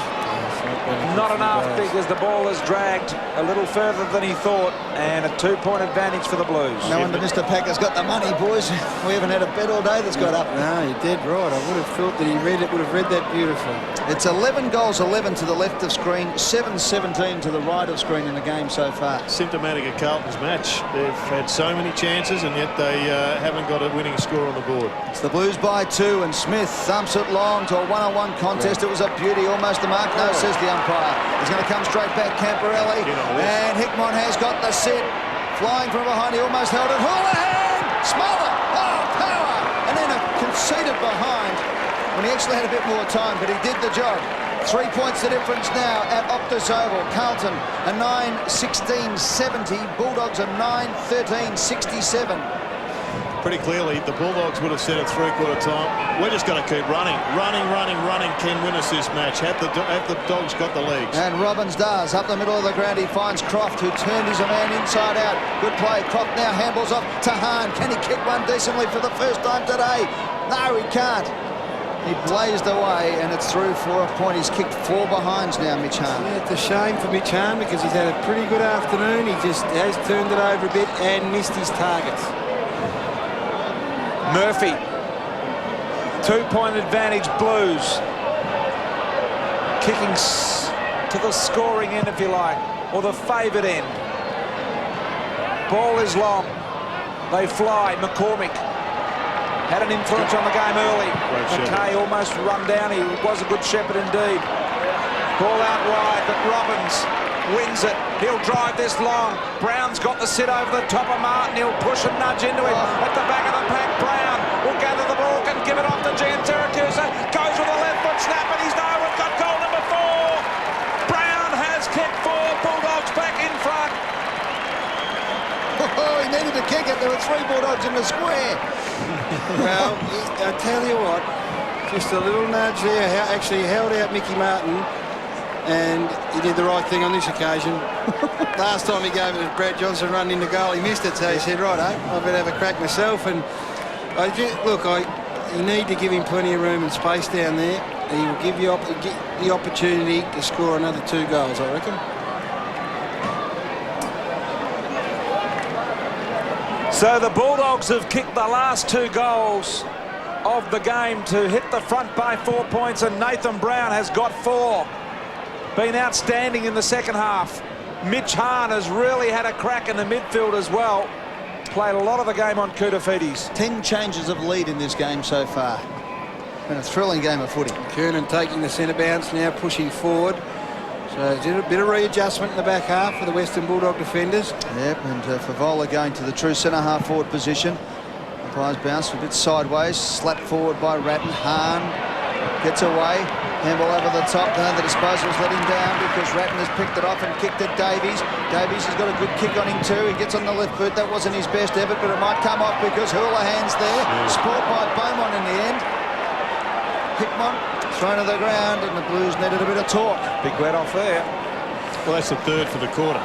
S7: not enough because the ball is dragged a little further than he thought, and a 2-point advantage for the Blues.
S8: No wonder Mr. Packer's got the money, boys. We haven't had a bet all day that's got up.
S19: No, you're dead right. I would have thought that he would have read that beautifully.
S8: It's 11 goals, 11 to the left of screen, 7-17 to the right of screen in the game so far.
S4: Symptomatic of Carlton's match. They've had so many chances, and yet they haven't got a winning score on the board.
S8: It's the Blues by 2, and Smith thumps it long to a one-on-one contest. It was a beauty, almost a mark. No, says the umpire. He's going to come straight back, Camporelli. And Hickmon has got the set. Flying from behind, he almost held it. Houlihan! Smother! Oh, power! And then conceded behind when he actually had a bit more time, but he did the job. 3 points the difference now at Optus Oval. Carlton a 9-16-70. Bulldogs a 9-13-67.
S4: Pretty clearly, the Bulldogs would have said at three-quarter time, we're just going to keep running. Running can win us this match. Have the Dogs got the legs?
S8: And Robbins does. Up the middle of the ground, he finds Croft, who turned his man inside out. Good play. Croft now handballs off to Hahn. Can he kick one decently for the first time today? No, he can't. He blazed away, and it's through for a point. He's kicked 4 behinds now, Mitch Hahn.
S19: Yeah, it's a shame for Mitch Hahn because he's had a pretty good afternoon. He just has turned it over a bit and missed his targets.
S7: Murphy, 2-point advantage Blues. Kicking to the scoring end, if you like, or the favoured end. Ball is long. They fly. McCormick had an influence on the game early. McKay almost run down. He was a good shepherd indeed. Ball out wide, but Robbins wins it. He'll drive this long. Brown's got the sit over the top of Martin. He'll push and nudge into him. At the back of the pack, Brown will gather the ball and give it off to Jan Siracusa. Goes with a left foot snap, and he's now got goal number 4. Brown has kicked 4. Bulldogs back in front.
S8: Oh, he needed to kick it. There were 3 Bulldogs in the square.
S19: Well, I tell you what, just a little nudge there. Actually held out Mickey Martin. And he did the right thing on this occasion. Last time he gave it to Brad Johnson running into goal, he missed it, so he said, right, I better have a crack myself. And you need to give him plenty of room and space down there. He will give you the opportunity to score another 2 goals, I reckon.
S7: So the Bulldogs have kicked the last 2 goals of the game to hit the front by 4 points, and Nathan Brown has got 4. Been outstanding in the second half. Mitch Hahn has really had a crack in the midfield as well. Played a lot of the game on Koutafidis.
S8: 10 changes of lead in this game so far. Been a thrilling game of footy.
S19: Kernan taking the centre bounce now, pushing forward. So did a bit of readjustment in the back half for the Western Bulldog defenders.
S8: Yep, and Favola going to the true centre half forward position. Umpire's bounce a bit sideways, slapped forward by Ratton. Hahn gets away. Handball over the top. No, the disposal's let him down because Ratton has picked it off and kicked at Davies. Davies has got a good kick on him too. He gets on the left boot. That wasn't his best effort, but it might come off because Houlihan's there. Sport by Beaumont in the end. Hickmon thrown to the ground, and the Blues needed a bit of torque.
S7: Big let off there.
S4: Well, that's the 3rd for the quarter.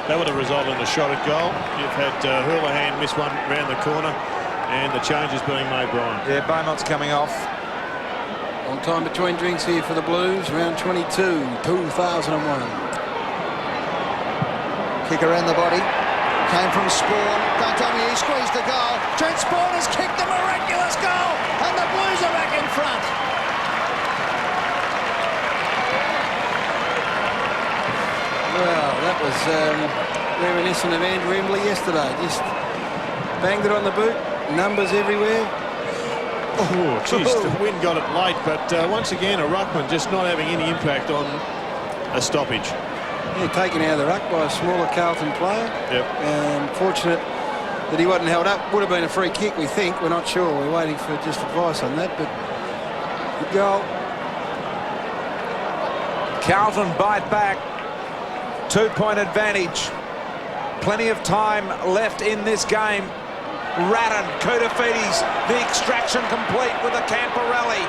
S4: That would have resulted in a shot at goal. You've had Houlihan miss one round the corner, and the change is being made, Brian.
S7: Yeah, Beaumont's coming off.
S19: Long time between drinks here for the Blues. Round 22, 2001.
S8: Kick around the body. Came from Spawn. Don't tell me he squeezed the goal. Trent Spawn has kicked the miraculous goal, and the Blues are back in front.
S19: Well, that was reminiscent of Andrew Embley yesterday. Just banged it on the boot. Numbers everywhere.
S4: Oh, geez, the wind got it late, but once again, a ruckman just not having any impact on a stoppage.
S19: Yeah, taken out of the ruck by a smaller Carlton player.
S4: Yep.
S19: And fortunate that he wasn't held up. Would have been a free kick, we think. We're not sure. We're waiting for just advice on that, but good goal.
S7: Carlton bite back. 2-point advantage. Plenty of time left in this game. Ratton, Koutafidis, the extraction complete with a Camporelli.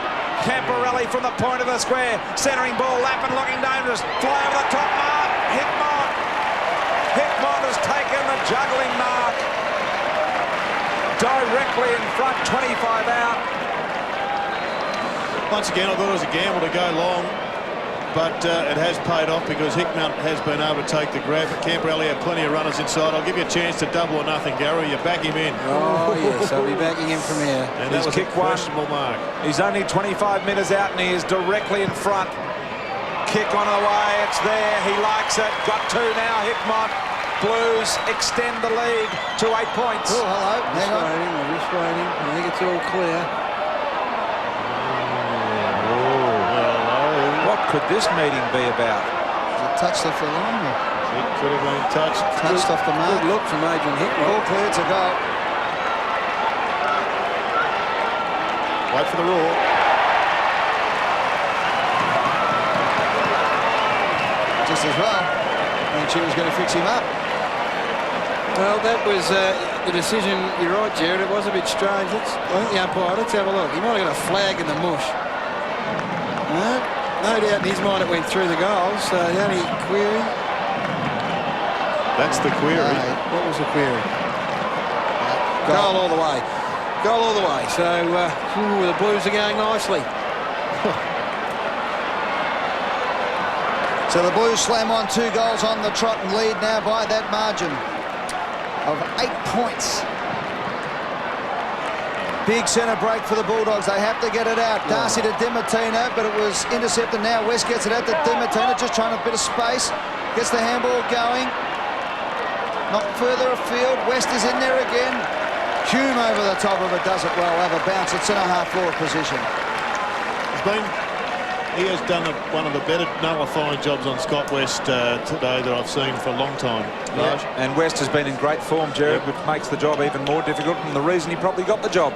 S7: Camporelli from the point of the square. Centering ball, Lappin looking dangerous. Fly over the top mark. Hickmott. Hickmott has taken the juggling mark. Directly in front, 25 out.
S4: Once again, I thought it was a gamble to go long, but it has paid off because Hickmott has been able to take the grab. But Camporelli had plenty of runners inside. I'll give you a chance to double or nothing, Gary. You back him in.
S19: Oh, yes, I'll be backing him from here.
S4: And that was a questionable mark.
S7: He's only 25 metres out and he is directly in front. Kick on the way, it's there, he likes it. Got two now, Hickmott. Blues extend the lead to 8 points.
S19: Oh, hello. Hang on. We're just waiting. I think it's all clear.
S7: What could this meeting be about?
S8: Is it touched off the line?
S4: It could have been touched.
S8: Touched off the mark.
S19: Good look from Adrian Hickmott.
S8: All clear to go.
S4: Wait for the roar.
S8: Just as well. I think she was going to fix him up.
S19: Well, that was the decision. You're right, Jared. It was a bit strange. I think the umpire, let's have a look. He might have got a flag in the mush. No doubt in his mind it went through the goals. So the only query.
S4: That's the query.
S19: What was the query? Goal all the way. Goal all the way. So the Blues are going nicely.
S8: So the Blues slam on 2 goals on the trot and lead now by that margin of 8 points. Big centre break for the Bulldogs. They have to get it out. Darcy to Dimartina, but it was intercepted now. West gets it out to Dimartina, just trying a bit of space. Gets the handball going. Not further afield. West is in there again. Hume over the top of it, does it well. Have a bounce at centre-half forward position.
S4: He has done one of the better nullifying jobs on Scott West today that I've seen for a long time.
S7: Yeah. And West has been in great form, Jared, which makes the job even more difficult, and the reason he probably got the job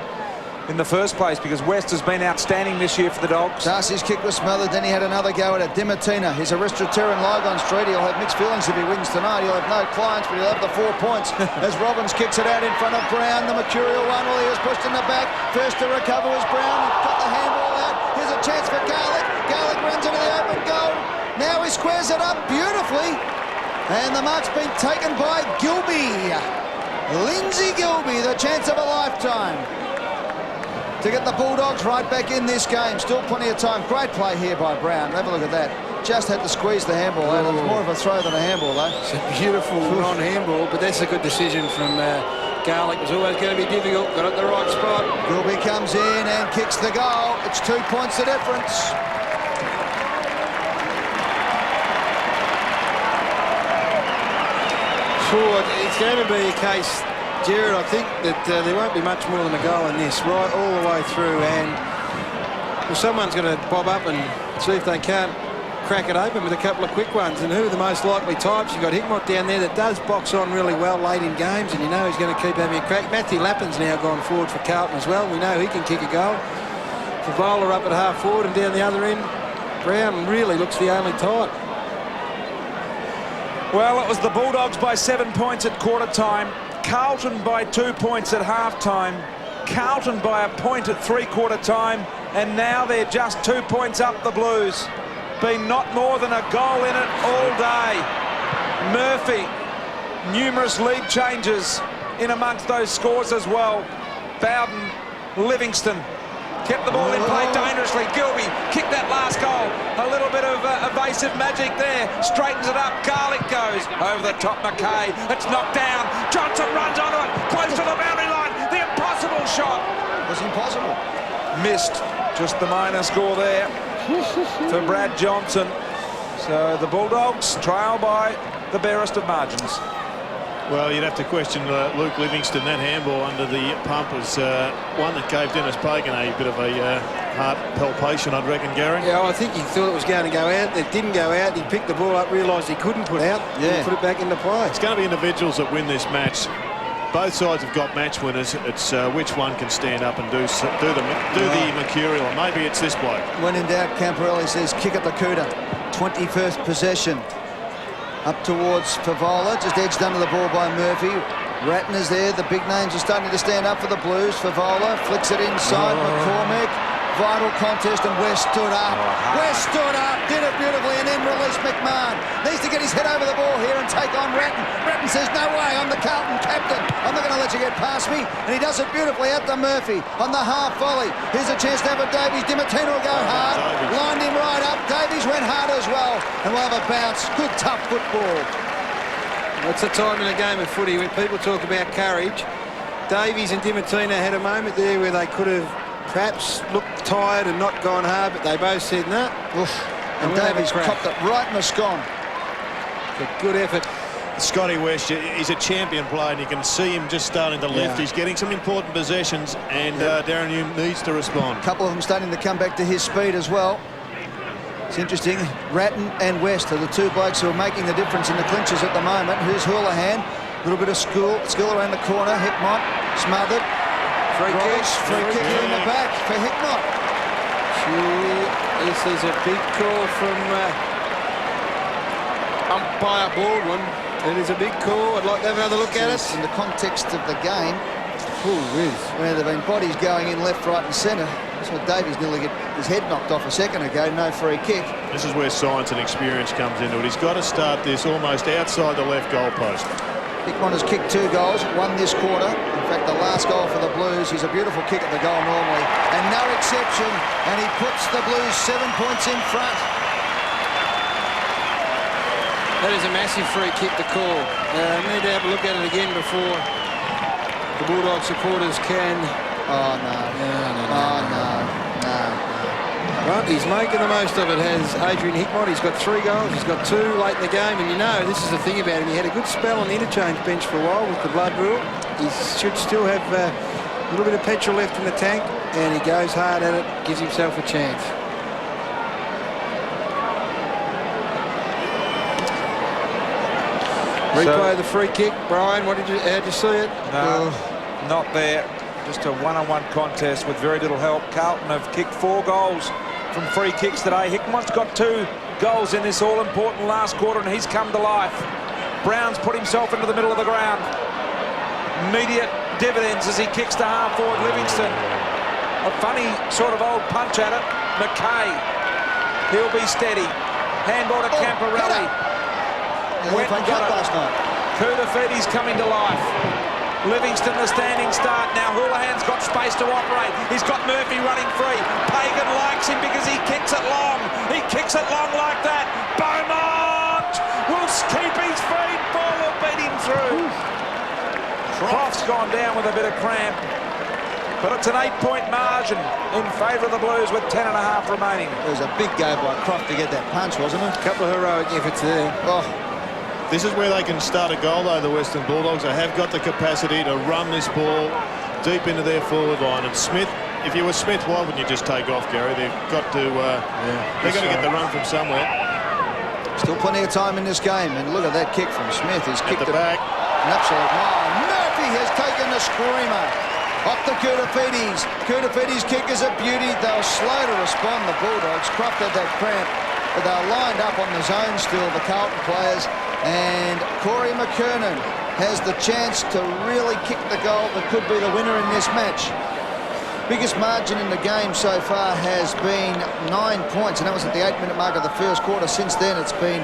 S7: in the first place, because West has been outstanding this year for the Dogs.
S8: Darcy's kick was smothered, then he had another go at it. Dimartina, his Aristoteran Lygon Street. He'll have mixed feelings if he wins tonight. He'll have no clients, but he'll have the 4 points. As Robbins kicks it out in front of Brown, the mercurial one. Well, he was pushed in the back. First to recover was Brown. He got the handball out. Here's a chance for Garlick. Garlick runs into the open goal. Now he squares it up beautifully. And the mark's been taken by Gilby. Lindsay Gilby, the chance of a lifetime to get the Bulldogs right back in this game. Still plenty of time. Great play here by Brown. Have a look at that. Just had to squeeze the handball out. It was more of a throw than a handball, though.
S19: It's a beautiful non-handball, but that's a good decision from Garlick. It was always going to be difficult. Got it the right spot.
S8: Gilby comes in and kicks the goal. It's 2 points the difference.
S19: Sure, it's going to be a case, Jared, I think that there won't be much more than a goal in this, right all the way through, and well, someone's going to bob up and see if they can't crack it open with a couple of quick ones. And who are the most likely types? You've got Hickmott down there that does box on really well late in games, and you know he's going to keep having a crack. Matthew Lappin's now gone forward for Carlton as well. We know he can kick a goal. The bowler up at half forward and down the other end, Brown really looks the only type.
S7: Well, it was the Bulldogs by 7 points at quarter time, Carlton by 2 points at half time, Carlton by a point at three-quarter time, and now they're just 2 points up the Blues. Been not more than a goal in it all day. Murphy, numerous lead changes in amongst those scores as well. Bowden, Livingston kept the ball in play dangerously. Gilby kicked that last goal. A little bit of evasive magic there. Straightens it up. Garlick goes over the top. McKay. It's knocked down. Johnson runs onto it. Close to the boundary line. The impossible shot.
S8: It was impossible.
S7: Missed. Just the minor score there for Brad Johnson. So the Bulldogs trail by the barest of margins.
S4: Well, you'd have to question Luke Livingston. That handball under the pump was one that gave Dennis Pagan a bit of a heart palpation, I'd reckon, Gary.
S19: Yeah, I think he thought it was going to go out. It didn't go out. He picked the ball up, realised he couldn't put out, and put it back into play.
S4: It's going to be individuals that win this match. Both sides have got match winners. It's which one can stand up and do the mercurial. Maybe it's this bloke.
S8: When in doubt, Camporelli says, kick at the Cooter. 21st possession. Up towards Favola, just edged under the ball by Murphy. Ratton is there, the big names are starting to stand up for the Blues. Favola flicks it inside, McCormick. Vital contest, and West stood up. West stood up, did it beautifully, and then released McMahon. Needs to get his head over the ball here and take on Ratton. Ratton says, no way, I'm the Carlton captain. I'm not going to let you get past me. And he does it beautifully out to Murphy on the half volley. Here's a chance to have a Davies. Dimartino will go hard. Lined him right up. Davies went hard as well. And we'll have a bounce. Good, tough football.
S19: It's a time in a game of footy when people talk about courage. Davies and Dimartino had a moment there where they could have perhaps looked tired and not gone hard, but they both said no.
S8: And Davies copped it right in the scone.
S19: A good effort.
S4: Scotty West, he's a champion player, and you can see him just starting to lift. He's getting some important possessions, and Darren Hume needs to respond.
S8: A couple of them starting to come back to his speed as well. It's interesting, Ratton and West are the two blokes who are making the difference in the clinches at the moment. Here's Houlihan, a little bit of skill around the corner. Hickmott smothered. Free kick in the back for Hickmott.
S19: This is a big call from umpire Baldwin. It is a big call. I'd like to have another look at it.
S8: In the context of the game, where there have been bodies going in left, right and centre. That's what Davies nearly get his head knocked off a second ago. No free kick.
S4: This is where science and experience comes into it. He's got to start this almost outside the left goal post.
S8: Hickmott has kicked 2 goals, 1 this quarter. In fact, the last goal for the Blues is a beautiful kick at the goal normally. And no exception. And he puts the Blues 7 points in front.
S19: That is a massive free kick to call. Need to have a look at it again before the Bulldog supporters can...
S8: Oh, no.
S19: But he's making the most of it, has Adrian Hickmott. He's got 3 goals. He's got 2 late in the game. And you know, this is the thing about him. He had a good spell on the interchange bench for a while with the blood rule. He should still have a little bit of petrol left in the tank. And he goes hard at it, gives himself a chance. Replay of the free kick. Brian, how'd you see it?
S7: No, not there. Just a one-on-one contest with very little help. Carlton have kicked 4 goals from free kicks today. Hickmott's got 2 goals in this all-important last quarter, and he's come to life. Brown's put himself into the middle of the ground. Immediate dividends as he kicks to half-forward Livingston. A funny sort of old punch at it. McKay, he'll be steady. Handball to Camporelli. Went and got it.
S8: Last night.
S7: Kudafiti's coming to life. Livingston the standing start. Now Houlihan's got space to operate. He's got Murphy running free. Pagan likes him because he kicks it long. He kicks it long like that. Beaumont will keep his feet. Ball will beat him through. Croft's gone down with a bit of cramp. But it's an 8-point margin in favour of the Blues with 10.5 remaining.
S8: It was a big go by Croft to get that punch, wasn't it?
S19: A couple of heroic efforts there.
S4: This is where they can start a goal, though, the Western Bulldogs. They have got the capacity to run this ball deep into their forward line. And Smith, if you were Smith, why wouldn't you just take off, Gary? They've got to, they've got to get the run from somewhere.
S8: Still plenty of time in this game. And look at that kick from Smith. He's kicked
S4: the back.
S8: An absolute mile. Murphy has taken the screamer. Off the Kudafiti's. Kudafiti's kick is a beauty. They were slow to respond, the Bulldogs. Croft had that cramp. But they were lined up on the zone still, the Carlton players. And Corey McKernan has the chance to really kick the goal that could be the winner in this match. Biggest margin in the game so far has been 9 points, and that was at the 8-minute mark of the first quarter. Since then, it's been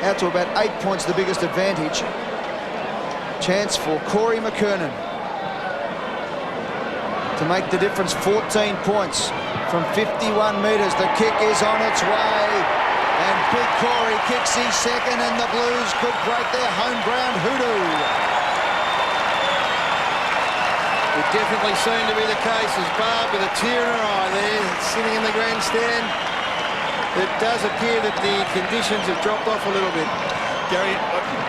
S8: out to about 8 points, the biggest advantage. Chance for Corey McKernan to make the difference. 14 points from 51 metres. The kick is on its way. And Big Corey kicks his second, and the Blues could break their home ground hoodoo.
S19: It definitely seemed to be the case as Barb, with a tear in her eye there, sitting in the grandstand. It does appear that the conditions have dropped off a little bit.
S4: Gary,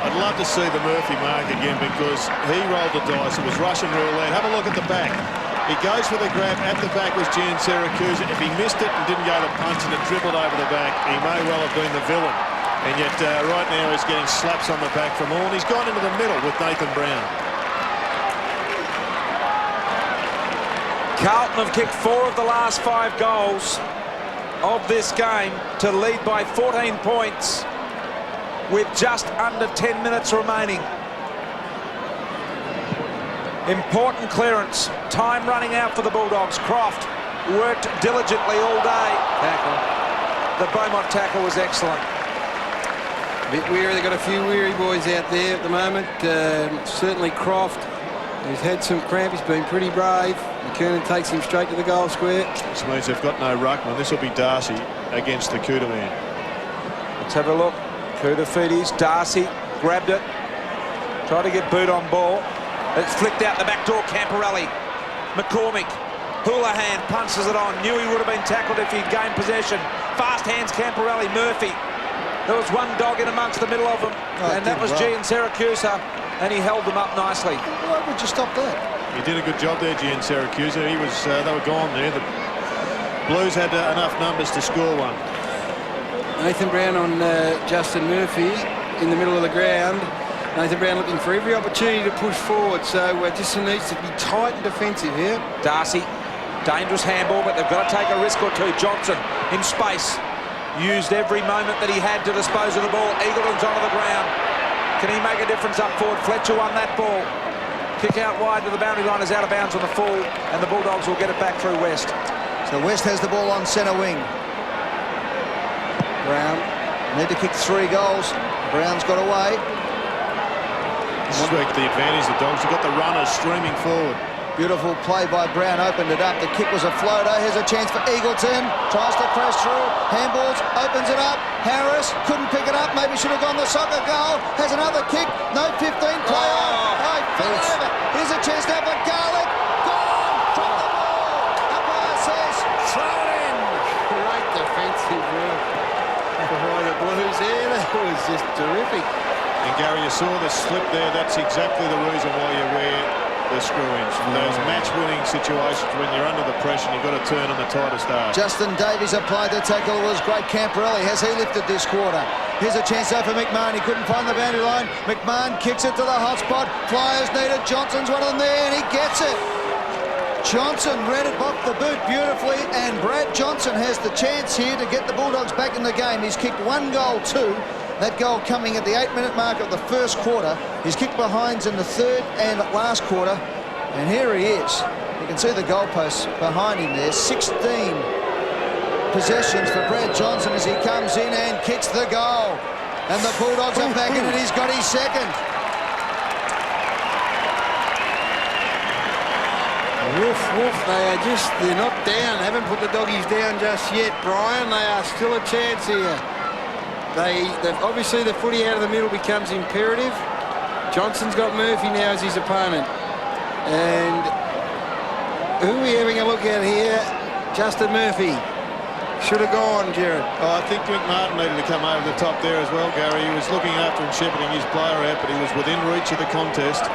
S4: I'd love to see the Murphy mark again because he rolled the dice. It was Russian roulette. Have a look at the back. He goes for the grab. At the back was Gian Syracuse. If he missed it and didn't go to punch and it dribbled over the back, he may well have been the villain. And yet right now he's getting slaps on the back from all. And he's gone into the middle with Nathan Brown.
S7: Carlton have kicked 4 of the last 5 goals. of this game to lead by 14 points with just under 10 minutes remaining. Important clearance. Time running out for the Bulldogs. Croft worked diligently all day. Tackle. The Beaumont tackle was excellent.
S19: A bit weary. They've got a few weary boys out there at the moment. Certainly Croft, who's had some cramp. He's been pretty brave. McKernan takes him straight to the goal square.
S4: This means they've got no ruckman. This will be Darcy against the Kuta man.
S7: Let's have a look. Kuta Feeties. Darcy grabbed it. Tried to get boot on ball. It's flicked out the back door. Camporelli. McCormick. Houlihan punches it on. Knew he would have been tackled if he'd gained possession. Fast hands Camporelli. Murphy. There was one dog in amongst the middle of them, and that was Gian Siracusa, and he held them up nicely.
S8: Why would you stop that?
S4: He did a good job there, Gian Siracusa. He was, they were gone there. The Blues had enough numbers to score one.
S19: Nathan Brown on Justin Murphy in the middle of the ground. Nathan Brown looking for every opportunity to push forward, so just needs to be tight and defensive here.
S7: Darcy, dangerous handball, but they've got to take a risk or two. Johnson in space. Used every moment that he had to dispose of the ball. Eagleton's onto the ground. Can he make a difference up forward? Fletcher won that ball. Kick out wide to the boundary line is out of bounds on the full, and the Bulldogs will get it back through West.
S8: So West has the ball on centre wing. Brown need to kick 3 goals. Brown's got away.
S4: This week the advantage, the Dogs have got the runners streaming forward.
S8: Beautiful play by Brown, opened it up. The kick was a floater. Here's a chance for Eagleton. Tries to press through. Handballs, opens it up. Harris couldn't pick it up. Maybe should have gone the soccer goal. Has another kick. No 15. Play on. Oh, fell over. Here's a chance now for Garlic. Gone. Drop the ball. Umpire says throw it in.
S19: Great defensive work by the Blues there. That was just terrific.
S4: And Gary, you saw the slip there. That's exactly the reason why you wear the screw-ins. Those match-winning situations when you're under the pressure, you've got to turn on the tightest arm.
S8: Justin Davies applied the tackle. It was great. Camporelli, has he lifted this quarter? Here's a chance though for McMahon. He couldn't find the boundary line. McMahon kicks it to the hot spot. Flyers needed. Johnson's one of them there, and he gets it. Johnson read it off the boot beautifully, and Brad Johnson has the chance here to get the Bulldogs back in the game. He's kicked 1 goal too. That goal coming at the 8-minute mark of the first quarter. He's kicked behinds in the third and last quarter. And here he is. You can see the goalposts behind him there. 16 possessions for Brad Johnson as he comes in and kicks the goal. And the Bulldogs are back in it. He's got his second.
S19: Woof, woof. They're not down. Haven't put the doggies down just yet, Brian. They are still a chance here. Obviously the footy out of the middle becomes imperative. Johnson's got Murphy now as his opponent. And who are we having a look at here? Justin Murphy. Should have gone, Jared.
S4: Oh, I think McMartin needed to come over the top there as well, Gary. He was looking after and shepherding his player out, but he was within reach of the contest.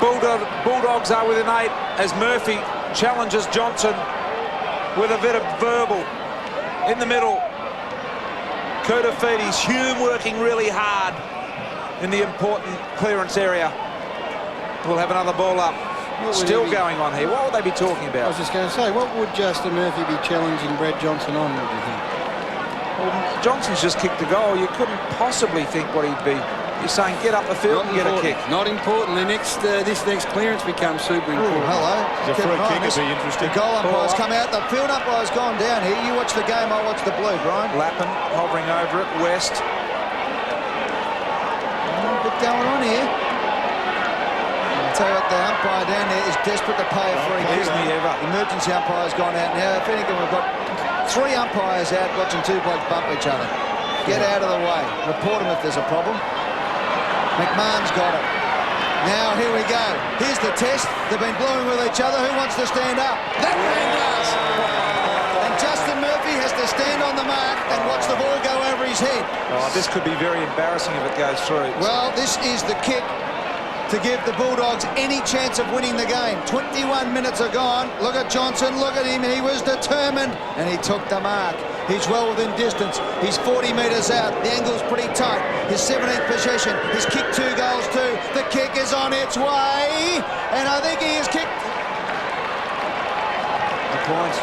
S7: Bulldogs are within 8 as Murphy challenges Johnson with a bit of verbal. In the middle, Kuta Feeties, Hume working really hard in the important clearance area. We'll have another ball up. Still going on here. What would they be talking about?
S19: I was just going to say, what would Justin Murphy be challenging Brad Johnson on, would you think?
S7: Well, Johnson's just kicked the goal. You couldn't possibly think what he'd be. You're saying get up the field and get a kick.
S19: Not important. This next clearance becomes super important.
S8: Hello.
S4: The free kick would be interesting.
S8: The goal umpire's come out. The field umpire's gone down here. You watch the game, I watch the blue, Brian.
S7: Lappin hovering over it. West.
S8: A bit going on here. I'll tell you what, the umpire down there is desperate to pay a free kick.
S7: Isn't he ever?
S8: Emergency umpire's gone out now. If anything, we've got 3 umpires out watching 2 blokes bump each other. Get out of the way. Report them if there's a problem. McMahon's got it. Now, here we go. Here's the test. They've been blowing with each other. Who wants to stand up? That man does. And Justin Murphy has to stand on the mark and watch the ball go over his head.
S7: Oh, this could be very embarrassing if it goes through.
S8: Well, this is the kick to give the Bulldogs any chance of winning the game. 21 minutes are gone. Look at Johnson. Look at him. He was determined, and he took the mark. He's well within distance. He's 40 metres out. The angle's pretty tight. His 17th possession. He's kicked 2 goals too. The kick is on its way. And I think he has kicked... points.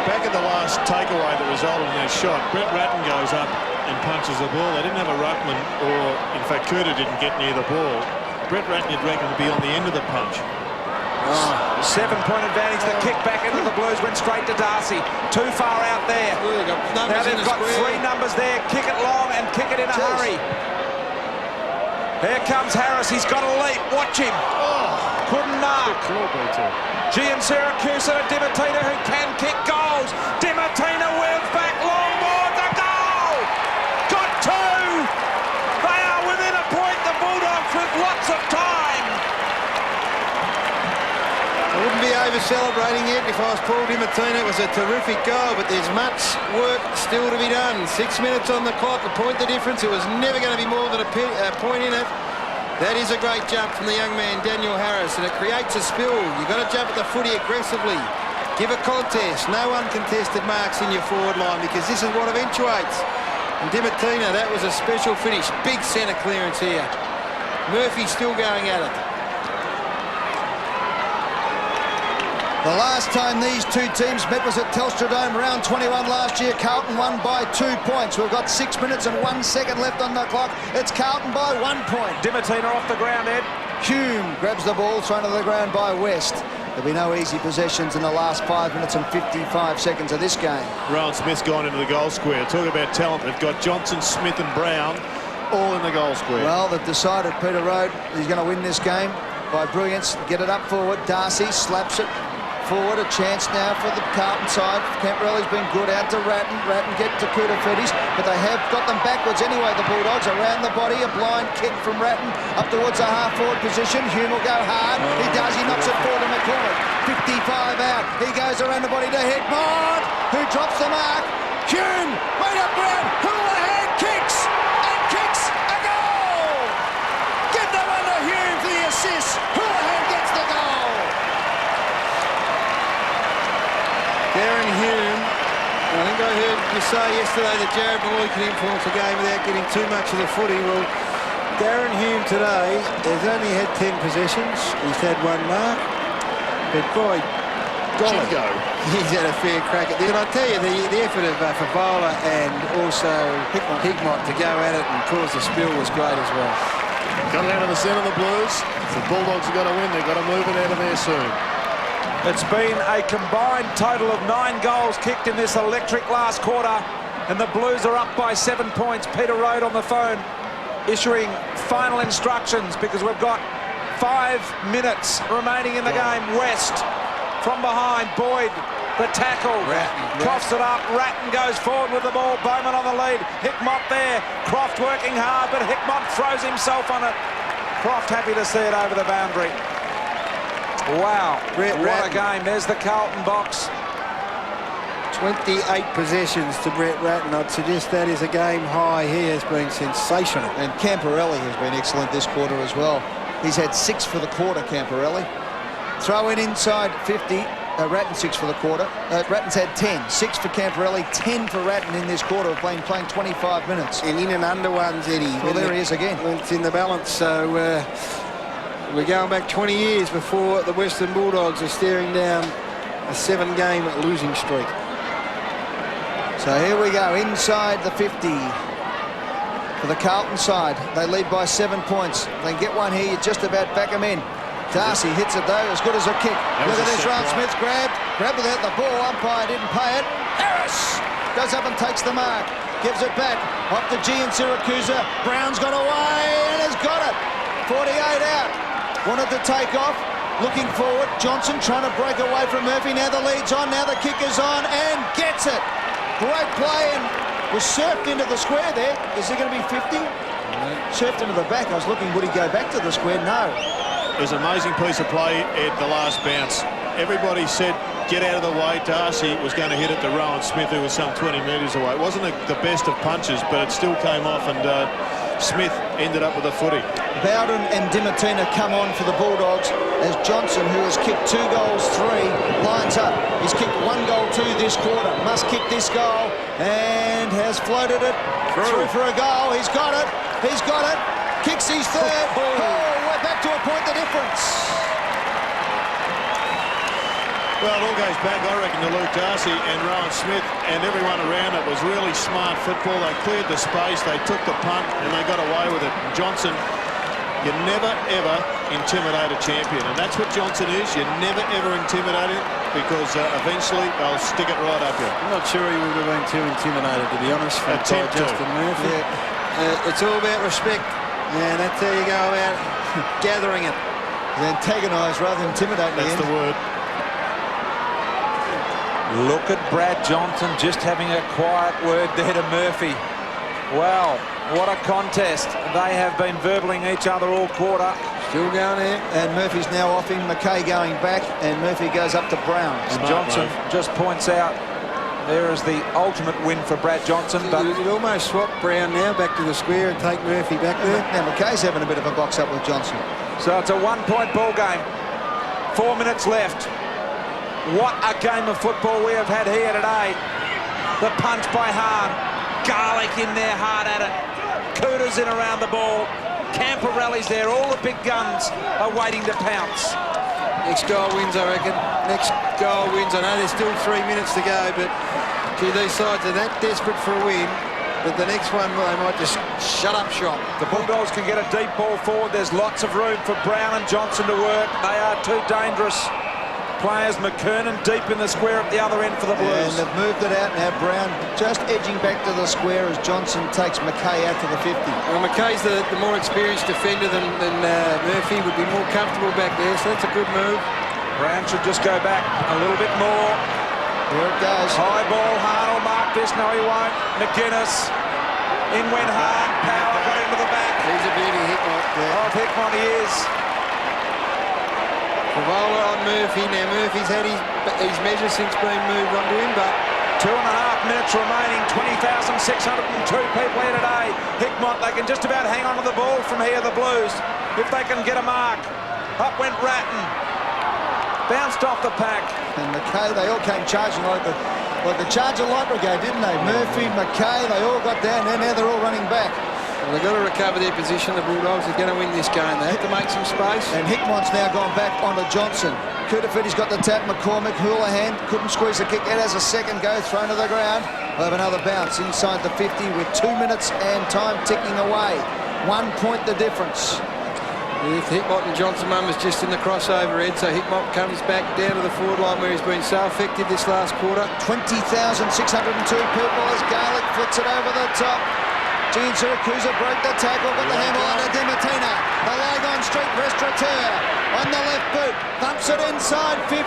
S4: Back at the last takeaway that resulted in that shot, Brett Ratton goes up and punches the ball. They didn't have a ruckman, or in fact Cooter didn't get near the ball. Brett Ratton, you'd reckon, would be on the end of the punch.
S7: 7-point advantage. The kick back into the Blues went straight to Darcy. Too far out there. Now they've got 3 numbers there. Kick it long and kick it in a hurry. Here comes Harris. He's got a leap. Watch him. Couldn't mark. Gian Syracuse to Dimatina, who can kick goals. Dimatina wheels back, long board, the goal! Got 2! They are within a point, the Bulldogs, with lots of time.
S19: I wouldn't be over-celebrating it if I was Paul Dimatina. It was a terrific goal, but there's much work still to be done. 6 minutes on the clock, a point the difference. It was never going to be more than a point in it. That is a great jump from the young man, Daniel Harris, and it creates a spill. You've got to jump at the footy aggressively. Give a contest. No uncontested marks in your forward line, because this is what eventuates. And Dimatina, that was a special finish. Big centre clearance here. Murphy still going at it.
S8: The last time these two teams met was at Telstra Dome, round 21 last year. Carlton won by 2 points. We've got 6 minutes and 1 second left on the clock. It's Carlton by 1 point.
S7: Dimatina off the ground, Ed.
S8: Hume grabs the ball, thrown to the ground by West. There'll be no easy possessions in the last 5 minutes and 55 seconds of this game.
S4: Rowan Smith's gone into the goal square. Talk about talent. They've got Johnson, Smith and Brown all in the goal square.
S8: Well, they've decided Peter Road, he's going to win this game by brilliance. Get it up forward. Darcy slaps it forward. A chance now for the Carlton side. Camporelli's been good out to Ratton. Ratton get to Kouta-Fettis, but they have got them backwards anyway, the Bulldogs. Around the body, a blind kick from Ratton up towards a half-forward position. Hume will go hard. He does. He knocks it forward to McCormick. 55 out. He goes around the body to Headmont, who drops the mark. Hume made up ground. Houlihan kicks and kicks a goal. Give the one to Hume for the assist. Houlihan gets the goal.
S19: Darren Hume, I think I heard you say yesterday that Jared Malloy can influence the game without getting too much of the footy. Well, Darren Hume today has only had 10 possessions. He's had 1 mark. But boy, golly, he's had a fair crack at this. And I tell you, the effort of Favola and also Hickmott to go at it and cause the spill was great as well.
S4: Got it out of the centre of the Blues. The Bulldogs have got to win. They've got to move it out of there soon.
S7: It's been a combined total of 9 goals kicked in this electric last quarter, and the Blues are up by 7 points. Peter Road on the phone issuing final instructions, because we've got 5 minutes remaining in the game. West from behind. Boyd, the tackle. Crofts it up. Ratton goes forward with the ball. Bowman on the lead. Hickmott there. Croft working hard, but Hickmott throws himself on it. Croft happy to see it over the boundary. Wow, what a game. There's the Carlton box.
S19: 28 possessions to Brett Ratton. I'd suggest that is a game high. He has been sensational.
S8: And Camporelli has been excellent this quarter as well. He's had 6 for the quarter, Camporelli. Throw in inside 50. Ratton 6 for the quarter. Ratton's had 10. 6 for Camporelli, 10 for Ratton in this quarter, playing 25 minutes.
S19: And in and under ones, Eddie.
S8: Well, there he is again.
S19: It's in the balance, so we're going back 20 years before the Western Bulldogs are staring down a 7-game losing streak.
S8: So here we go, inside the 50 for the Carlton side. They lead by 7 points. They get one here, you just about back them in. Darcy hits it though, as good as a kick. Look at this, Rowan Smith grabbed without the ball. Umpire didn't pay it. Harris goes up and takes the mark. Gives it back, off to Gian Syracuse. Brown's got away and has got it. 48 out. Wanted to take off, looking forward. Johnson trying to break away from Murphy. Now the lead's on, now the kick is on, and gets it. Great play, and was surfed into the square there. Is he going to be 50? Surfed into the back. I was looking, would he go back to the square? No.
S4: It was an amazing piece of play at the last bounce. Everybody said, get out of the way. Darcy was going to hit it to Rowan Smith, who was some 20 metres away. It wasn't the best of punches, but it still came off, and Smith ended up with a footy.
S8: Bowden and Dimatina come on for the Bulldogs as Johnson, who has kicked 2 goals, 3, lines up. He's kicked 1 goal, 2 this quarter. Must kick this goal and has floated it through for a goal. He's got it. He's got it. Kicks his 3rd. Oh, we're back to a point the difference.
S4: Well, it all goes back, I reckon, to Luke Darcy and Rowan Smith and everyone around it was really smart football. They cleared the space, they took the punt, and they got away with it. Johnson, you never, ever intimidate a champion, and that's what Johnson is. You never, ever intimidate him because eventually they'll stick it right up you.
S19: I'm not sure he would have been too intimidated, to be honest, by Justin Murphy. Yeah. It's all about respect, and that's how you go about gathering it.
S8: Antagonise rather than intimidate.
S4: That's the word.
S7: Look at Brad Johnson just having a quiet word there to Murphy. Wow, what a contest. They have been verbaling each other all quarter.
S8: Still going there. And Murphy's now off him. McKay going back, and Murphy goes up to Brown.
S7: And Johnson just points out there is the ultimate win for Brad Johnson. But
S19: you'd almost swap Brown now back to the square and take Murphy back there.
S8: Now McKay's having a bit of a box up with Johnson.
S7: So it's a one-point ball game. 4 minutes left. What a game of football we have had here today. The punch by Hahn. Garlic in there, hard at it. Cooters in around the ball. Camporelli's there. All the big guns are waiting to pounce.
S19: Next goal wins, I reckon. Next goal wins. I know there's still 3 minutes to go, but gee, these sides are that desperate for a win that the next one, well, they might just shut up shop.
S7: The Bulldogs can get a deep ball forward. There's lots of room for Brown and Johnson to work. They are two dangerous players. McKernan deep in the square at the other end for the Blues.
S8: And they've moved it out now. Brown just edging back to the square as Johnson takes McKay out to the 50.
S19: Well, McKay's the more experienced defender than Murphy. Would be more comfortable back there, so that's a good move.
S7: Brown should just go back a little bit more.
S8: There it goes.
S7: High ball. Hahn will mark this. No, he won't. McGuinness. In went Hahn. Power got into the back.
S19: He's a beauty, Hickmott.
S7: Oh, Hickmott he is.
S19: Favola on Murphy. Now Murphy's had his measure since being moved onto him, but
S7: 2.5 minutes remaining. 20,602 people here today. Hickmott, they can just about hang on to the ball from here, the Blues, if they can get a mark. Up went Ratton. Bounced off the pack.
S8: And McKay, they all came charging like the Charger Light Brigade, didn't they? Murphy, McKay, they all got down there. Now they're all running back.
S19: Well, they've got to recover their position. The Bulldogs are going to win this game. They have to make some space.
S8: And Hickmott's now gone back onto Johnson. Kutafiti's got the tap. McCormick, Houlihan couldn't squeeze the kick out as a second go, thrown to the ground. We'll have another bounce inside the 50 with 2 minutes and time ticking away. 1 point the difference.
S19: If Hickmott and Johnson Mum is just in the crossover, Ed, so Hickmott comes back down to the forward line where he's been so effective this last quarter.
S8: 20,602 people as Garlic flicks it over the top. Gene Siracusa broke the tackle, got the handle under Dimatina. The leg on street restaurateur on the left boot. Thumps it inside 50.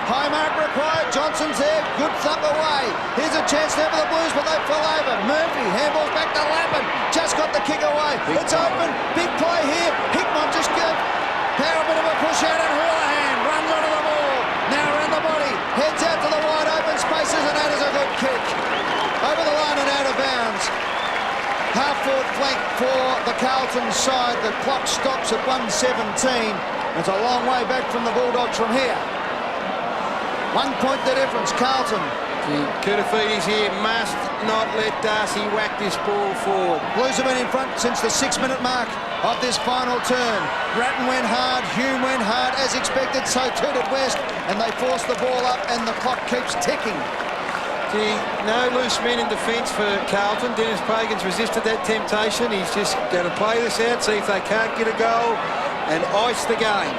S8: High mark required. Johnson's there. Good thump away. Here's a chance there for the Blues, but they fell over. Murphy handballs back to Lappin. Just got the kick away. It's open. Big play here. Hickmott just give Power a bit of a push out and Houlihan runs onto the ball. Now around the body. Heads out to the wide open spaces, and that is a good kick. Over the line and out of bounds. Half-forward flank for the Carlton side. The clock stops at 1:17. It's a long way back from the Bulldogs from here. 1 point the difference, Carlton.
S19: Kutafiti's here. Must not let Darcy whack this ball forward.
S8: Blues have been in front since the 6-minute mark of this final turn. Ratton went hard, Hume went hard as expected, so too did West, and they forced the ball up and the clock keeps ticking.
S19: No loose men in defence for Carlton. Dennis Pagan's resisted that temptation. He's just going to play this out, see if they can't get a goal and ice the game.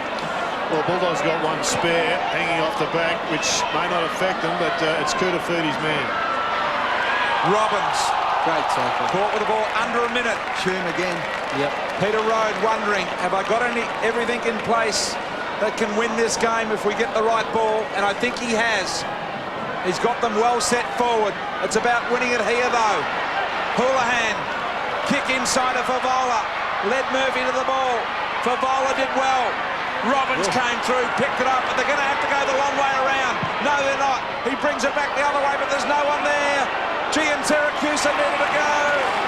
S4: Well, Bulldogs got one spare hanging off the back, which may not affect them, but it's Kutafiti's man.
S7: Robbins.
S19: Great tackle.
S7: Caught with the ball under a minute.
S8: Hume again.
S7: Yep. Peter Rode wondering, have I got everything in place that can win this game if we get the right ball? And I think he has. He's got them well set forward. It's about winning it here, though. Houlihan, kick inside of Favola. Led Murphy to the ball. Favola did well. Robbins came through, picked it up, but they're going to have to go the long way around. No, they're not. He brings it back the other way, but there's no one there. Gee, and Siracusa needed to go.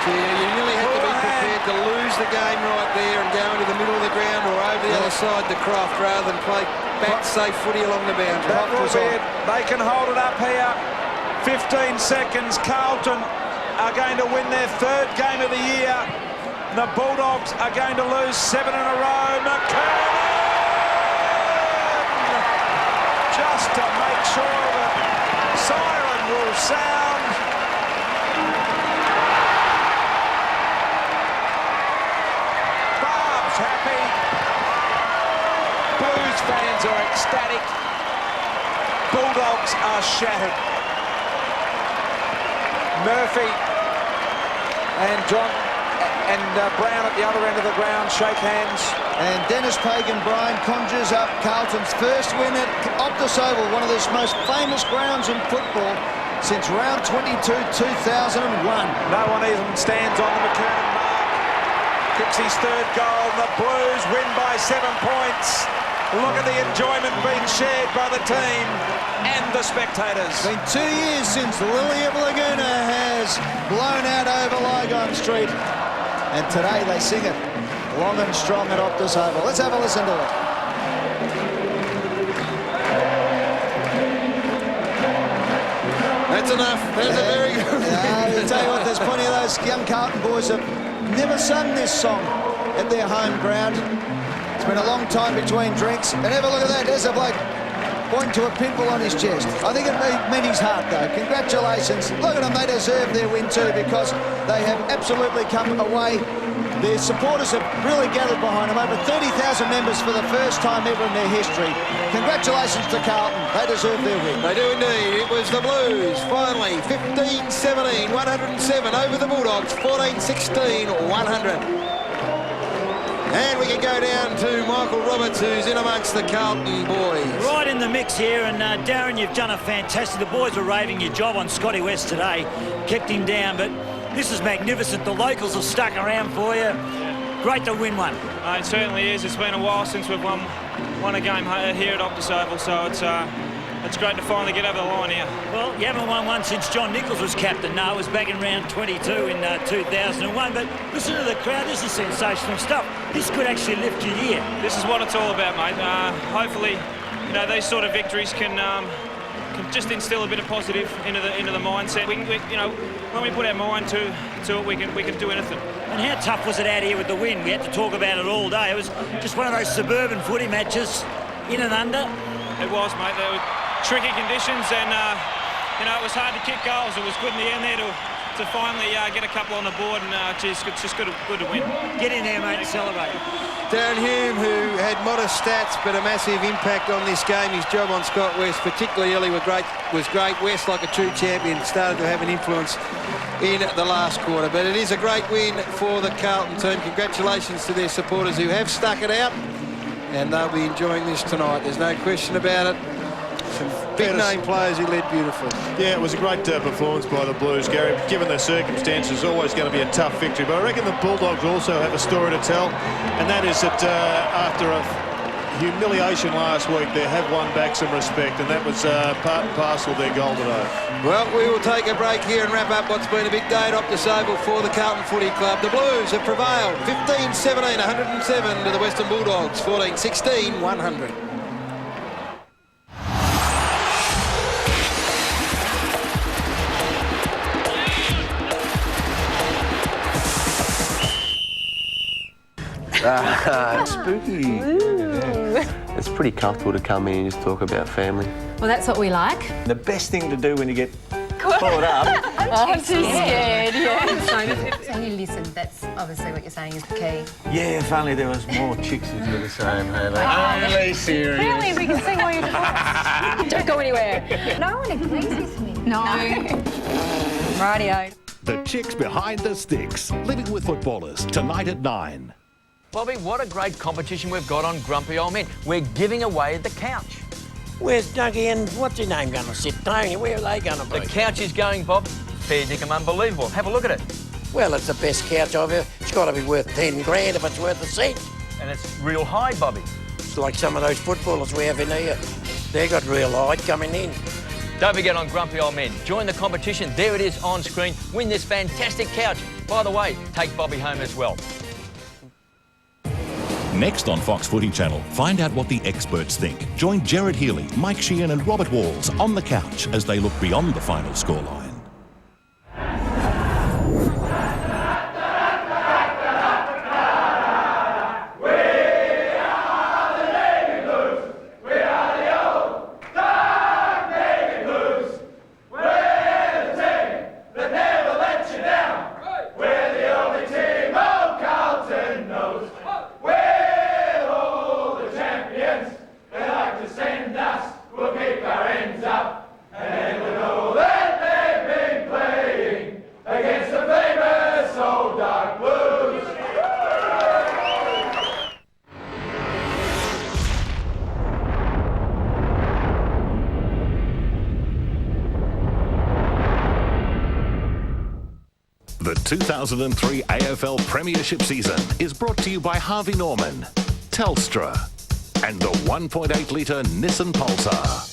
S19: Yeah, you really have to be prepared to lose the game right there and go into the middle of the ground or over the other side to Croft rather than play back safe footy along the boundary.
S7: That will be it. They can hold it up here. 15 seconds. Carlton are going to win their third game of the year. The Bulldogs are going to lose 7 in a row. McKernan! just to make sure the siren will sound. Barb's happy. Blues fans are ecstatic. Bulldogs are shattered. Murphy and John and Brown at the other end of the ground shake hands.
S8: And Dennis Pagan, Brian, conjures up Carlton's first win at Optus Oval, one of the most famous grounds in football since round 22, 2001.
S7: No one even stands on the McKernan mark. Kicks his third goal. The Blues win by 7 points. Look at the enjoyment being shared by the team and the spectators.
S8: It's been 2 years since Lily of Laguna has blown out over Lygon Street. And today they sing it long and strong at Optus Oval. Let's have a listen to it.
S19: That's enough. That's a very good
S8: I tell you what, there's plenty of those young Carlton boys that have never sung this song at their home ground. It's been a long time between drinks. And have a look at that. There's a bloke pointing to a pimple on his chest. I think it meant his heart, though. Congratulations. Look at them. They deserve their win, too, because they have absolutely come away. Their supporters have really gathered behind them. Over 30,000 members for the first time ever in their history. Congratulations to Carlton. They deserve their win.
S19: They do indeed. It was the Blues, finally, 15-17, 107 over the Bulldogs, 14-16, 100. And we can go down to Michael Roberts, who's in amongst the Carlton boys.
S9: Right in the mix here, and Darren, you've done a fantastic. The boys were raving your job on Scotty West today. Kept him down, but this is magnificent. The locals have stuck around for you. Great to win one.
S16: It certainly is. It's been a while since we've won a game here at Optus Oval, so it's great to finally get over the line here.
S9: Well, you haven't won one since John Nichols was captain. No, it was back in round 22 in 2001. But listen to the crowd. This is sensational stuff. This could actually lift your year.
S16: This is what it's all about, mate. Hopefully, these sort of victories can just instill a bit of positive into the mindset. We when we put our mind to it, we can do anything.
S9: And how tough was it out here with the wind? We had to talk about it all day. It was just one of those suburban footy matches, in and under.
S16: It was, mate. There were tricky conditions, and it was hard to kick goals. It was good in the end there to finally get a couple on the board, and it's just good to win.
S9: Get in there, mate, and celebrate.
S19: Darren Hume, who had modest stats but a massive impact on this game. His job on Scott West, particularly early, was great. West, like a true champion, started to have an influence in the last quarter. But it is a great win for the Carlton team. Congratulations to their supporters who have stuck it out, and they'll be enjoying this tonight. There's no question about it. Some big-name players who led beautifully.
S4: Yeah, it was a great performance by the Blues, Gary. Given the circumstances, it's always going to be a tough victory. But I reckon the Bulldogs also have a story to tell, and that is that after a humiliation last week, they have won back some respect, and that was part and parcel of their goal today.
S19: Well, we will take a break here and wrap up what's been a big day at Optus Oval for the Carlton Footy Club. The Blues have prevailed 15-17, 107 to the Western Bulldogs, 14-16, 100.
S13: Spooky. Yeah. It's pretty comfortable to come in and just talk about family.
S20: Well, that's what we like.
S10: The best thing to do when you get caught up.
S20: I'm too scared, yeah.
S12: So you listen, that's obviously what you're saying is the key.
S10: Yeah, if only there was more chicks who do the same, hey? Only serious.
S20: Apparently we can sing while you talk. Don't go anywhere.
S12: No one agrees with me.
S20: No. Radio.
S14: The Chicks Behind the Sticks, Living with Footballers, tonight at 9.
S21: Bobby, what a great competition we've got on Grumpy Old Men. We're giving away the couch.
S18: Where's Dougie and what's his name going to sit? Tony, where are they going to be?
S21: The couch is going, Bob. Fair dinkum unbelievable. Have a look at it.
S18: Well, it's the best couch I've ever... It's got to be worth 10 grand if it's worth a cent.
S21: And it's real high, Bobby.
S18: It's like some of those footballers we have in here. They got real height coming in.
S21: Don't forget on Grumpy Old Men. Join the competition. There it is on screen. Win this fantastic couch. By the way, take Bobby home as well.
S14: Next on Fox Footy Channel, find out what the experts think. Join Gerard Healy, Mike Sheehan and Robert Walls on the couch as they look beyond the final scoreline. The 2003 AFL Premiership season is brought to you by Harvey Norman, Telstra, and the 1.8-litre Nissan Pulsar.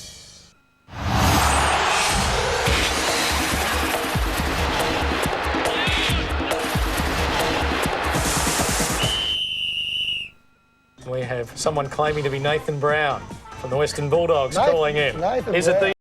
S5: We have someone claiming to be Nathan Brown from the Western Bulldogs calling in.
S3: Nathan
S5: Is it
S3: Brown.